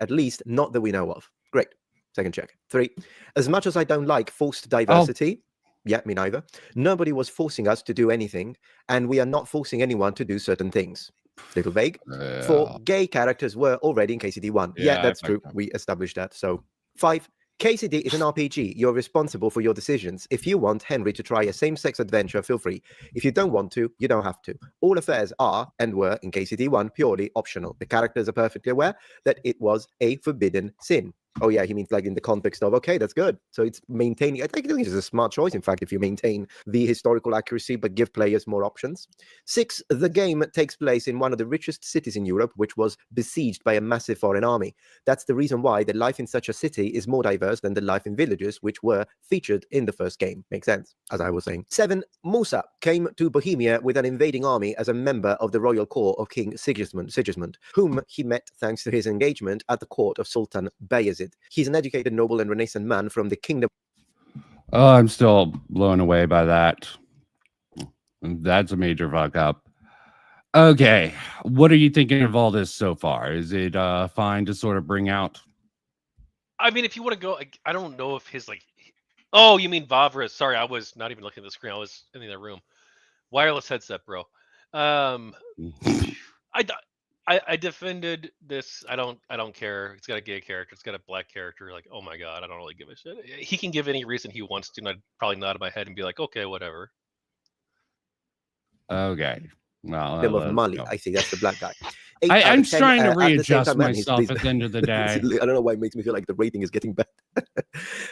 At least not that we know of. Great. Second check. 3, as much as I don't like forced Oh. diversity, yeah, me neither, nobody was forcing us to do anything, and we are not forcing anyone to do certain things. Little vague. 4, gay characters were already in KCD1. Yeah, Yeah, I that's true. fucked up. We established that. So 5, KCD is an RPG. You're responsible for your decisions. If you want Henry to try a same-sex adventure, feel free. If you don't want to, you don't have to. All affairs are and were in KCD1 purely optional. The characters are perfectly aware that it was a forbidden sin. Oh yeah, he means like in the context of, okay, that's good. So it's maintaining. I think it's a smart choice, in fact, if you maintain the historical accuracy but give players more options. 6, the game takes place in one of the richest cities in Europe, which was besieged by a massive foreign army. That's the reason why the life in such a city is more diverse than the life in villages, which were featured in the first game. Makes sense, as I was saying. 7, Musa came to Bohemia with an invading army as a member of the royal court of King Sigismund, whom he met thanks to his engagement at the court of Sultan Bayezid. He's an educated, noble, and renaissance man from the kingdom. Oh, I'm still blown away by that. That's a major fuck up. Okay, what are you thinking of all this so far? Is it fine to sort of bring out? I mean, if you want to go, I don't know if his like. Oh, you mean Vavra? Sorry, I was not even looking at the screen. I was in the other room. Wireless headset, bro. I defended this. I don't care. It's got a gay character. It's got a black character. Like, oh my god, I don't really give a shit. He can give any reason he wants to, and I'd probably nod in my head and be like, okay, whatever. Okay. Well, of Mali. I see that's the black guy. I'm trying to readjust myself at the end of the day. I don't know why it makes me feel like the rating is getting better.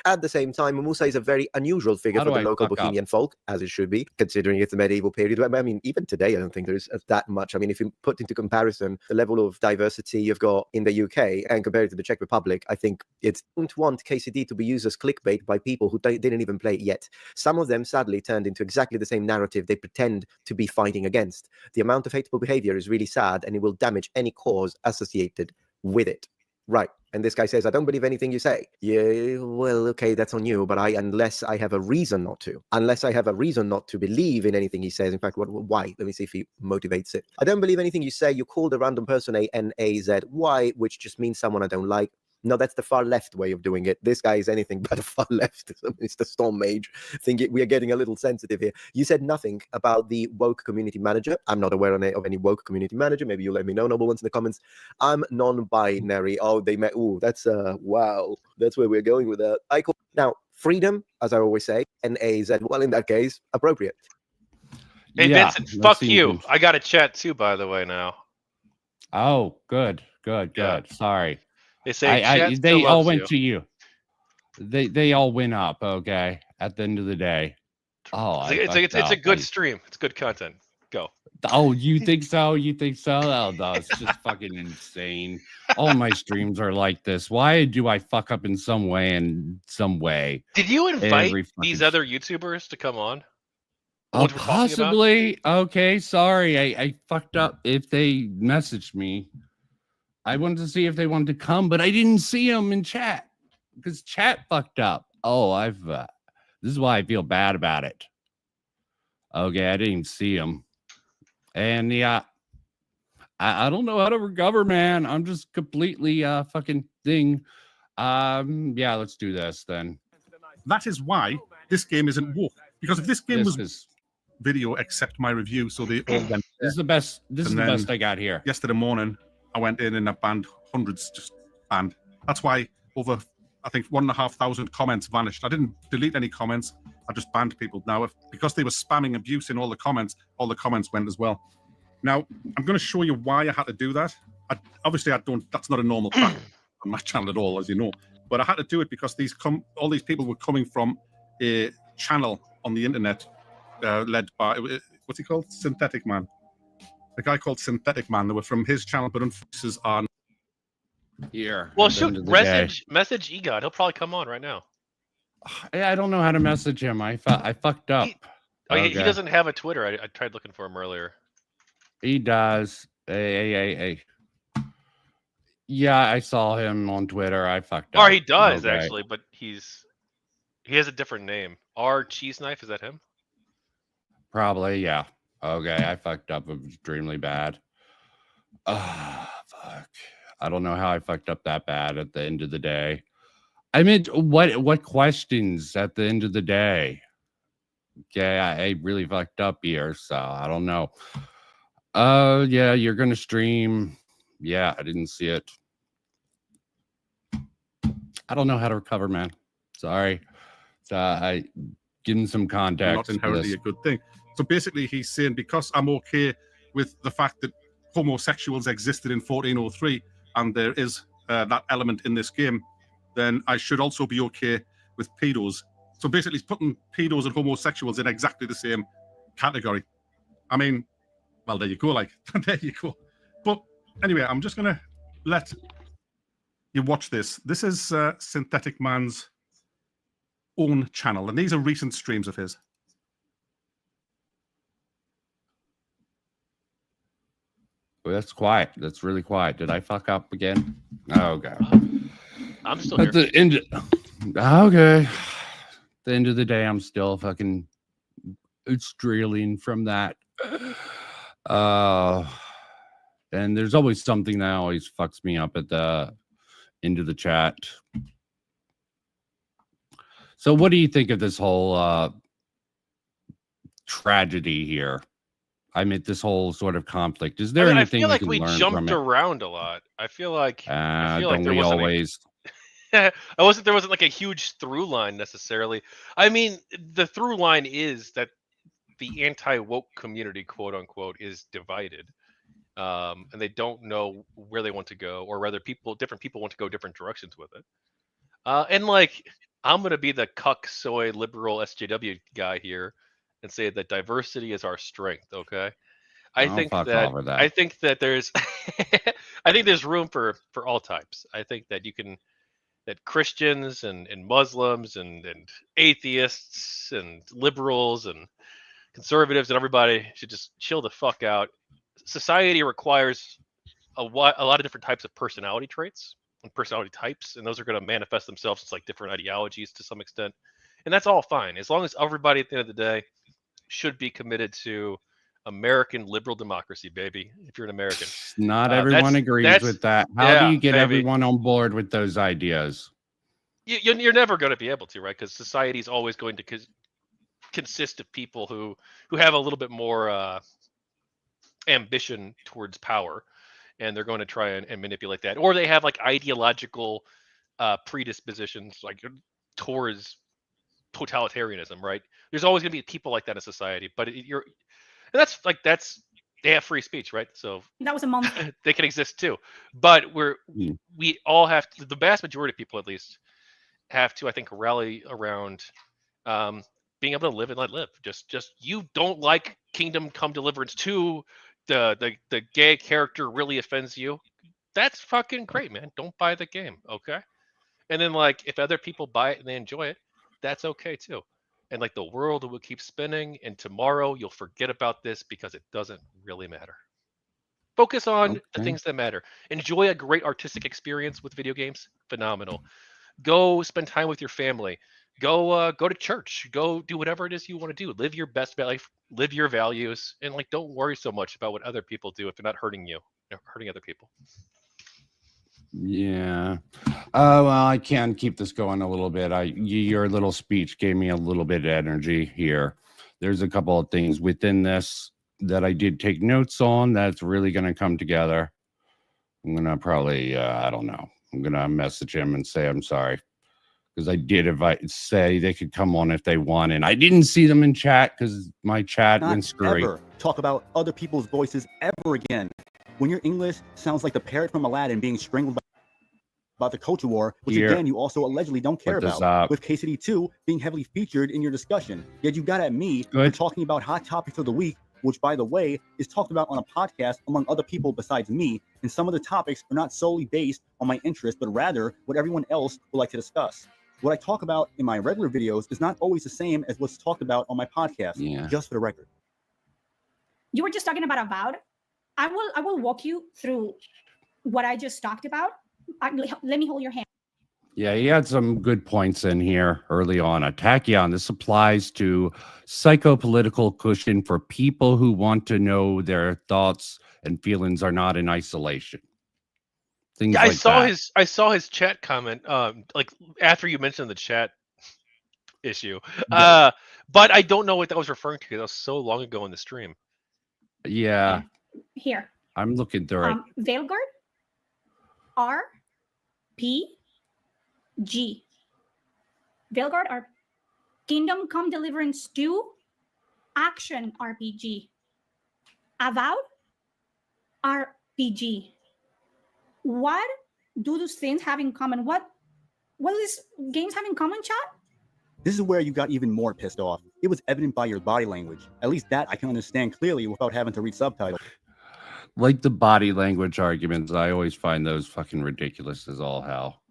At the same time, Musa is a very unusual figure for the local Bohemian folk, as it should be, considering it's the medieval period. I mean, even today, I don't think there's that much. I mean, if you put into comparison the level of diversity you've got in the UK and compare it to the Czech Republic, I think it's don't want KCD to be used as clickbait by people who didn't even play it yet. Some of them, sadly, turned into exactly the same narrative they pretend to be fighting against. The amount of hateful behavior is really sad, and it will damage any cause associated with it. Right. And this guy says, I don't believe anything you say. Yeah, well, okay, that's on you, but unless I have a reason not to. Unless I have a reason not to believe in anything he says. In fact, why? Let me see if he motivates it. I don't believe anything you say. You called a random person A-N-A-Z-Y, which just means someone I don't like. No, that's the far left way of doing it. This guy is anything but a far left. It's the Storm Mage. I think we are getting a little sensitive here. You said nothing about the woke community manager. I'm not aware of any woke community manager. Maybe you let me know, noble ones, in the comments. I'm non-binary. Oh, they met. Oh, that's wow. That's where we're going with that. Now, freedom, as I always say, N-A-Z. Well, in that case, appropriate. Hey, yeah, Vincent, fuck you. I got a chat too, by the way, now. Oh, good. Yeah. Sorry. They say they all went to you. They all went up. Okay. At the end of the day. Oh, it's a good stream. It's good content. Go. Oh, you think so? You think so? Oh, no, it's just fucking insane. All my streams are like this. Why do I fuck up in some way? Did you invite these other YouTubers to come on? Possibly. Okay, sorry. I fucked up. If they messaged me, I wanted to see if they wanted to come, but I didn't see them in chat because chat fucked up. Oh, this is why I feel bad about it. Okay, I didn't even see them. And yeah, I don't know how to recover, man. I'm just completely fucking thing. Yeah, let's do this then. That is why this game isn't woke. Because if this game was video, accept my review, so they all went. This is the best. This is the best I got here. Yesterday morning, I went in and I banned hundreds, just banned. That's why over, I think, 1,500 comments vanished. I didn't delete any comments. I just banned people. Now, because they were spamming abuse in all the comments went as well. Now, I'm going to show you why I had to do that. Obviously, that's not a normal practice on my channel at all, as you know. But I had to do it because all these people were coming from a channel on the internet led by, what's he called? Synthetic Man. A guy called Synthetic Man. They were from his channel, but unfortunately are here. Well, shoot, message EGOT. He'll probably come on right now. I don't know how to message him. I fucked up. He doesn't have a Twitter. I tried looking for him earlier. He does. Hey. Yeah, I saw him on Twitter. I fucked up. Or he does actually, but he has a different name. R Cheese Knife, is that him? Probably, yeah. Okay, I fucked up extremely bad. Fuck. I don't know how I fucked up that bad at the end of the day. I mean, what questions at the end of the day? Okay, I really fucked up here, so I don't know. Yeah, you're gonna stream. Yeah, I didn't see it. I don't know how to recover, man. Sorry. I give him some context. Not inherently a good thing. So basically, he's saying because I'm okay with the fact that homosexuals existed in 1403, and there is that element in this game, then I should also be okay with pedos. So basically, he's putting pedos and homosexuals in exactly the same category. I mean, well, there you go. Like, there you go. But anyway, I'm just going to let you watch this. This is Synthetic Man's own channel, and these are recent streams of his. Oh, that's quiet. That's really quiet. Did I fuck up again? Oh, God. I'm still At here. the end. Okay. At the end of the day, I'm still fucking Australian from that. And there's always something that always fucks me up at the end of the chat. So what do you think of this whole tragedy here? I mean, this whole sort of conflict. Is there anything I feel like we we can learn jumped from it? around a lot. I feel like Don't there we wasn't always? there wasn't like a huge through line necessarily. I mean, the through line is that the anti-woke community, quote unquote, is divided. And they don't know where they want to go, or rather different people want to go different directions with it. And like, I'm going to be the cuck soy liberal SJW guy here and say that diversity is our strength. Okay. I think that there's, I think there's room for all types. I think that that Christians and Muslims and atheists and liberals and conservatives and everybody should just chill the fuck out. Society requires a lot of different types of personality traits and personality types, and those are going to manifest themselves as like different ideologies to some extent, and that's all fine as long as everybody at the end of the day should be committed to American liberal democracy, baby. If you're an American, not everyone agrees with that. How do you get everyone on board with those ideas? You're never going to be able to, right? Because society is always going to consist of people who have a little bit more ambition towards power, and they're going to try and manipulate that, or they have like ideological predispositions like towards totalitarianism, right? There's always going to be people like that in society, but they have free speech, right? So that was a month. They can exist too, but we all have to, the vast majority of people at least have to, I think, rally around being able to live and let live. Just you don't like Kingdom Come Deliverance 2, the gay character really offends you. That's fucking great, man. Don't buy the game, okay? And then like if other people buy it and they enjoy it, that's okay too. And like the world will keep spinning, and tomorrow you'll forget about this because it doesn't really matter. Focus on the things that matter. Enjoy a great artistic experience with video games. Phenomenal. Go spend time with your family. Go to church. Go do whatever it is you want to do. Live your best life. Live your values, and like don't worry so much about what other people do if they're not hurting you, hurting other people. Yeah. Well, I can keep this going a little bit. Your little speech gave me a little bit of energy here. There's a couple of things within this that I did take notes on that's really going to come together. I'm going to probably, I don't know. I'm going to message him and say I'm sorry. Because I did say they could come on if they want. And I didn't see them in chat because my chat went screwy. Ever talk about other people's voices ever again. When your English sounds like the parrot from Aladdin being strangled by the culture war, which again you also allegedly don't care about, with KCD 2 being heavily featured in your discussion. Yet you got at me for talking about hot topics of the week, which by the way is talked about on a podcast among other people besides me, and some of the topics are not solely based on my interest, but rather what everyone else would like to discuss. What I talk about in my regular videos is not always the same as what's talked about on my podcast, just for the record. You were just talking about Avowed. I will walk you through what I just talked about. Let me hold your hand. Yeah, he had some good points in here early on. Tachyon, this applies to psychopolitical cushion for people who want to know their thoughts and feelings are not in isolation. Things yeah, like I saw his chat comment like after you mentioned the chat issue. But I don't know what that was referring to. That was so long ago in the stream. Yeah. Here. I'm looking through it. Veilguard RPG. Veilguard Kingdom Come Deliverance 2 Action RPG. Avowed RPG. What do those things have in common? What What do these games have in common, chat? This is where you got even more pissed off. It was evident by your body language. At least that I can understand clearly without having to read subtitles. Like the body language arguments, I always find those fucking ridiculous as all hell.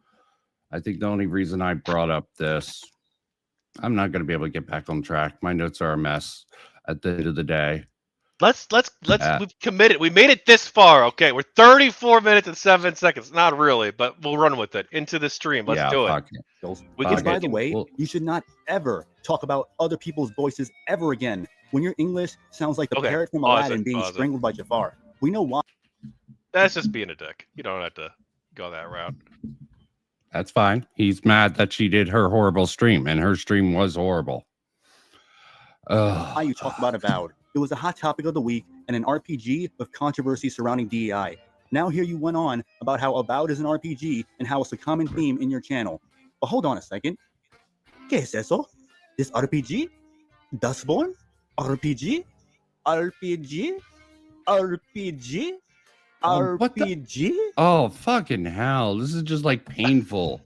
I think the only reason I brought up this, I'm not going to be able to get back on track. My notes are a mess at the end of the day. We've committed. We made it this far. Okay, we're 34 minutes and 7 seconds. Not really, but we'll run with it into the stream. Let's do it. Because by the way, you should not ever talk about other people's voices ever again. When your English sounds like the parrot from Aladdin being strangled by Jafar. We know why. That's just being a dick. You don't have to go that route. That's fine. He's mad that she did her horrible stream, and her stream was horrible. Why you talked about Avowed. It was a hot topic of the week and an RPG with controversy surrounding DEI. Now here you went on about how Avowed is an RPG and how it's a common theme in your channel. But hold on a second. ¿Qué es eso? This RPG? Dustborn? RPG? RPG? RPG? RPG? Oh, fucking hell. This is just like painful.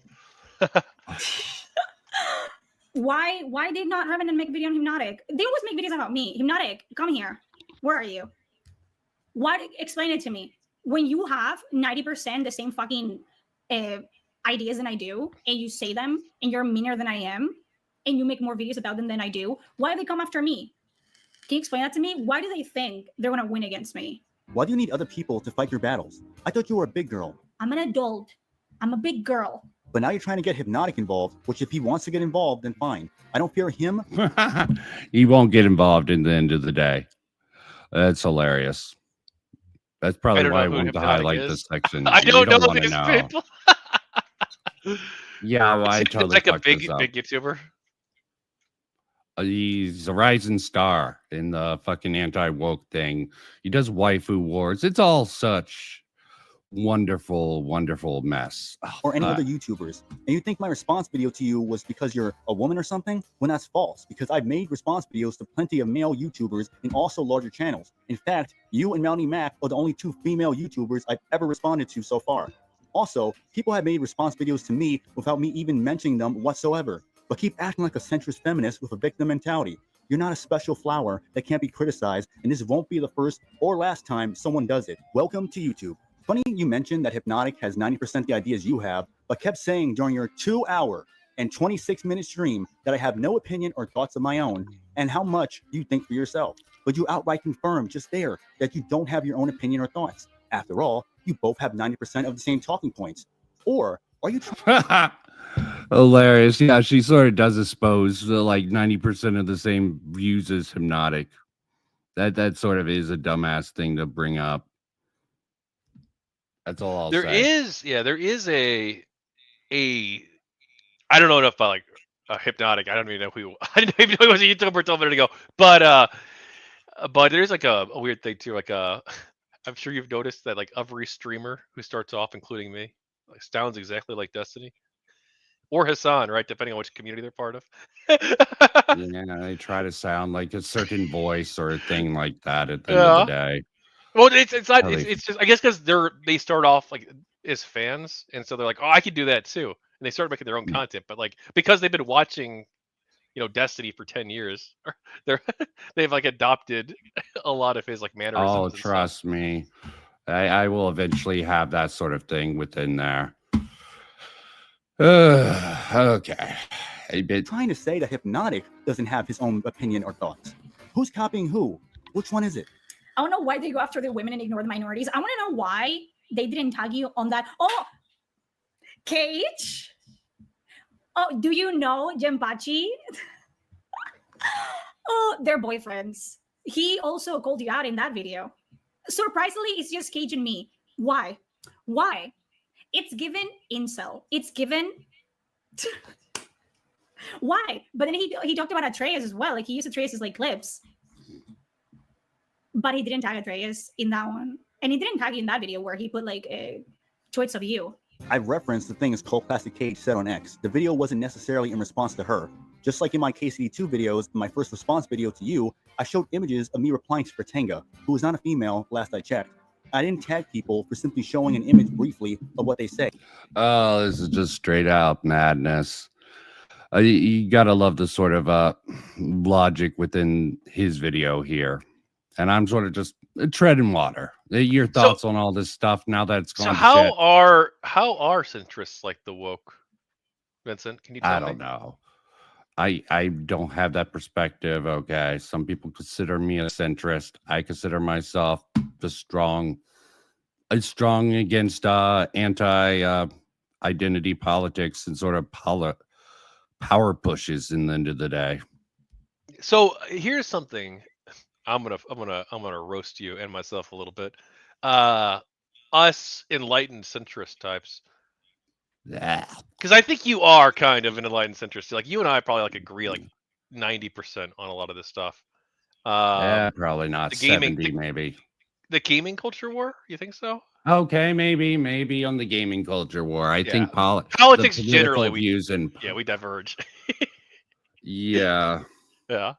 Why did not Revenant make video on Hypnotic? They always make videos about me. Hypnotic, come here. Where are you? Explain it to me. When you have 90% the same fucking ideas than I do, and you say them, and you're meaner than I am, and you make more videos about them than I do, why do they come after me? Can you explain that to me? Why do they think they're going to win against me? Why do you need other people to fight your battles? I thought you were a big girl. I'm an adult. I'm a big girl. But now you're trying to get Hypnotic involved, which if he wants to get involved, then fine. I don't fear him. He won't get involved in the end of the day. That's hilarious. That's probably why I wanted to highlight this section. I don't know these people. Yeah, well, I totally like a big YouTuber. He's a rising star in the fucking anti-woke thing. He does waifu wars. It's all such wonderful, wonderful mess. Or any other YouTubers. And you think my response video to you was because you're a woman or something? When that's false, because I've made response videos to plenty of male YouTubers and also larger channels. In fact, you and Mounty Mac are the only two female YouTubers I've ever responded to so far. Also, people have made response videos to me without me even mentioning them whatsoever. But keep acting like a centrist feminist with a victim mentality. You're not a special flower that can't be criticized, and this won't be the first or last time someone does it. Welcome to YouTube. Funny you mentioned that Hypnotic has 90% the ideas you have, but kept saying during your 2-hour and 26-minute stream that I have no opinion or thoughts of my own, and how much you think for yourself. But you outright confirmed just there that you don't have your own opinion or thoughts. After all, you both have 90% of the same talking points. Or are you trying... Hilarious. Yeah, she sort of does expose like 90% of the same views as Hypnotic. That sort of is a dumbass thing to bring up. That's all I'll say. There is a I don't know enough about like Hypnotic. I don't even know who I didn't even know he was a YouTuber until a minute ago. But there's like a weird thing too. Like I'm sure you've noticed that like every streamer who starts off, including me, like sounds exactly like Destiny. Or Hassan, right? Depending on which community they're part of. Yeah, they try to sound like a certain voice or a thing like that at the end of the day. Well, it's not. It's just I guess because they start off like as fans, and so they're like, oh, I could do that too, and they start making their own content. But like because they've been watching, Destiny for 10 years, they've like adopted a lot of his like mannerisms. Oh, trust me, I will eventually have that sort of thing within there. Okay. Trying to say that Hypnotic doesn't have his own opinion or thoughts. Who's copying who? Which one is it? I don't know why they go after the women and ignore the minorities. I want to know why they didn't tag you on that. Oh, Cage? Oh, do you know Jempachi? Oh, they're boyfriends. He also called you out in that video. Surprisingly, it's just Cage and me. Why? Why? It's given incel. It's given... Why? But then he talked about Atreus as well. Like he used Atreus as like clips. But he didn't tag Atreus in that one. And he didn't tag you in that video where he put like tweets of you. I referenced the things Cole Classic Cage said on X. The video wasn't necessarily in response to her. Just like in my KCD2 videos, in my first response video to you, I showed images of me replying to Pratenga, who was not a female last I checked. I didn't tag people for simply showing an image briefly of what they say. Oh, this is just straight out madness. You gotta love the sort of logic within his video here, and I'm sort of just treading water. Your thoughts on all this stuff now that it's gone So to shit? how are centrists like the woke, Vincent? Can you tell me? I don't know. I don't have that perspective. Okay, some people consider me a centrist. I consider myself just strong against anti identity politics and sort of power pushes in the end of the day. So here's something. I'm gonna roast you and myself a little bit. Us enlightened centrist types. Yeah. Because I think you are kind of an enlightened centrist. Like you and I probably like agree like 90% on a lot of this stuff. Yeah, probably not the gaming, 70, maybe. The gaming culture war. You think so? Okay, maybe on the gaming culture war. I think politics the generally views and we diverge. yeah. Yeah.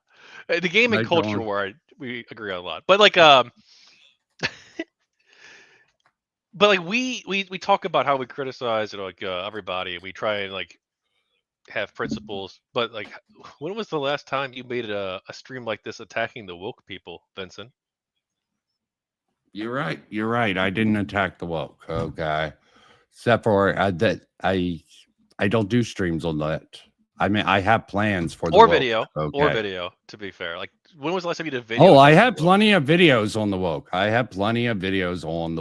The gaming I culture don't- war we agree on a lot. But like but like we talk about how we criticize everybody, and we try and like have principles, but like when was the last time you made a stream like this attacking the woke people, Vincent? You're right. I didn't attack the woke. Okay. Except for that I don't do streams on that. I mean, I have plans for the or woke, video okay? or video, to be fair. Like when was the last time you did a video? Oh, I have plenty of videos on the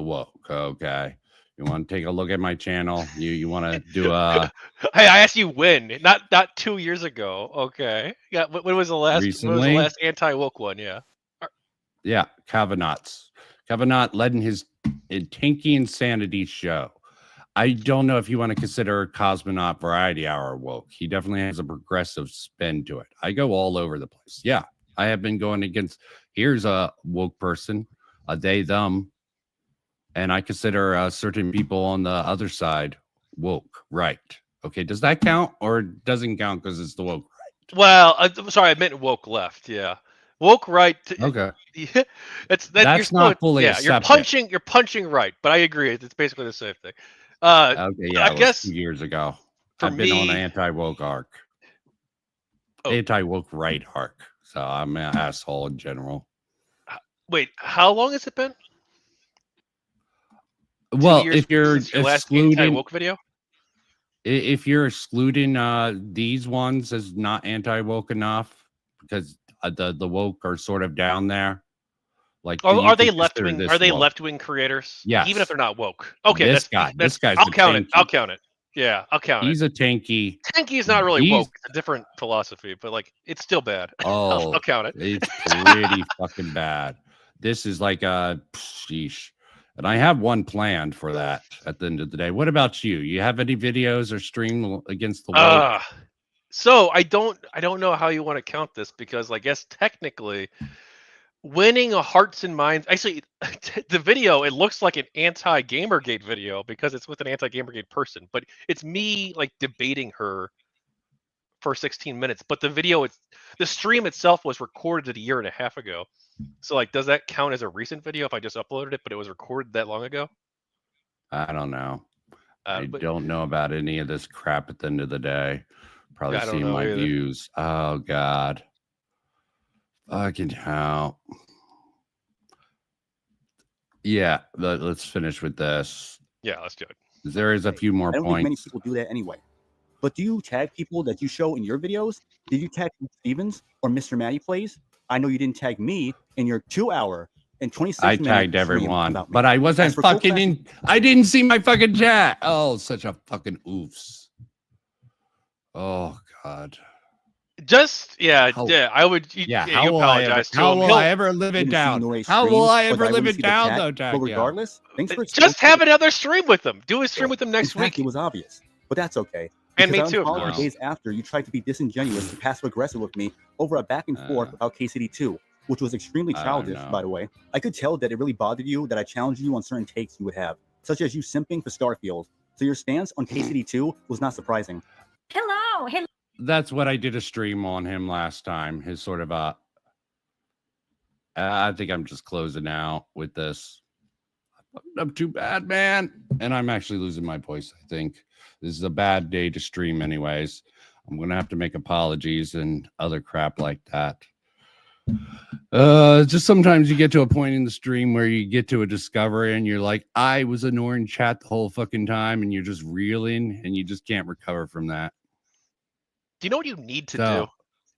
woke. Okay. You want to take a look at my channel? You want to do a Hey, I asked you when, not 2 years ago. Okay. Yeah. When was the last? When was the Recently? last anti-woke one? Yeah. Yeah, Kavanagh letting his tanky insanity show. I don't know if you want to consider Cosmonaut Variety Hour woke. He definitely has a progressive spin to it. I go all over the place. Yeah, I have been going against. Here's a woke person, a they, them, and I consider certain people on the other side woke, right? Okay, does that count or doesn't count because it's the woke right? Well, sorry, I meant woke left. Yeah, woke right. Okay, that's you're still, not fully. Yeah, accepted. you're punching right, but I agree. It's basically the same thing. Okay, yeah, I guess 2 years ago. For I've been on an me, anti-woke arc. Anti-woke right arc. So I'm an asshole in general. Wait, how long has it been? Well, if you're since your last anti-woke video, if you're excluding these ones as not anti-woke enough, because the woke are sort of down there. Like, are they left wing? Are they left wing creators? Yeah, even if they're not woke. Okay, this guy's. I'll count it. I'll count it. Yeah, I'll count He's a tanky. Tanky is not really woke. It's a different philosophy, but like it's still bad. Oh, I'll count it. It's pretty fucking bad. This is like a sheesh. And I have one planned for that at the end of the day. What about you? You have any videos or stream against the woke? So I don't know how you want to count this, because I guess technically winning a hearts and minds, actually the video, it looks like an anti-Gamergate video because it's with an anti-Gamergate person, but it's me like debating her for 16 minutes. But the stream itself was recorded a year and a half ago. So like, does that count as a recent video if I just uploaded it, but it was recorded that long ago? I don't know. I don't know about any of this crap at the end of the day. Probably seeing my views. Oh God. Fucking hell. Yeah, let's finish with this. Yeah, let's do it. There is a few more I don't points. think many people do that anyway. But do you tag people that you show in your videos? Did you tag Stevens or Mr. Matty Plays? I know you didn't tag me in your 2 hour and 26 minute. I tagged everyone, but I wasn't fucking in. I didn't see my fucking chat. Oh, such a fucking oofs. Oh God. Just I would. How will I ever live it down? How will I ever live it down though, Jack? But regardless, thanks for just have another stream with them. Do a stream with them next week. It was obvious, but that's okay. And me too. Days after, you tried to be disingenuous and passive aggressive with me over a back and forth about KCD2, which was extremely childish, by the way. I could tell that it really bothered you that I challenged you on certain takes you would have, such as you simping for Starfield. So your stance on KCD2 was not surprising. Hello. That's what I did a stream on him last time. His sort of I think I'm just closing out with this. Up too bad, man. And I'm actually losing my voice. I think this is a bad day to stream, anyways. I'm gonna have to make apologies and other crap like that. Just sometimes you get to a point in the stream where you get to a discovery and you're like, I was ignoring chat the whole fucking time, and you're just reeling and you just can't recover from that. Do you know what you need to do?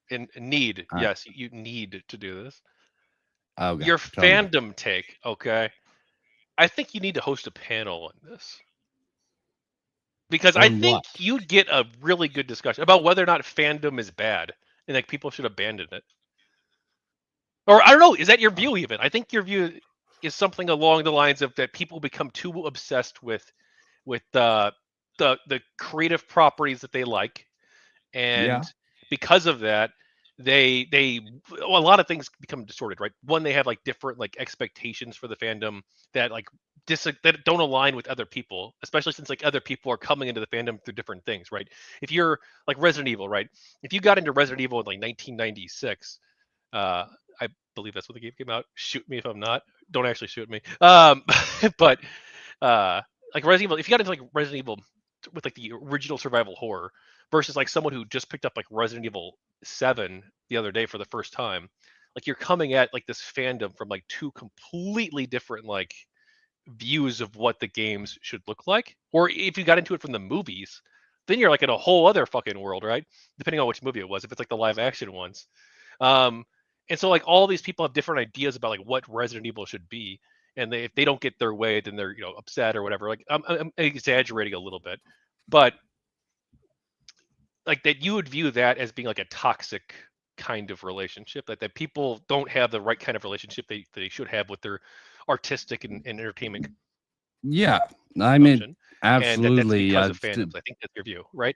And need, yes, you need to do this. Okay, your fandom take, okay? I think you need to host a panel on this. Because I think you'd get a really good discussion about whether or not fandom is bad and like people should abandon it. Or I don't know, is that your view even? I think your view is something along the lines of that people become too obsessed with the creative properties that they like, and because of that, a lot of things become distorted, right? One, they have like different like expectations for the fandom that like that don't align with other people, especially since like other people are coming into the fandom through different things, right? If you're like Resident Evil, right? If you got into Resident Evil in like 1996, I believe that's when the game came out. Shoot me if I'm not. Don't actually shoot me. But like Resident Evil, if you got into like Resident Evil with like the original survival horror versus like someone who just picked up like Resident Evil 7 the other day for the first time, like you're coming at like this fandom from like two completely different like views of what the games should look like. Or if you got into it from the movies, then you're like in a whole other fucking world, right? Depending on which movie it was, if it's like the live action ones. And so like all these people have different ideas about like what Resident Evil should be, and if they don't get their way, then they're upset or whatever. Like I'm exaggerating a little bit, but like that you would view that as being like a toxic kind of relationship, that people don't have the right kind of relationship they should have with their artistic and entertainment. Yeah, I mean, absolutely. And that's because of fandoms. I think that's your view, right?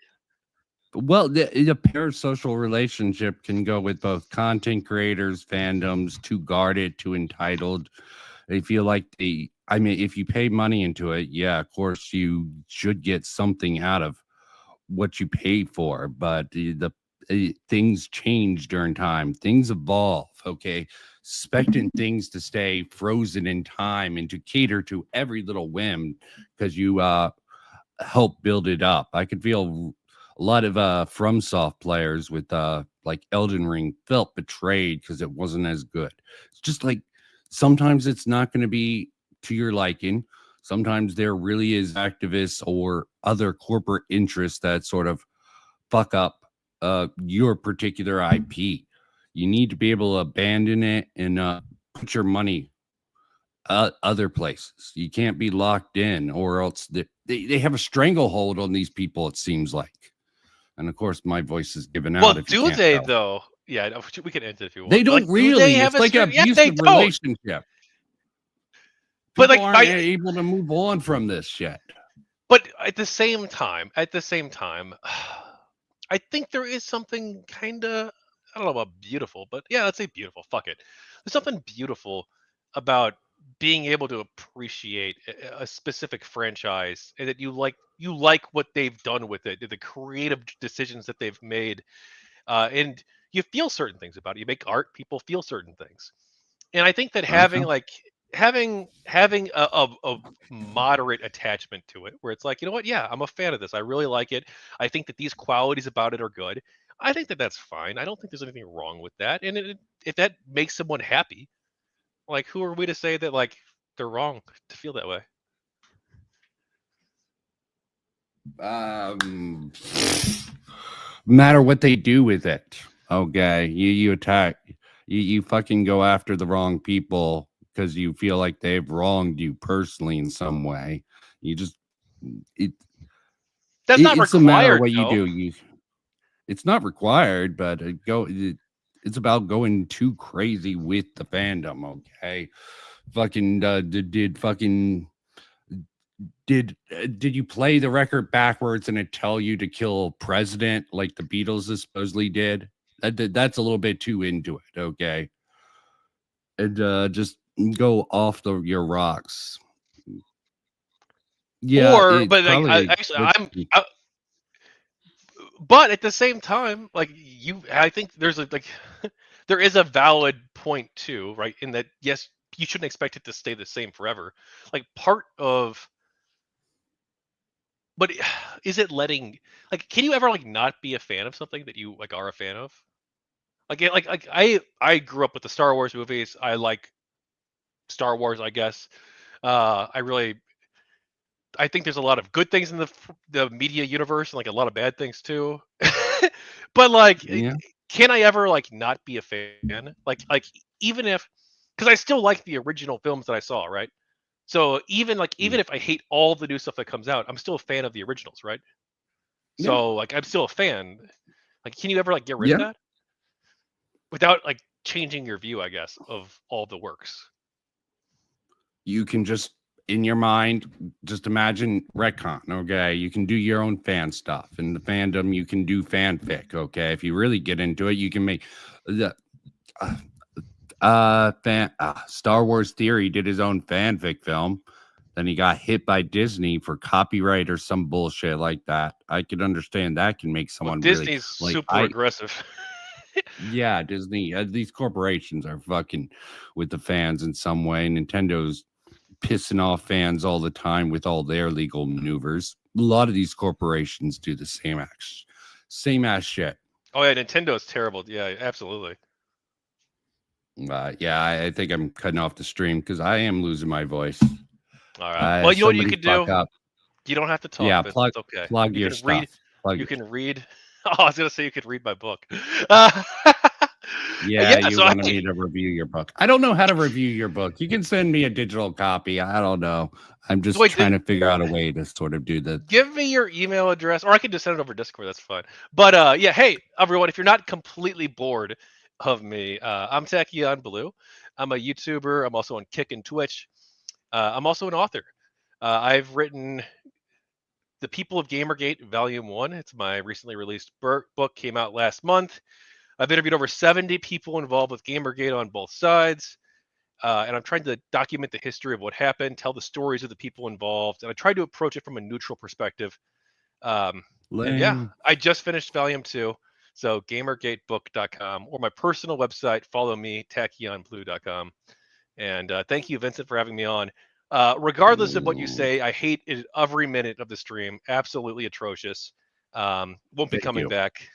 Well, the parasocial relationship can go with both content creators, fandoms, too guarded, too entitled. They feel like if you pay money into it, yeah, of course you should get something out of what you paid for. But the things change during time. Things evolve, okay? Expecting things to stay frozen in time and to cater to every little whim because you help build it up. I could feel a lot of FromSoft players with like Elden Ring felt betrayed because it wasn't as good. It's just like sometimes it's not going to be to your liking. Sometimes there really is activists or other corporate interests that sort of fuck up your particular IP. You need to be able to abandon it and put your money other places. You can't be locked in, or else they have a stranglehold on these people, it seems like. And of course, my voice is given out. Well, do they though? Yeah, we can end it if you want. They don't really. It's like an abusive relationship. People like aren't able to move on from this shit. But at the same time, I think there is something kind of, I don't know about beautiful, but yeah, let's say beautiful. Fuck it. There's something beautiful about being able to appreciate a specific franchise and that you like what they've done with it, the creative decisions that they've made, and you feel certain things about it. You make art, people feel certain things, and I think that having a moderate attachment to it, where it's like, you know what, yeah, I'm a fan of this, I really like it, I think that these qualities about it are good, I think that that's fine. I don't think there's anything wrong with that, and if that makes someone happy, like, who are we to say that like they're wrong to feel that way? Matter what they do with it. Okay, you attack, you fucking go after the wrong people because you feel like they've wronged you personally in some way. You just that's not required. It's a matter of what you do. It's not required, but it's about going too crazy with the fandom. Okay, fucking did you play the record backwards and it tell you to kill a president like the Beatles supposedly did? That's a little bit too into it. Okay, and just go off your rocks. Yeah, but at the same time, like I think there's like there is a valid point too, right? In that, yes, you shouldn't expect it to stay the same forever. Like part of, but is it letting, like, can you ever like not be a fan of something that you like are a fan of? Like I grew up with the Star Wars movies. I like Star Wars, I guess. I think there's a lot of good things in the media universe, and like a lot of bad things too. But like, can I ever like not be a fan? Like even if, because I still like the original films that I saw, right? So even if I hate all the new stuff that comes out, I'm still a fan of the originals, right? So like I'm still a fan. Like, can you ever like get rid of that without like changing your view, I guess, of all the works? You can just, in your mind, just imagine retcon, okay? You can do your own fan stuff. In the fandom, you can do fanfic, okay? If you really get into it, you can make the Star Wars Theory did his own fanfic film. Then he got hit by Disney for copyright or some bullshit like that. I could understand that can make someone Disney's really super aggressive. Yeah, Disney. These corporations are fucking with the fans in some way. Nintendo's pissing off fans all the time with all their legal maneuvers. A lot of these corporations do the same ass shit. Oh yeah, Nintendo is terrible. Yeah, absolutely. Yeah, I think I'm cutting off the stream because I am losing my voice. All right. Well, you know what you could do? You don't have to talk. Yeah, but plug. It's okay. Plug you your can stuff. read. Plug you your can read. Oh, I was gonna say you could read my book. Yeah, you wanted me to review your book. I don't know how to review your book. You can send me a digital copy. I don't know. I'm just trying to figure out a way to sort of do that. Give me your email address, or I can just send it over Discord. That's fine. But yeah, hey everyone, if you're not completely bored of me, I'm Techie on Blue. I'm a YouTuber. I'm also on Kick and Twitch. I'm also an author. I've written The People of Gamergate Volume 1. It's my recently released book, came out last month. I've interviewed over 70 people involved with Gamergate on both sides. And I'm trying to document the history of what happened, tell the stories of the people involved, and I try to approach it from a neutral perspective. And yeah, I just finished Volume 2. So gamergatebook.com, or my personal website, follow me, tachionblue.com. And thank you, Vincent, for having me on. Regardless of what you say, I hate it every minute of the stream. Absolutely atrocious. Won't be coming back.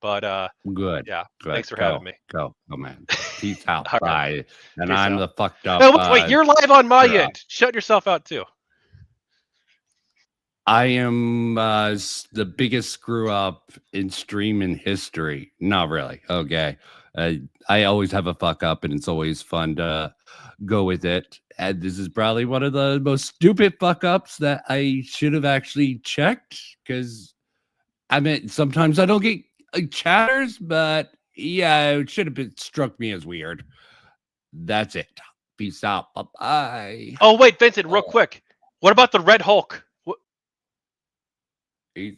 But good. Yeah. Good. Thanks for having me. Go, man. Peace out. All Bye. right. And Peace I'm out. the fucked up. No, wait, you're live on my end. Shut yourself out too. I am the biggest screw up in streaming history. Not really. Okay. I always have a fuck up, and it's always fun to go with it. And this is probably one of the most stupid fuck ups that I should have actually checked, because I mean, sometimes I don't get chatters, but yeah, it should have been struck me as weird. That's it. Peace out. Bye-bye. Oh, wait, Vincent, real quick. What about the Red Hulk? He